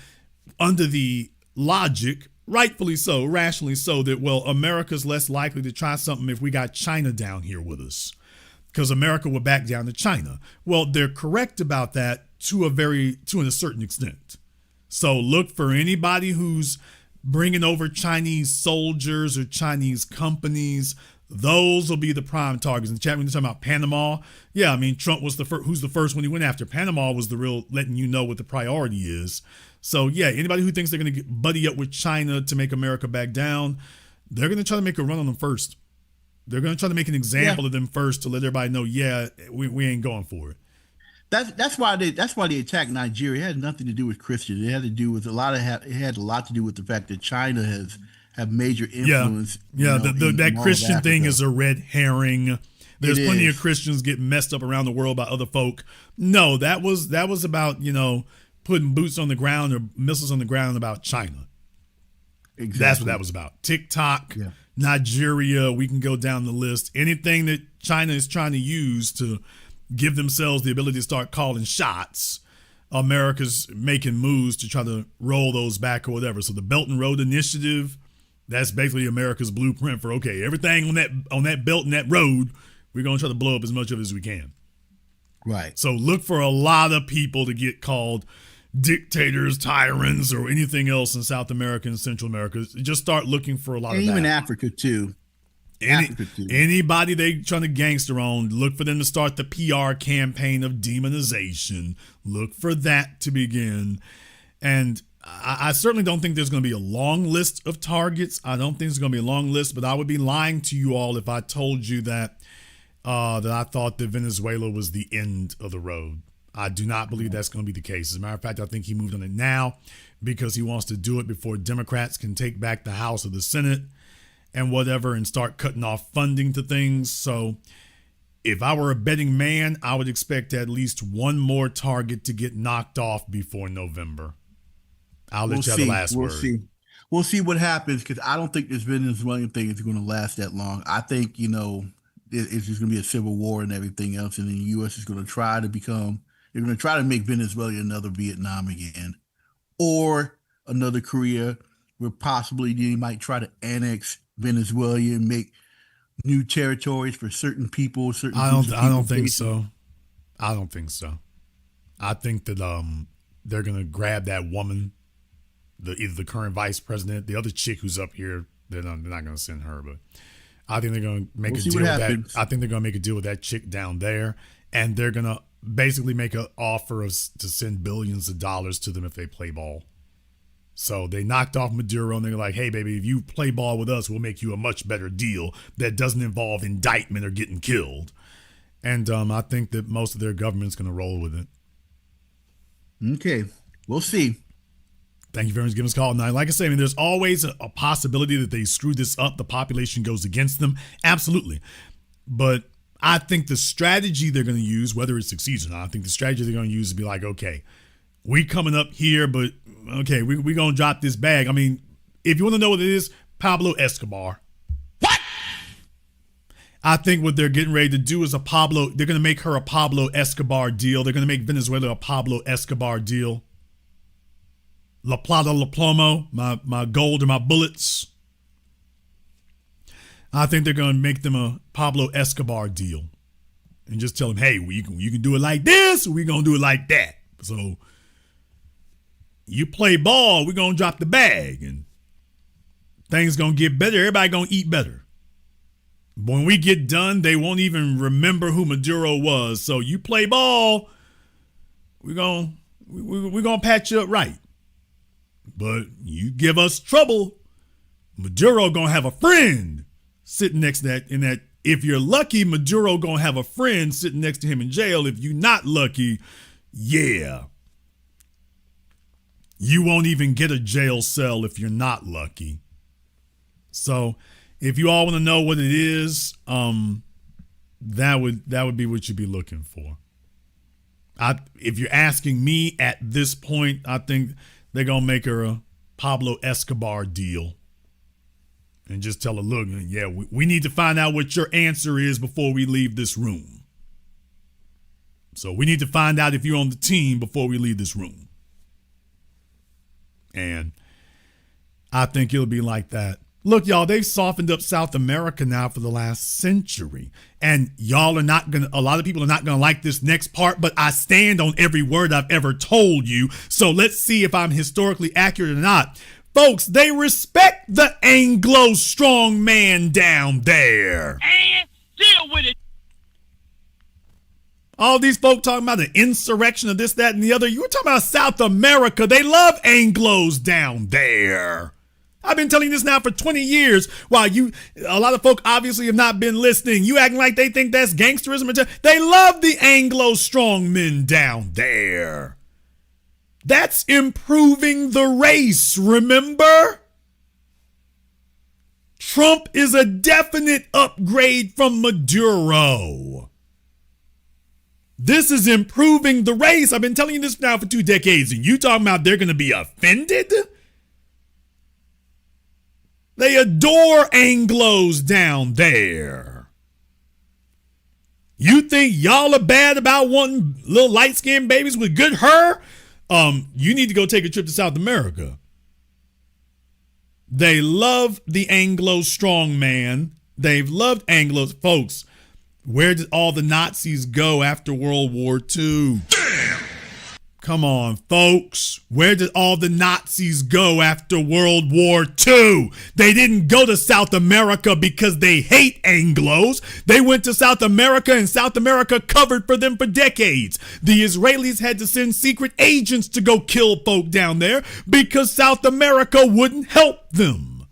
under the logic, rightfully so, rationally so, that, well, America's less likely to try something if we got China down here with us, because America will back down to China. Well, they're correct about that to a certain extent. So look for anybody who's bringing over Chinese soldiers or Chinese companies. Those will be the prime targets. In the chat, when you're talking about Panama, yeah, I mean, Trump was who's the first one he went after. Panama was the real letting you know what the priority is. So yeah, anybody who thinks they're going to buddy up with China to make America back down, they're going to try to make a run on them first. They're going to try to make an example of them first to let everybody know, we ain't going for it. That's why they attacked Nigeria. It had nothing to do with Christians. It had to do with it had a lot to do with the fact that China have major influence. That Christian thing is a red herring. There's plenty of Christians getting messed up around the world by other folk. No, that was about, putting boots on the ground or missiles on the ground about China. Exactly. That's what that was about. TikTok, Nigeria, we can go down the list. Anything that China is trying to use to give themselves the ability to start calling shots, America's making moves to try to roll those back or whatever. So the Belt and Road Initiative, that's basically America's blueprint for, okay, everything on that belt and that road, we're going to try to blow up as much of it as we can. Right. So look for a lot of people to get called dictators, tyrants, or anything else in South America and Central America. Just start looking for a lot of that. Even Africa too. Anybody they trying to gangster on, look for them to start the PR campaign of demonization. Look for that to begin. And I certainly don't think there's going to be a long list of targets. I don't think there's going to be a long list, but I would be lying to you all if I told you that I thought that Venezuela was the end of the road. I do not believe that's going to be the case. As a matter of fact, I think he moved on it now because he wants to do it before Democrats can take back the House or the Senate and whatever and start cutting off funding to things. So if I were a betting man, I would expect at least one more target to get knocked off before November. I'll let you have the last word. We'll see what happens, because I don't think this Venezuelan thing is going to last that long. I think, it's just going to be a civil war and everything else. And then the U.S. is going to try to make Venezuela another Vietnam again, or another Korea, where possibly they might try to annex Venezuela and make new territories for certain people. I don't think so. I don't think so. I think that they're gonna grab that woman, either the current vice president, the other chick who's up here. They're not gonna send her, but I think they're gonna make a deal with that. I think they're gonna make a deal with that chick down there, and they're gonna basically make an offer to send billions of dollars to them if they play ball. So they knocked off Maduro, and they're like, hey, baby, if you play ball with us, we'll make you a much better deal that doesn't involve indictment or getting killed. And I think that most of their government's going to roll with it. Okay, we'll see. Thank you very much for giving us a call. Now, like I say, there's always a possibility that they screw this up, the population goes against them. Absolutely. But I think the strategy they're going to use, whether it succeeds or not, I think the strategy they're going to use is be like, okay, we coming up here, but okay, we going to drop this bag. If you want to know what it is, Pablo Escobar. What? I think what they're getting ready to do is they're going to make her a Pablo Escobar deal. They're going to make Venezuela a Pablo Escobar deal. La Plata, La Plomo, my gold or my bullets. I think they're going to make them a Pablo Escobar deal and just tell them, hey, you can do it like this, or we're going to do it like that. So you play ball, we're going to drop the bag and things going to get better. Everybody going to eat better. When we get done, they won't even remember who Maduro was. So you play ball, we're going to patch you up right. But you give us trouble, Maduro going to have a friend sitting next to that. If you're lucky, Maduro going to have a friend sitting next to him in jail. If you're not lucky, yeah. You won't even get a jail cell if you're not lucky. So if you all want to know what it is, that would be what you'd be looking for. If you're asking me at this point, I think they're going to make her a Pablo Escobar deal. And just tell her, look, yeah, we need to find out what your answer is before we leave this room. So we need to find out if you're on the team before we leave this room. And I think it'll be like that. Look, y'all, they've softened up South America now for the last century. And a lot of people are not going to like this next part, but I stand on every word I've ever told you. So let's see if I'm historically accurate or not. Folks, they respect the Anglo strong man down there. And deal with it. All these folk talking about the insurrection of this, that, and the other. You were talking about South America. They love Anglos down there. I've been telling you this now for 20 years. While a lot of folk obviously have not been listening. You acting like they think that's gangsterism. They love the Anglo strongmen down there. That's improving the race, remember? Trump is a definite upgrade from Maduro. This is improving the race. I've been telling you this now for 2 decades, and you talking about they're going to be offended? They adore Anglos down there. You think y'all are bad about wanting little light-skinned babies with good hair? You need to go take a trip to South America. They love the Anglo strongman. They've loved Anglos. Folks, where did all the Nazis go after World War II? Damn! Come on, folks. Where did all the Nazis go after World War II? They didn't go to South America because they hate Anglos. They went to South America, and South America covered for them for decades. The Israelis had to send secret agents to go kill folk down there because South America wouldn't help them.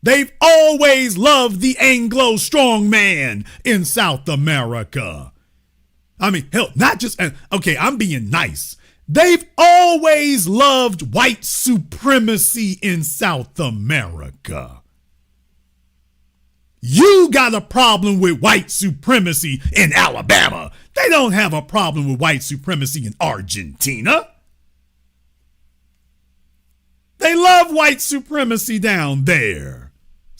They've always loved the Anglo strongman in South America. I mean, hell, not just, okay, I'm being nice. They've always loved white supremacy in South America. You got a problem with white supremacy in Alabama. They don't have a problem with white supremacy in Argentina. They love white supremacy down there.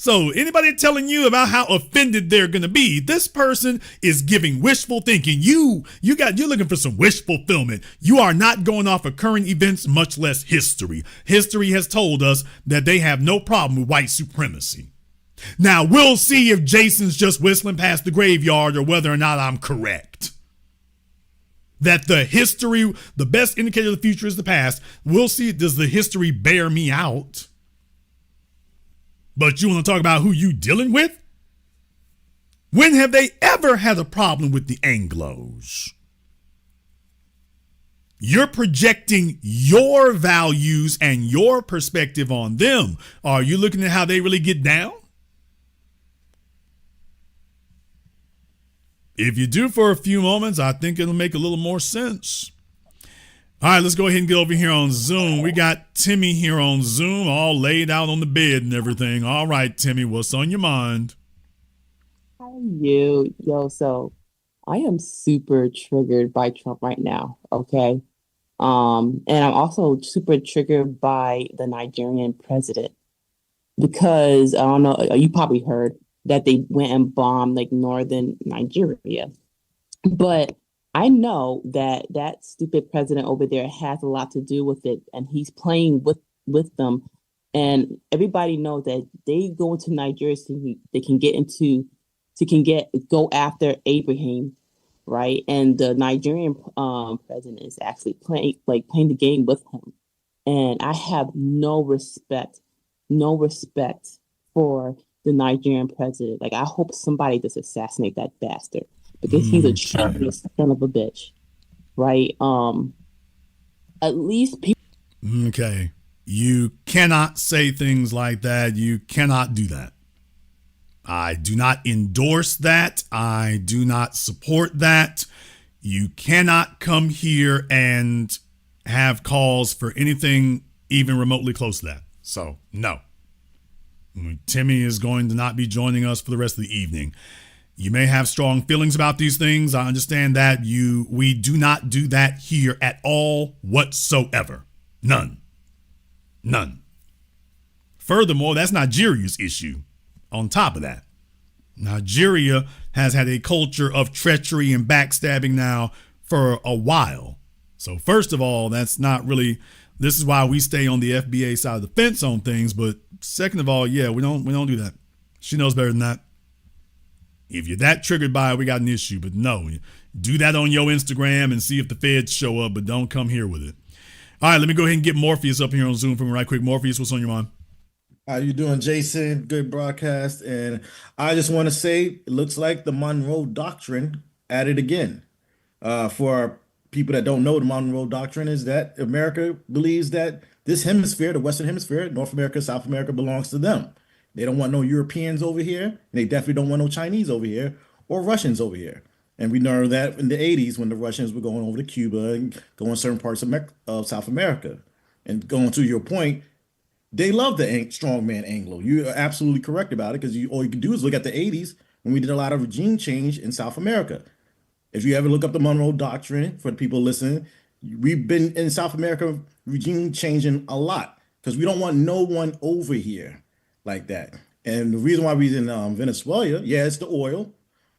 So anybody telling you about how offended they're going to be, this person is giving wishful thinking. You're looking for some wish fulfillment. You are not going off of current events, much less history. History has told us that they have no problem with white supremacy. Now we'll see if Jason's just whistling past the graveyard or whether or not I'm correct. That the best indicator of the future is the past. We'll see, does the history bear me out? But you want to talk about who you dealing with? When have they ever had a problem with the Anglos? You're projecting your values and your perspective on them. Are you looking at how they really get down? If you do for a few moments, I think it'll make a little more sense. All right, let's go ahead and get over here on Zoom. We got Timmy here on Zoom, all laid out on the bed and everything. All right, Timmy, what's on your mind? How are you? Yo, so I am super triggered by Trump right now, okay? And I'm also super triggered by the Nigerian president because I don't know, you probably heard that they went and bombed like northern Nigeria. But I know that stupid president over there has a lot to do with it, and he's playing with them. And everybody knows that they go into Nigeria so they can go after Abraham, right? And the Nigerian president is actually playing the game with him. And I have no respect for the Nigerian president. Like, I hope somebody just assassinate that bastard because he's a traitorous son of a bitch, right? At least people. Okay. You cannot say things like that. You cannot do that. I do not endorse that. I do not support that. You cannot come here and have calls for anything even remotely close to that. So, no. Timmy is going to not be joining us for the rest of the evening. You may have strong feelings about these things. I understand that. We do not do that here at all whatsoever. None. Furthermore, that's Nigeria's issue. On top of that, Nigeria has had a culture of treachery and backstabbing now for a while. So first of all, that's not really, this is why we stay on the FBA side of the fence on things. But second of all, yeah, we don't do that. She knows better than that. If you're that triggered by it, we got an issue. But no, do that on your Instagram and see if the feds show up, but don't come here with it. All right, let me go ahead and get Morpheus up here on Zoom for me right quick. Morpheus, what's on your mind? How you doing, Jason? Good broadcast. And I just want to say, it looks like the Monroe Doctrine at it again. For people that don't know, the Monroe Doctrine is that America believes that This hemisphere, the Western Hemisphere, North America, South America, belongs to them. They don't want no Europeans over here, and they definitely don't want no Chinese over here or Russians over here. And we know that in the 80s when the Russians were going over to Cuba and going certain parts of South America. And going to your point, they love the strongman Anglo. You're absolutely correct about it because all you can do is look at the 80s when we did a lot of regime change in South America. If you ever look up the Monroe Doctrine for the people listening, we've been in South America regime changing a lot because we don't want no one over here like that. And the reason why we're in Venezuela, yeah, it's the oil,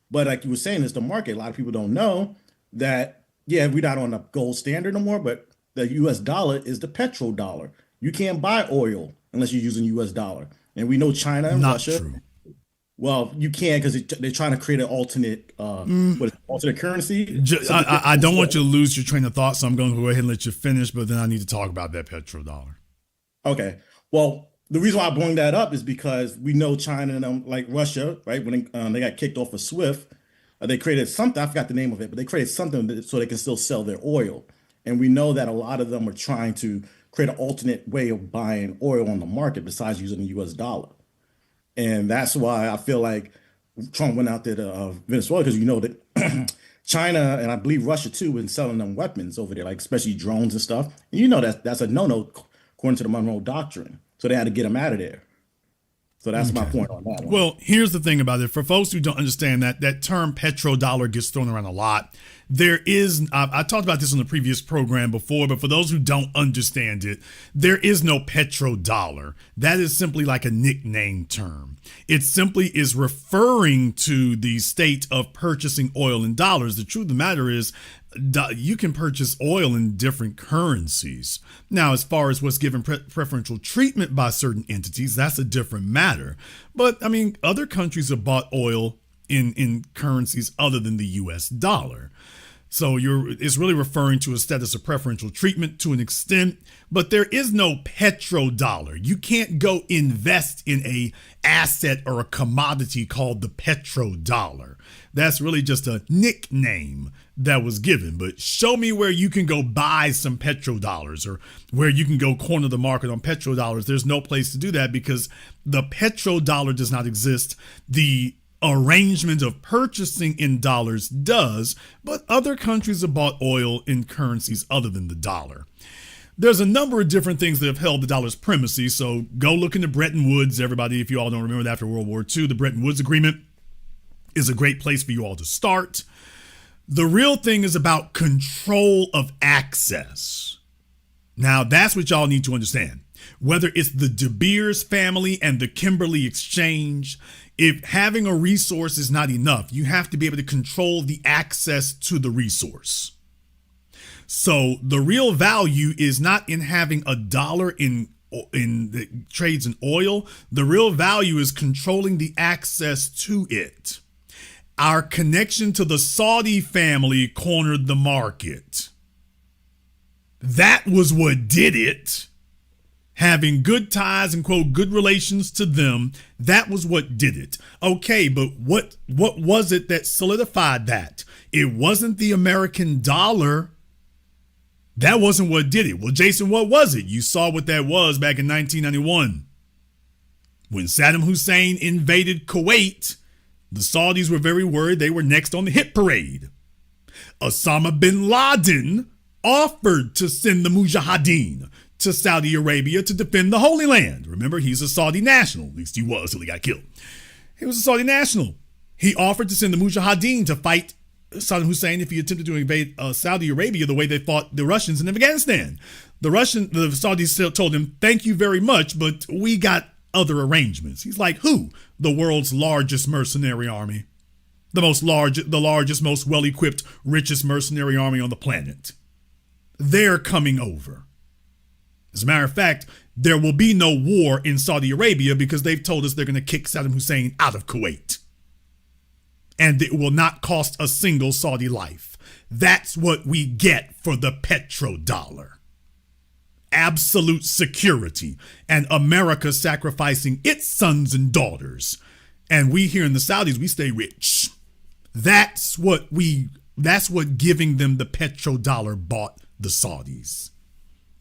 but like you were saying, it's the market. A lot of people don't know that, yeah, we're not on a gold standard no more, but the US dollar is the petrodollar. You can't buy oil unless you're using US dollar. And we know China and Russia. True. Well, you can because they're trying to create an alternate alternate currency. I don't want you to lose your train of thought, so I'm going to go ahead and let you finish, but then I need to talk about that petrodollar. Okay. Well, the reason why I bring that up is because we know China and like Russia, right? When they got kicked off of SWIFT, they created something, I forgot the name of it, but they created something so they can still sell their oil. And we know that a lot of them are trying to create an alternate way of buying oil on the market besides using the US dollar. And that's why I feel like Trump went out there to Venezuela, because you know that China and I believe Russia too been selling them weapons over there, like especially drones and stuff. And you know that's a no-no according to the Monroe Doctrine. So they had to get them out of there. So that's my point on that one. Well, here's the thing about it. For folks who don't understand that term petrodollar gets thrown around a lot. There is, I talked about this on the previous program before, but for those who don't understand it, there is no petrodollar. That is simply like a nickname term. It simply is referring to the state of purchasing oil in dollars. The truth of the matter is, you can purchase oil in different currencies. Now, as far as what's given preferential treatment by certain entities, that's a different matter. But I mean, other countries have bought oil in currencies other than the US dollar. So it's really referring to a status of preferential treatment to an extent, but there is no petrodollar. You can't go invest in a asset or a commodity called the petrodollar. That's really just a nickname that was given. But show me where you can go buy some petrodollars or where you can go corner the market on petrodollars. There's no place to do that because the petrodollar does not exist. The arrangement of purchasing in dollars does, but other countries have bought oil in currencies other than the dollar. There's a number of different things that have held the dollar's primacy, so go look into Bretton Woods, everybody. If you all don't remember that, after World War II, the Bretton Woods Agreement is a great place for you all to start. The real thing is about control of access. Now, that's what y'all need to understand. Whether it's the De Beers family and the Kimberley Exchange, if having a resource is not enough, you have to be able to control the access to the resource. So the real value is not in having a dollar in the trades in oil. The real value is controlling the access to it. Our connection to the Saudi family cornered the market. That was what did it. Having good ties and, quote, good relations to them, that was what did it. Okay, but what was it that solidified that? It wasn't the American dollar. That wasn't what did it. Well, Jason, what was it? You saw what that was back in 1991. When Saddam Hussein invaded Kuwait, the Saudis were very worried they were next on the hit parade. Osama bin Laden offered to send the Mujahideen to Saudi Arabia to defend the Holy Land. Remember, he's a Saudi national. At least he was till he got killed. He was a Saudi national. He offered to send the Mujahideen to fight Saddam Hussein if he attempted to invade Saudi Arabia the way they fought the Russians in Afghanistan. The Saudis told him, thank you very much, but we got other arrangements. He's like, who? The world's largest mercenary army. The largest, most well-equipped, richest mercenary army on the planet. They're coming over. As a matter of fact, there will be no war in Saudi Arabia because they've told us they're going to kick Saddam Hussein out of Kuwait. And it will not cost a single Saudi life. That's what we get for the petrodollar. Absolute security and America sacrificing its sons and daughters. And we here in the Saudis, we stay rich. That's what giving them the petrodollar bought the Saudis.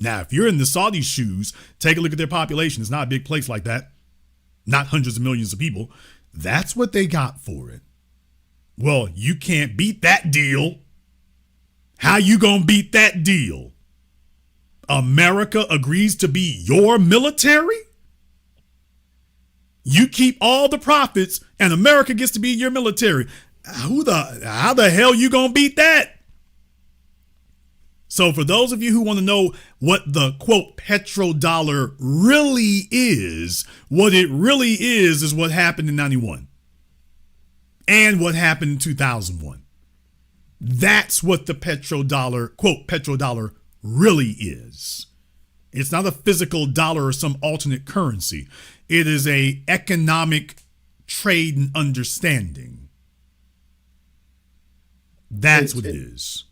Now, if you're in the Saudi shoes, take a look at their population. It's not a big place like that. Not hundreds of millions of people. That's what they got for it. Well, you can't beat that deal. How you gonna beat that deal? America agrees to be your military? You keep all the profits and America gets to be your military. How the hell you gonna beat that? So for those of you who want to know what the quote petrodollar really is, what it really is what happened in 91 and what happened in 2001. That's what the petrodollar, quote petrodollar, really is. It's not a physical dollar or some alternate currency. It is a economic trade and understanding. That's what it is.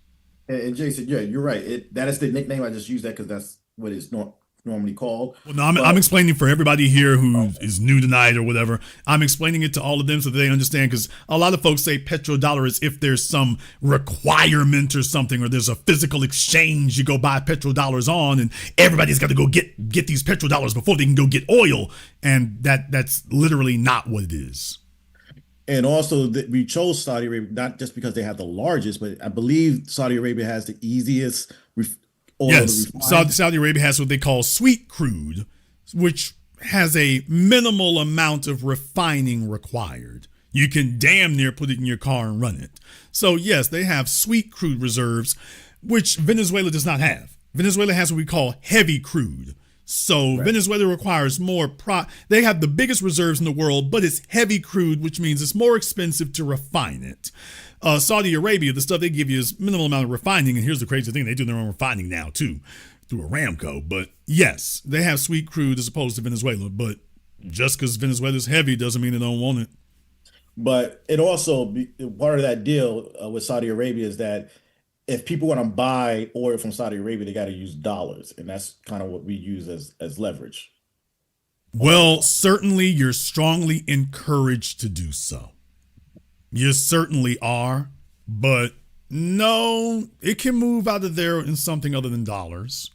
And Jason, yeah, you're right. That is the nickname. I just use that because that's what it's normally called. Well, no, I'm explaining for everybody here who is new tonight or whatever. I'm explaining it to all of them so they understand, because a lot of folks say petrodollar as if there's some requirement or something, or there's a physical exchange you go buy petrodollars on, and everybody's got to go get these petrodollars before they can go get oil, and that's literally not what it is. And also, we chose Saudi Arabia not just because they have the largest, but I believe Saudi Arabia has the easiest oil. Yes, Saudi Arabia has what they call sweet crude, which has a minimal amount of refining required. You can damn near put it in your car and run it. So yes, they have sweet crude reserves, which Venezuela does not have. Venezuela has what we call heavy crude. So right. Venezuela requires more. They have the biggest reserves in the world, but it's heavy crude, which means it's more expensive to refine it. Saudi Arabia, the stuff they give you is minimal amount of refining. And here's the crazy thing. They do their own refining now, too, through Aramco. But yes, they have sweet crude as opposed to Venezuela. But just because Venezuela's heavy doesn't mean they don't want it. But it also, part of that deal with Saudi Arabia is that if people want to buy oil from Saudi Arabia, they got to use dollars. And that's kind of what we use as leverage. Well, certainly you're strongly encouraged to do so. You certainly are. But no, it can move out of there in something other than dollars.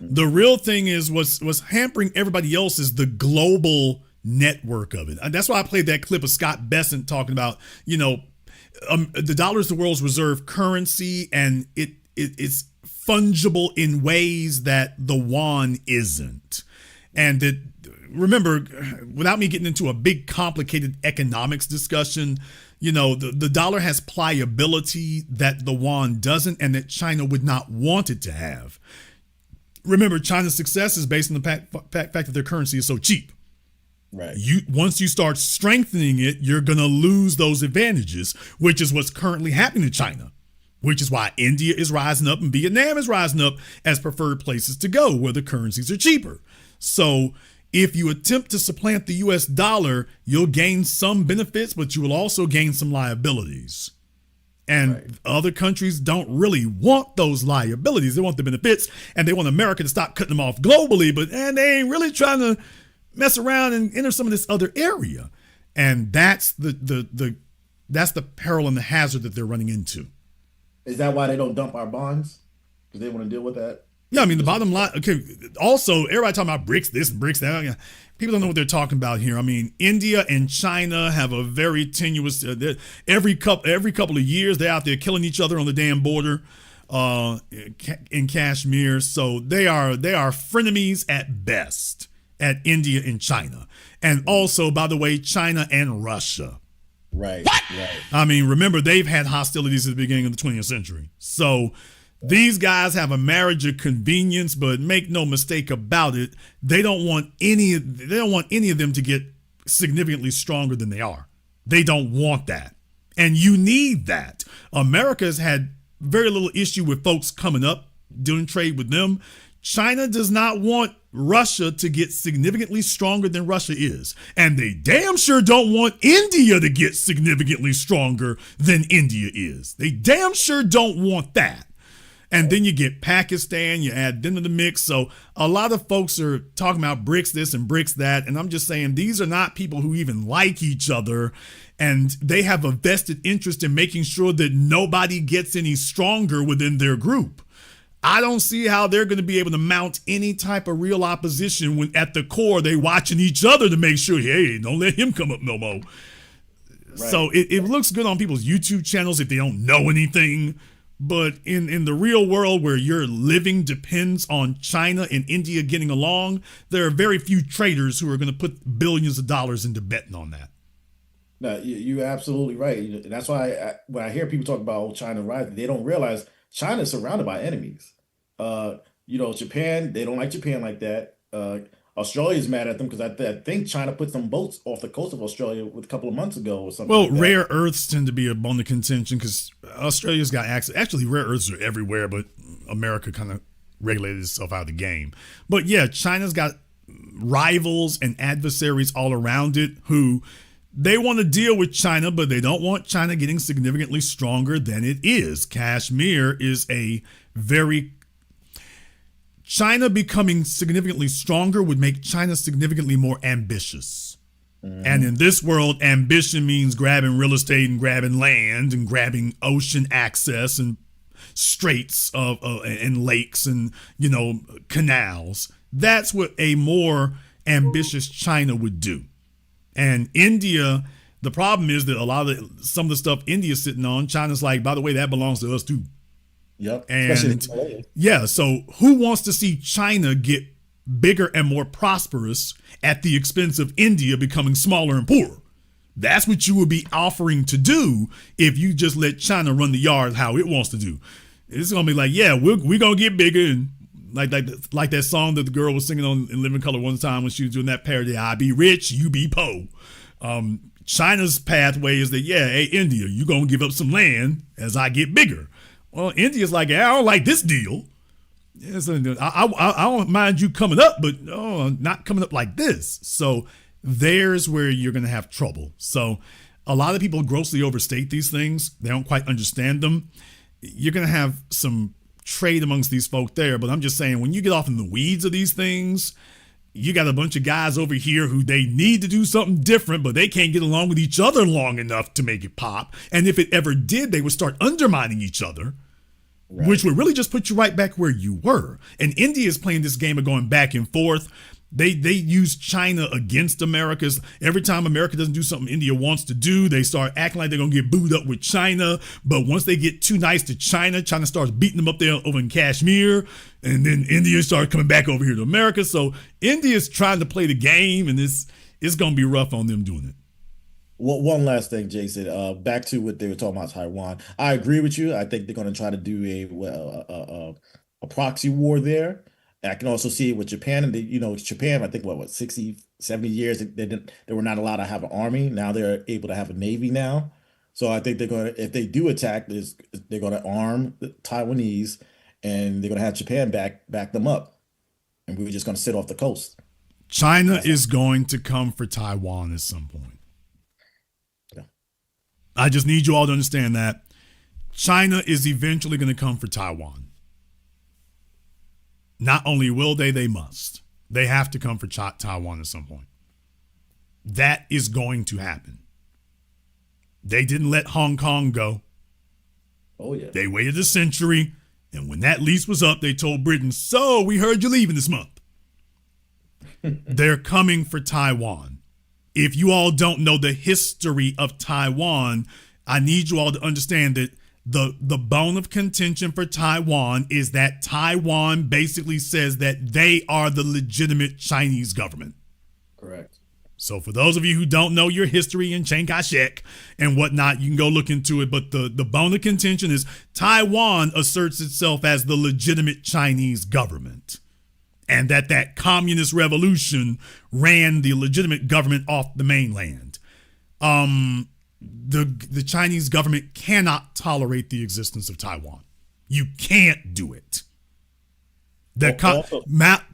The real thing is what's hampering everybody else is the global network of it. And that's why I played that clip of Scott Bessent talking about, the dollar is the world's reserve currency, and it's fungible in ways that the yuan isn't. And that, remember, without me getting into a big complicated economics discussion, the dollar has pliability that the yuan doesn't, and that China would not want it to have. Remember, China's success is based on the fact that their currency is so cheap. Right. Once you start strengthening it, you're going to lose those advantages, which is what's currently happening to China, which is why India is rising up and Vietnam is rising up as preferred places to go where the currencies are cheaper. So if you attempt to supplant the US dollar, you'll gain some benefits, but you will also gain some liabilities. And other countries don't really want those liabilities. They want the benefits, and they want America to stop cutting them off globally, but they ain't really trying to mess around and enter some of this other area. And that's that's the peril and the hazard that they're running into. Is that why they don't dump our bonds? Because they want to deal with that? Yeah, I mean, the bottom line, okay, also, everybody talking about BRICS this and BRICS that. People don't know what they're talking about here. I mean, India and China have a very tenuous, every couple of years, they're out there killing each other on the damn border in Kashmir. So they are frenemies at best. At India and China. And also, by the way, China and Russia. Right. Right. I mean, remember, they've had hostilities at the beginning of the 20th century. So these guys have a marriage of convenience, but make no mistake about it, they don't want any of them to get significantly stronger than they are. They don't want that. And you need that. America has had very little issue with folks coming up, doing trade with them. China does not want Russia to get significantly stronger than Russia is. And they damn sure don't want India to get significantly stronger than India is. They damn sure don't want that. And then you get Pakistan, you add them to the mix. So a lot of folks are talking about BRICS this and BRICS that. And I'm just saying, these are not people who even like each other. And they have a vested interest in making sure that nobody gets any stronger within their group. I don't see how they're going to be able to mount any type of real opposition when at the core they watching each other to make sure, hey, don't let him come up no more. Right. So it looks good on people's YouTube channels if they don't know anything. But in the real world where your living depends on China and India getting along, there are very few traders who are going to put billions of dollars into betting on that. No, you're absolutely right. That's why when I hear people talk about China rising, they don't realize China is surrounded by enemies. Japan, they don't like Japan like that. Australia's mad at them because I think China put some boats off the coast of Australia a couple of months ago or something. Well, like that. rare earths tend to be a bone of contention because Australia's got access. Actually, rare earths are everywhere, but America kind of regulated itself out of the game. But yeah, China's got rivals and adversaries all around it who they want to deal with China, but they don't want China getting significantly stronger than it is. Kashmir is China becoming significantly stronger would make China significantly more ambitious. Mm-hmm. And in this world, ambition means grabbing real estate and grabbing land and grabbing ocean access and straits and lakes and, canals. That's what a more ambitious China would do. And India, the problem is that some of the stuff India's sitting on, China's like, by the way, that belongs to us too. Yep. And yeah, so who wants to see China get bigger and more prosperous at the expense of India becoming smaller and poorer? That's what you would be offering to do if you just let China run the yard how it wants to do. It's gonna be like, yeah, we're gonna get bigger, and like that song that the girl was singing on in Living Color one time when she was doing that parody, I be rich, you be po. China's pathway is that, yeah, hey, India, you gonna give up some land as I get bigger. Well, India's like, I don't like this deal. I don't mind you coming up, but not coming up like this. So there's where you're going to have trouble. So a lot of people grossly overstate these things. They don't quite understand them. You're going to have some trade amongst these folk there. But I'm just saying, when you get off in the weeds of these things, you got a bunch of guys over here who they need to do something different, but they can't get along with each other long enough to make it pop. And if it ever did, they would start undermining each other, right, which would really just put you right back where you were. And India is playing this game of going back and forth. They use China against America. Every time America doesn't do something India wants to do, they start acting like they're going to get booed up with China. But once they get too nice to China, China starts beating them up there over in Kashmir. And then India starts coming back over here to America. So India's trying to play the game, and it's going to be rough on them doing it. Well, one last thing, Jason. Back to what they were talking about Taiwan. I agree with you. I think they're going to try to do a proxy war there. I can also see it with Japan. And Japan, I think, what 60, 70 years, they were not allowed to have an army. Now they're able to have a navy now. So I think they're going to, if they do attack, they're going to arm the Taiwanese, and they're going to have Japan back them up. And we're just going to sit off the coast. China is going to come for Taiwan at some point. Yeah. I just need you all to understand that. China is eventually going to come for Taiwan. Not only will they must. They have to come for Taiwan at some point. That is going to happen. They didn't let Hong Kong go. Oh, yeah. They waited a century, and when that lease was up, they told Britain, so we heard you're leaving this month. They're coming for Taiwan. If you all don't know the history of Taiwan, I need you all to understand that the bone of contention for Taiwan is that Taiwan basically says that they are the legitimate Chinese government. Correct. So for those of you who don't know your history in Chiang Kai-shek and whatnot, you can go look into it. But the bone of contention is Taiwan asserts itself as the legitimate Chinese government, and that communist revolution ran the legitimate government off the mainland. The Chinese government cannot tolerate the existence of Taiwan. You can't do it.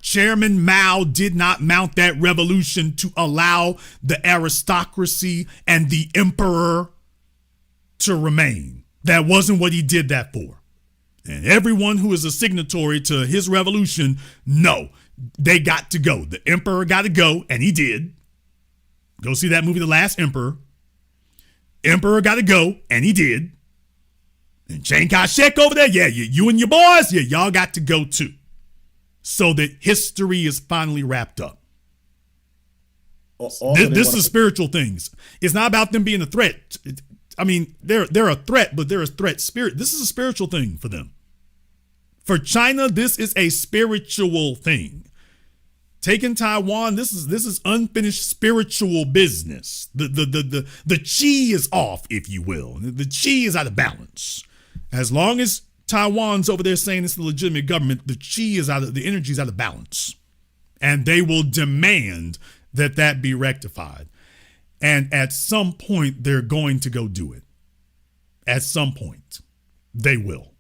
Chairman Mao did not mount that revolution to allow the aristocracy and the emperor to remain. That wasn't what he did that for. And everyone who is a signatory to his revolution, no, they got to go. The emperor got to go, and he did. Go see that movie, The Last Emperor. Emperor got to go, and he did. And Chiang Kai-shek over there, yeah, you and your boys, yeah, y'all got to go too. So that history is finally wrapped up. This is spiritual things. It's not about them being a threat. I mean, they're a threat, but they're a threat spirit. This is a spiritual thing for them. For China, this is a spiritual thing. Taking Taiwan, this is unfinished spiritual business. The chi is off, if you will. The chi is out of balance. As long as Taiwan's over there saying it's the legitimate government, the chi is the energy is out of balance. And they will demand that be rectified. And at some point, they're going to go do it. At some point, they will.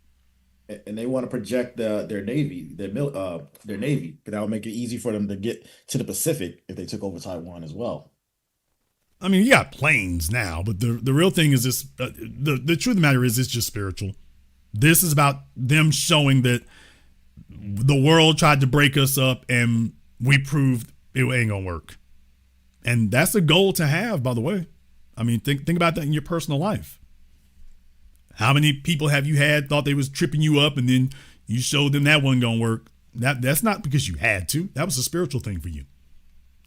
And they want to project their navy, their navy, because that would make it easy for them to get to the Pacific if they took over Taiwan as well. I mean, you got planes now, but the real thing is this. The truth of the matter is, it's just spiritual. This is about them showing that the world tried to break us up, and we proved it ain't gonna work. And that's a goal to have, by the way. I mean, think about that in your personal life. How many people have you had thought they was tripping you up, and then you showed them that wasn't gonna work? That's not because you had to. That was a spiritual thing for you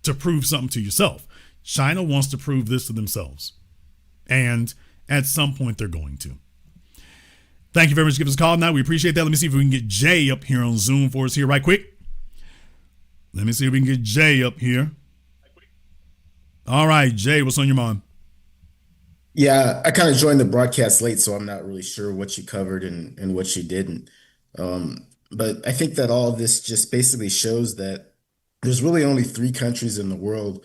to prove something to yourself. China wants to prove this to themselves, and at some point they're going to. Thank you very much for giving us a call. Now we appreciate that. Let me see if we can get Jay up here on Zoom for us here right quick. Let me see if we can get Jay up here. All right, Jay, what's on your mind? Yeah, I kind of joined the broadcast late, so I'm not really sure what you covered and what you didn't. But I think that all of this just basically shows that there's really only 3 countries in the world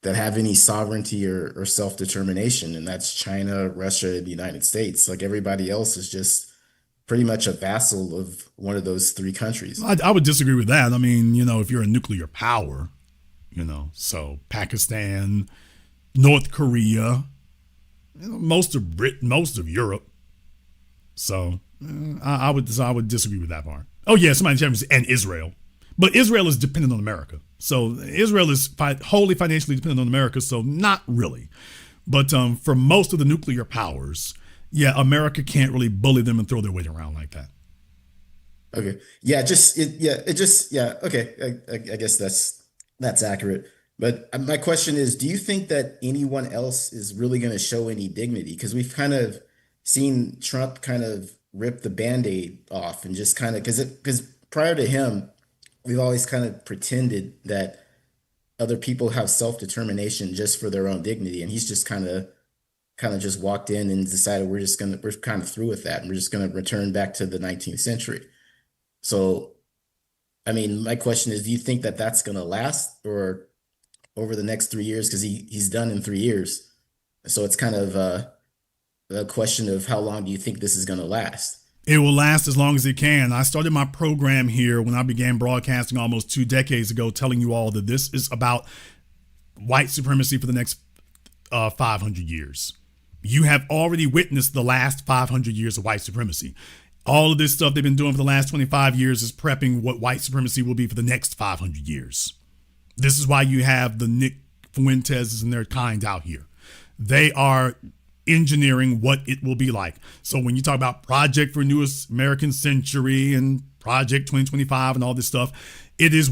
that have any sovereignty or self-determination, and that's China, Russia, and the United States. Like everybody else is just pretty much a vassal of one of those 3 countries. I would disagree with that. I mean, if you're a nuclear power, so Pakistan, North Korea, most of Britain, most of Europe. So I would disagree with that part. Oh yeah, somebody said and Israel, but Israel is dependent on America. So Israel is wholly financially dependent on America. So not really, but for most of the nuclear powers, yeah, America can't really bully them and throw their weight around like that. Okay, yeah, okay. I guess that's accurate. But my question is, do you think that anyone else is really going to show any dignity? Because we've kind of seen Trump kind of rip the Band-Aid off and just kind of, because prior to him, we've always kind of pretended that other people have self-determination just for their own dignity. And he's just kind of just walked in and decided we're kind of through with that. And we're just going to return back to the 19th century. So, I mean, my question is, do you think that that's going to last or over the next 3 years? Because he's done in 3 years. So it's kind of a question of how long do you think this is going to last? It will last as long as it can. I started my program here when I began broadcasting almost 2 decades ago, telling you all that this is about white supremacy for the next 500 years. You have already witnessed the last 500 years of white supremacy. All of this stuff they've been doing for the last 25 years is prepping what white supremacy will be for the next 500 years. This is why you have the Nick Fuentes and their kind out here. They are engineering what it will be like. So when you talk about Project for Newest American Century and Project 2025 and all this stuff, it is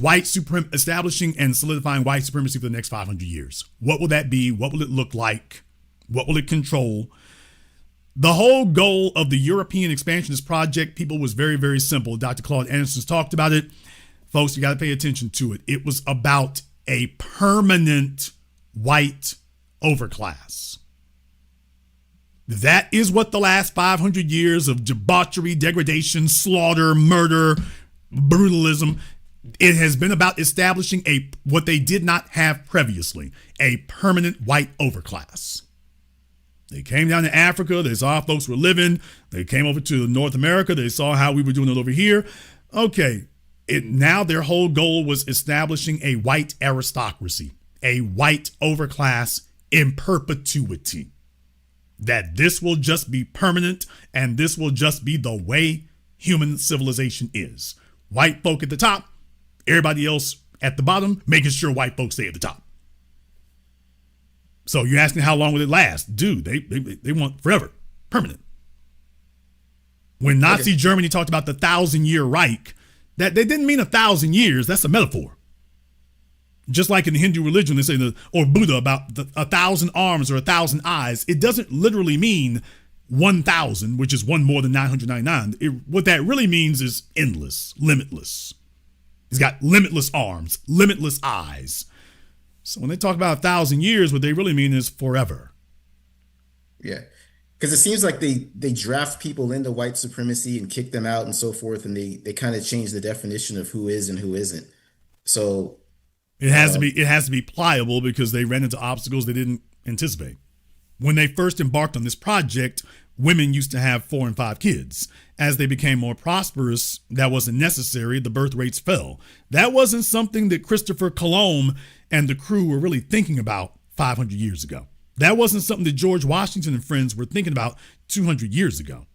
establishing and solidifying white supremacy for the next 500 years. What will that be? What will it look like? What will it control? The whole goal of the European expansionist project, people, was very, very simple. Dr. Claude Anderson's talked about it. Folks, you got to pay attention to it. It was about a permanent white overclass. That is what the last 500 years of debauchery, degradation, slaughter, murder, brutalism, it has been about establishing what they did not have previously, a permanent white overclass. They came down to Africa. They saw how folks were living. They came over to North America. They saw how we were doing it over here. Okay. Now their whole goal was establishing a white aristocracy, a white overclass in perpetuity. That this will just be permanent and this will just be the way human civilization is. White folk at the top, everybody else at the bottom, making sure white folks stay at the top. So you're asking how long will it last? Dude, they want forever, permanent. When Nazi Germany talked about the 1,000-year Reich, that they didn't mean 1,000 years. That's a metaphor. Just like in the Hindu religion, they say, or Buddha, about 1,000 arms or 1,000 eyes. It doesn't literally mean 1,000, which is one more than 999. What that really means is endless, limitless. He's got limitless arms, limitless eyes. So when they talk about 1,000 years, what they really mean is forever. Yeah. Because it seems like they draft people into white supremacy and kick them out and so forth, and they kind of change the definition of who is and who isn't. So it has to be pliable because they ran into obstacles they didn't anticipate. When they first embarked on this project, women used to have 4 and 5 kids. As they became more prosperous, that wasn't necessary. The birth rates fell. That wasn't something that Christopher Columbus and the crew were really thinking about 500 years ago. That wasn't something that George Washington and friends were thinking about 200 years ago.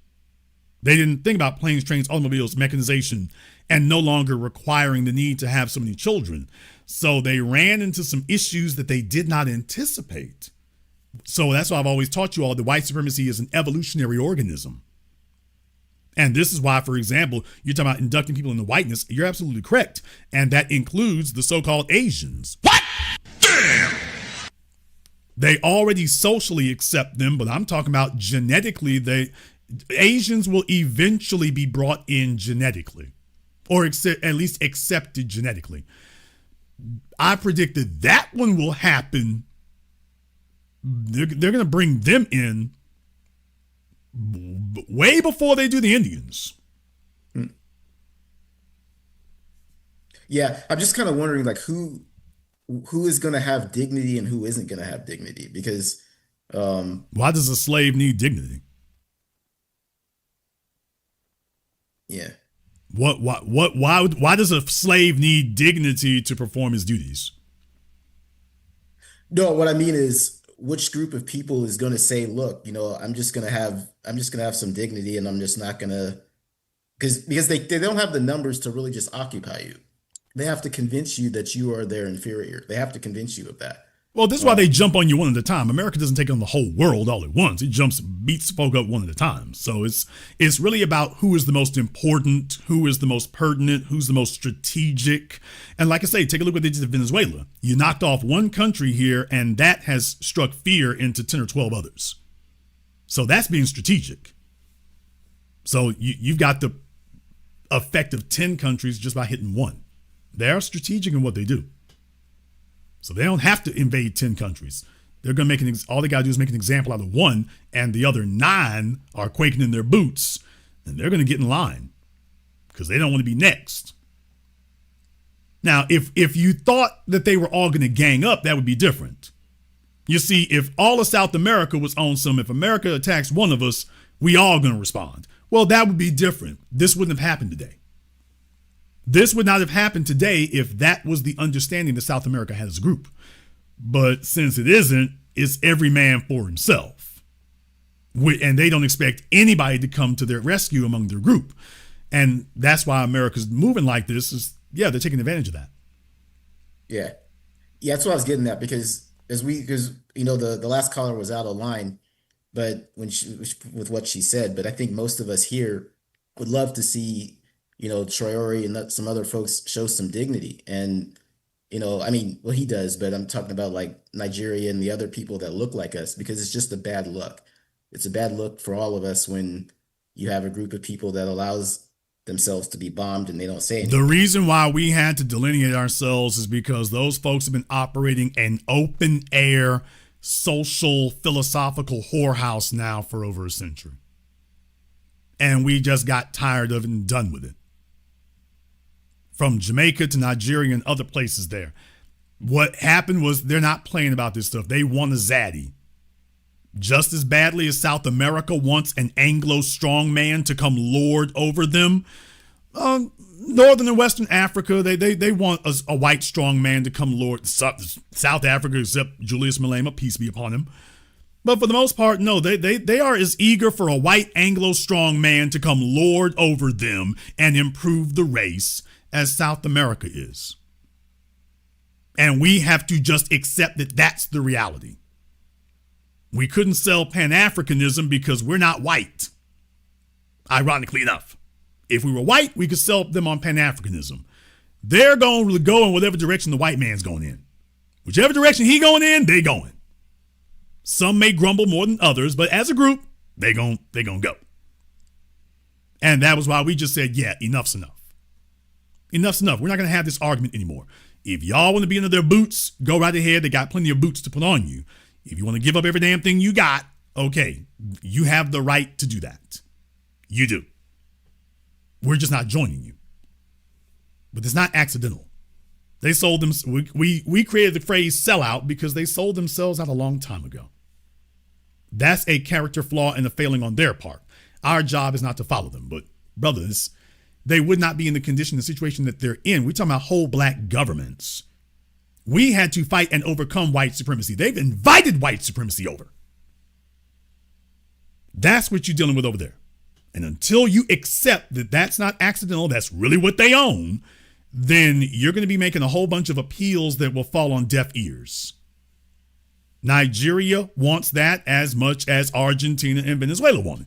They didn't think about planes, trains, automobiles, mechanization, and no longer requiring the need to have so many children. So they ran into some issues that they did not anticipate. So that's why I've always taught you all that white supremacy is an evolutionary organism. And this is why, for example, you're talking about inducting people into whiteness. You're absolutely correct. And that includes the so-called Asians. What? Damn! They already socially accept them, but I'm talking about genetically. Asians will eventually be brought in genetically, or at least accepted genetically. I predicted that one will happen. They're going to bring them in way before they do the Indians. Yeah, I'm just kind of wondering, like, who is going to have dignity and who isn't going to have dignity, because why does a slave need dignity? Yeah. Why does a slave need dignity to perform his duties? No, what I mean is, which group of people is going to say, look, I'm just going to have some dignity, and I'm just not going to, because they don't have the numbers to really just occupy you. They have to convince you that you are their inferior. They have to convince you of that. Well, this is why they jump on you one at a time. America doesn't take on the whole world all at once. It beats folk up one at a time. So it's really about who is the most important, who is the most pertinent, who's the most strategic. And like I say, take a look at what they did to Venezuela. You knocked off one country here, and that has struck fear into 10 or 12 others. So that's being strategic. So you've got the effect of 10 countries just by hitting one. They're strategic in what they do. So they don't have to invade 10 countries. They're going to make all they got to do is make an example out of one, and the other 9 are quaking in their boots, and they're going to get in line because they don't want to be next. Now, if you thought that they were all going to gang up, that would be different. You see, if all of South America was on some, if America attacks one of us, we all going to respond. Well, that would be different. This wouldn't have happened today. This would not have happened today if that was the understanding that South America had as a group. But since it isn't, it's every man for himself. And they don't expect anybody to come to their rescue among their group. And that's why America's moving like this they're taking advantage of that. Yeah. Yeah, that's what I was getting at, because the last caller was out of line, but with what she said, but I think most of us here would love to see Traore and some other folks show some dignity. And, he does, but I'm talking about like Nigeria and the other people that look like us, because it's just a bad look. It's a bad look for all of us when you have a group of people that allows themselves to be bombed and they don't say anything. The reason why we had to delineate ourselves is because those folks have been operating an open air, social, philosophical whorehouse now for over a century. And we just got tired of it and done with it. From Jamaica to Nigeria and other places there. What happened was they're not playing about this stuff. They want a zaddy. Just as badly as South America wants an Anglo strongman to come lord over them, Northern and Western Africa, they want a white strongman to come lord. South Africa, except Julius Malema, peace be upon him. But for the most part, no, they are as eager for a white Anglo strongman to come lord over them and improve the race as South America is. And we have to just accept that that's the reality. We couldn't sell Pan-Africanism because we're not white. Ironically enough, if we were white, we could sell them on Pan-Africanism. They're going to go in whatever direction the white man's going in. Whichever direction he going in, they going. Some may grumble more than others, but as a group, they gonna go. And that was why we just said, yeah, enough's enough. Enough's enough. We're not going to have this argument anymore. If y'all want to be under their boots, go right ahead. They got plenty of boots to put on you. If you want to give up every damn thing you got, okay, you have the right to do that. You do. We're just not joining you. But it's not accidental. They sold them. We created the phrase sellout because they sold themselves out a long time ago. That's a character flaw and a failing on their part. Our job is not to follow them. But brothers, they would not be in the condition, the situation that they're in. We're talking about whole black governments. We had to fight and overcome white supremacy. They've invited white supremacy over. That's what you're dealing with over there. And until you accept that that's not accidental, that's really what they own, then you're going to be making a whole bunch of appeals that will fall on deaf ears. Nigeria wants that as much as Argentina and Venezuela want it.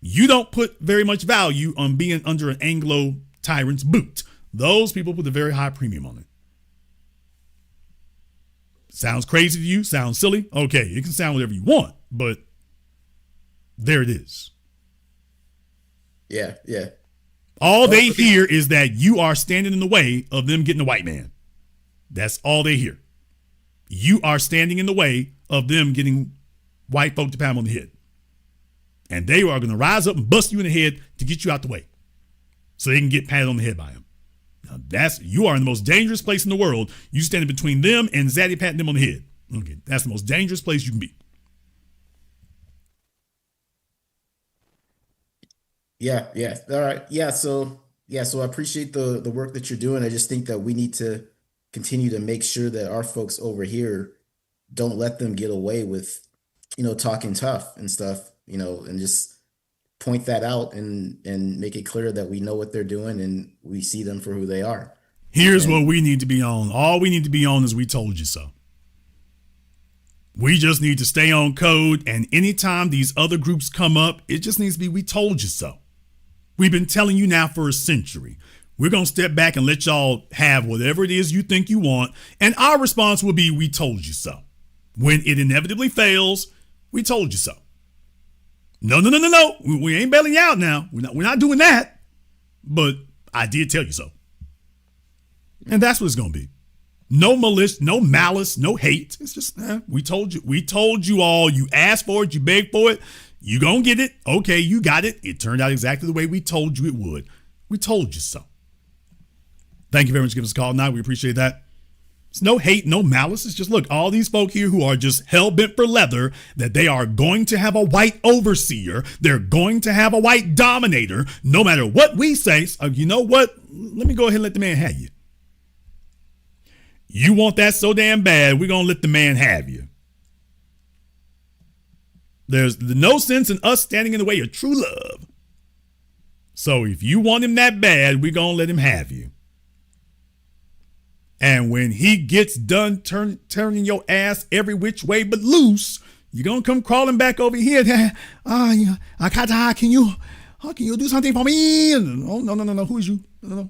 You don't put very much value on being under an Anglo tyrant's boot. Those people put a very high premium on it. Sounds crazy to you? Sounds silly? Okay, it can sound whatever you want, but there it is. Yeah. All they hear is that you are standing in the way of them getting a white man. That's all they hear. You are standing in the way of them getting white folk to pat them on the head. And they are going to rise up and bust you in the head to get you out the way so they can get patted on the head by them. Now you are in the most dangerous place in the world. You standing between them and Zaddy patting them on the head. Okay, that's the most dangerous place you can be. Yeah. All right. So I appreciate the work that you're doing. I just think that we need to continue to make sure that our folks over here don't let them get away with, talking tough and stuff, and just point that out and make it clear that we know what they're doing and we see them for who they are. Here's what we need to be on. All we need to be on is we told you so. We just need to stay on code. And anytime these other groups come up, it just needs to be, we told you so. We've been telling you now for a century. We're going to step back and let y'all have whatever it is you think you want. And our response will be, we told you so. When it inevitably fails, we told you so. No. We ain't bailing you out now. We're not doing that. But I did tell you so. And that's what it's going to be. No malice, no hate. It's just, we told you. We told you all. You asked for it. You begged for it. You gonna get it. Okay, you got it. It turned out exactly the way we told you it would. We told you so. Thank you very much for giving us a call tonight. We appreciate that. It's no hate, no malice. It's just, look, all these folk here who are just hell-bent for leather, that they are going to have a white overseer. They're going to have a white dominator, no matter what we say. You know what? Let me go ahead and let the man have you. You want that so damn bad, we're going to let the man have you. There's no sense in us standing in the way of true love. So if you want him that bad, we're going to let him have you. And when he gets done turning your ass every which way but loose, you're going to come crawling back over here. Akata, can you do something for me? Oh, no. Who is you? No.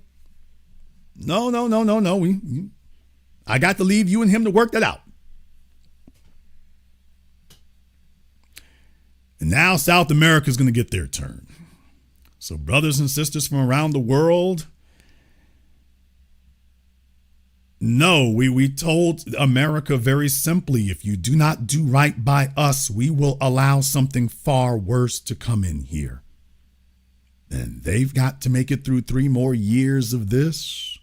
I got to leave you and him to work that out. And now South America is going to get their turn. So brothers and sisters from around the world, no, we told America very simply, if you do not do right by us, we will allow something far worse to come in here. And they've got to make it through 3 more years of this.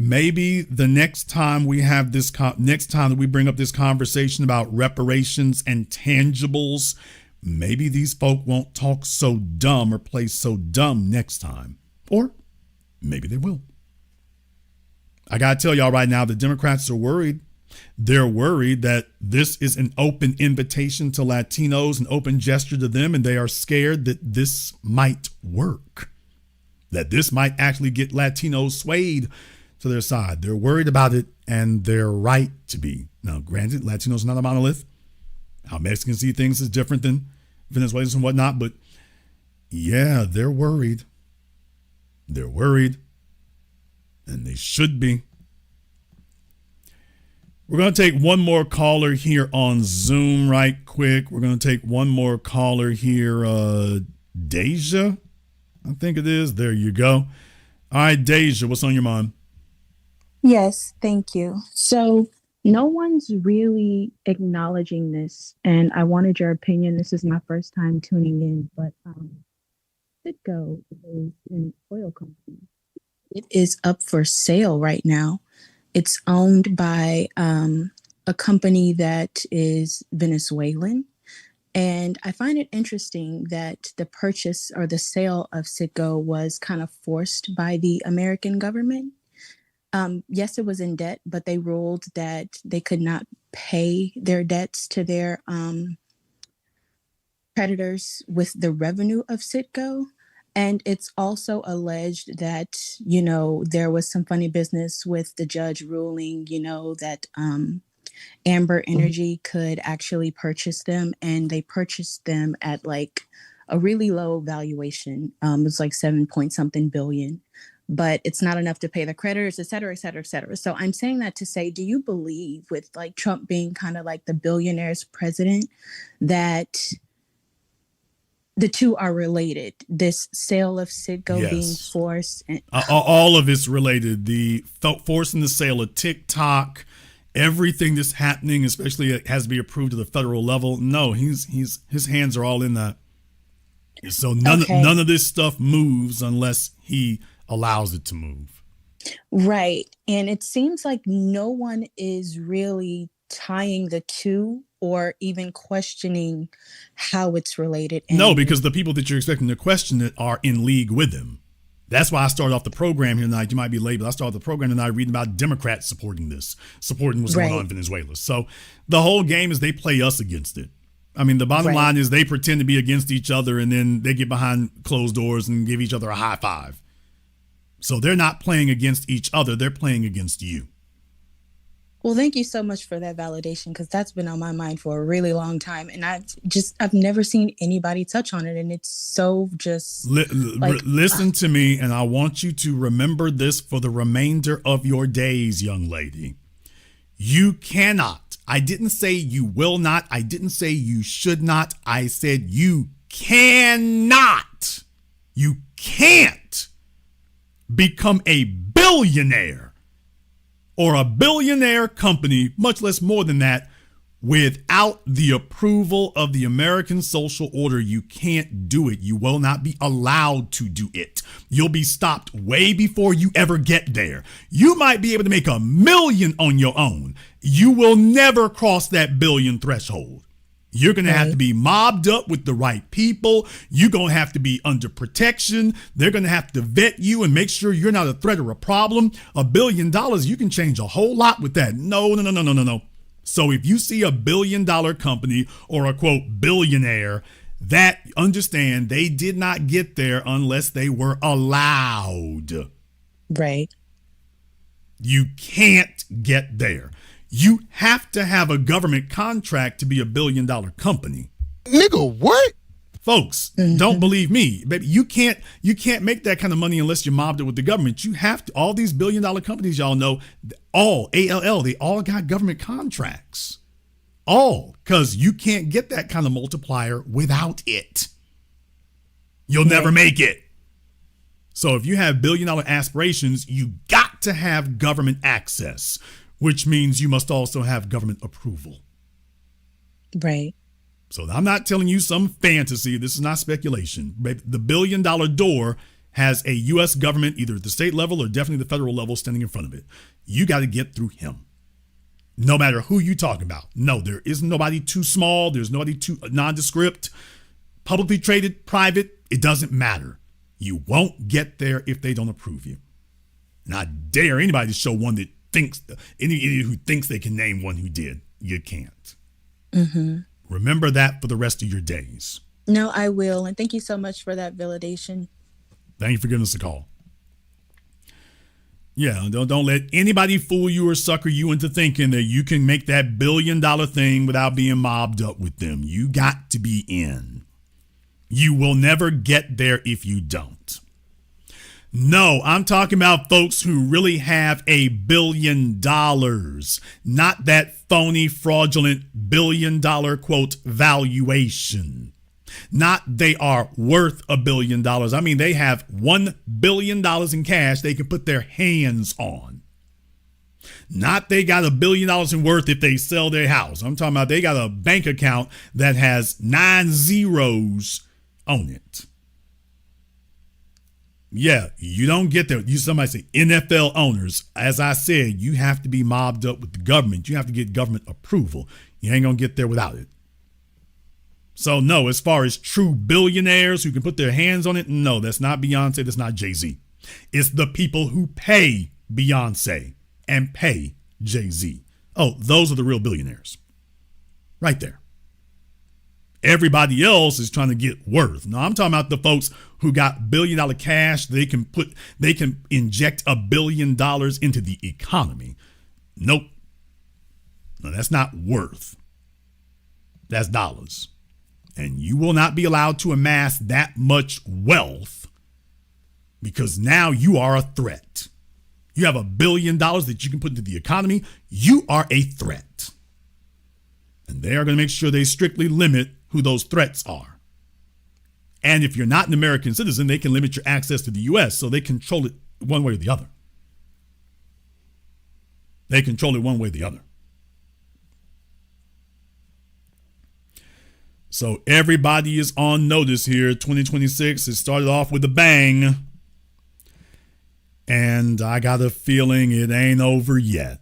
Maybe the next time we have this, next time that we bring up this conversation about reparations and tangibles, maybe these folk won't talk so dumb or play so dumb next time. Or maybe they will. I got to tell y'all right now, the Democrats are worried. They're worried that this is an open invitation to Latinos, an open gesture to them, and they are scared that this might work, that this might actually get Latinos swayed to their side. They're worried about it, and they're right to be. Now, granted, Latinos are not a monolith. How Mexicans see things is different than Venezuelans and whatnot. But yeah, they're worried. They're worried. And they should be. We're going to take one more caller here on Zoom right quick. We're going to take one more caller here. Deja, I think it is. There you go. All right, Deja, what's on your mind? Yes, thank you. So no one's really acknowledging this, and I wanted your opinion. This is my first time tuning in, but Citgo is an oil company. It is up for sale right now. It's owned by a company that is Venezuelan. And I find it interesting that the purchase or the sale of Citgo was kind of forced by the American government. Yes, it was in debt, but they ruled that they could not pay their debts to their creditors with the revenue of Citgo. And it's also alleged that, you know, there was some funny business with the judge ruling, you know, that Amber Energy could actually purchase them, and they purchased them at like a really low valuation. It was like 7 point something billion, but it's not enough to pay the creditors, et cetera, et cetera, et cetera. So I'm saying that to say, do you believe, with like Trump being kind of like the billionaire's president, that the two are related? This sale of Citgo being forced. And all of it's related. The forcing the sale of TikTok, everything that's happening, especially it has to be approved at the federal level. No, his hands are all in that. So none of this stuff moves unless he allows it to move. Right. And it seems like no one is really tying the two or even questioning how it's related. No, because the people that you're expecting to question it are in league with him. That's why I started off the program here tonight. You might be late, but I started the program tonight reading about Democrats supporting what's going on in Venezuela. So the whole game is they play us against it. I mean, the bottom line is they pretend to be against each other, and then they get behind closed doors and give each other a high five. So they're not playing against each other. They're playing against you. Well, thank you so much for that validation, because that's been on my mind for a really long time. And I've never seen anybody touch on it. And it's so just listen to me. And I want you to remember this for the remainder of your days, young lady. You cannot. I didn't say you will not. I didn't say you should not. I said you cannot. You can't become a billionaire or a billionaire company, much less more than that, without the approval of the American social order. You can't do it. You will not be allowed to do it. You'll be stopped way before you ever get there. You might be able to make $1 million on your own. You will never cross that billion threshold. You're going to have to be mobbed up with the right people. You're going to have to be under protection. They're going to have to vet you and make sure you're not a threat or a problem. $1 billion, you can change a whole lot with that. No. So if you see $1 billion company or a quote billionaire, that understand they did not get there unless they were allowed. Right. You can't get there. You have to have a government contract to be $1 billion company. Nigga, what? Folks, don't believe me. Baby, you can't make that kind of money unless you're mobbed it with the government. You have to. All these $1 billion companies, y'all know, all ALL, they all got government contracts. All, because you can't get that kind of multiplier without it. You'll never make it. So if you have $1 billion aspirations, you got to have government access, which means you must also have government approval. Right. So I'm not telling you some fantasy. This is not speculation. The $1 billion door has a U.S. government, either at the state level or definitely the federal level, standing in front of it. You got to get through him. No matter who you talk about. No, there is nobody too small. There's nobody too nondescript, publicly traded, private. It doesn't matter. You won't get there if they don't approve you. And I dare anybody to show one that thinks, any idiot who thinks they can name one who did. You can't. Mm-hmm. Remember that for the rest of your days. No, I will. And thank you so much for that validation. Thank you for giving us a call. Yeah, don't let anybody fool you or sucker you into thinking that you can make that $1 billion thing without being mobbed up with them. You got to be in. You will never get there if you don't. No, I'm talking about folks who really have $1 billion, not that phony, fraudulent $1 billion quote valuation. Not they are worth $1 billion. I mean, they have $1 billion in cash they can put their hands on. Not they got $1 billion in worth if they sell their house. I'm talking about they got a bank account that has 9 zeros on it. Yeah, you don't get there. Somebody say NFL owners. As I said, you have to be mobbed up with the government. You have to get government approval. You ain't gonna get there without it. So no, as far as true billionaires who can put their hands on it, no, that's not Beyonce, that's not Jay-Z. It's the people who pay Beyonce and pay Jay-Z. Oh, those are the real billionaires. Right there. Everybody else is trying to get worth. No, I'm talking about the folks who got $1 billion cash. They can inject $1 billion into the economy. Nope. No, that's not worth. That's dollars. And you will not be allowed to amass that much wealth because now you are a threat. You have $1 billion that you can put into the economy. You are a threat. And they are going to make sure they strictly limit who those threats are. And if you're not an American citizen, they can limit your access to the U.S. So they control it one way or the other. They control it one way or the other. So everybody is on notice here. 2026, it started off with a bang. And I got a feeling it ain't over yet.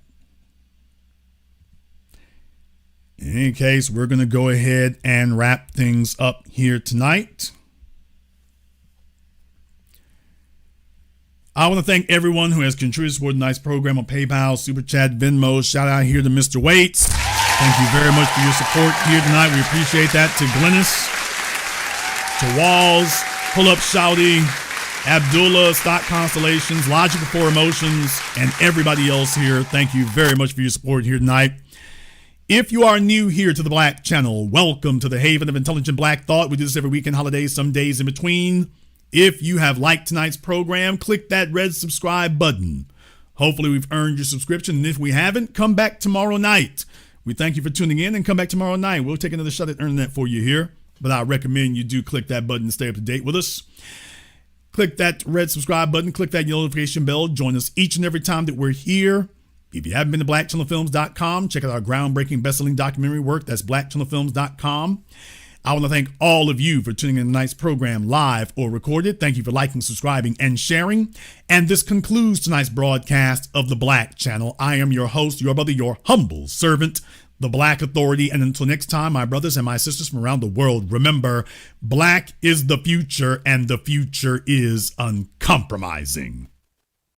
In any case, we're going to go ahead and wrap things up here tonight. I want to thank everyone who has contributed toward tonight's program on PayPal, Super Chat, Venmo. Shout out here to Mr. Waits. Thank you very much for your support here tonight. We appreciate that. To Glennis, to Walls, Pull Up Shouty, Abdullah, Stock Constellations, Logic Before Emotions, and everybody else here. Thank you very much for your support here tonight. If you are new here to the Black Channel, welcome to the Haven of Intelligent Black Thought. We do this every weekend, holidays, some days in between. If you have liked tonight's program, click that red subscribe button. Hopefully we've earned your subscription. And if we haven't, come back tomorrow night. We thank you for tuning in and come back tomorrow night. We'll take another shot at earning that for you here. But I recommend you do click that button to stay up to date with us. Click that red subscribe button. Click that notification bell. Join us each and every time that we're here. If you haven't been to blackchannelfilms.com, check out our groundbreaking best-selling documentary work. That's blackchannelfilms.com. I want to thank all of you for tuning in tonight's program live or recorded. Thank you for liking, subscribing, and sharing. And this concludes tonight's broadcast of the Black Channel. I am your host, your brother, your humble servant, the Black Authority. And until next time, my brothers and my sisters from around the world, remember, Black is the future and the future is uncompromising.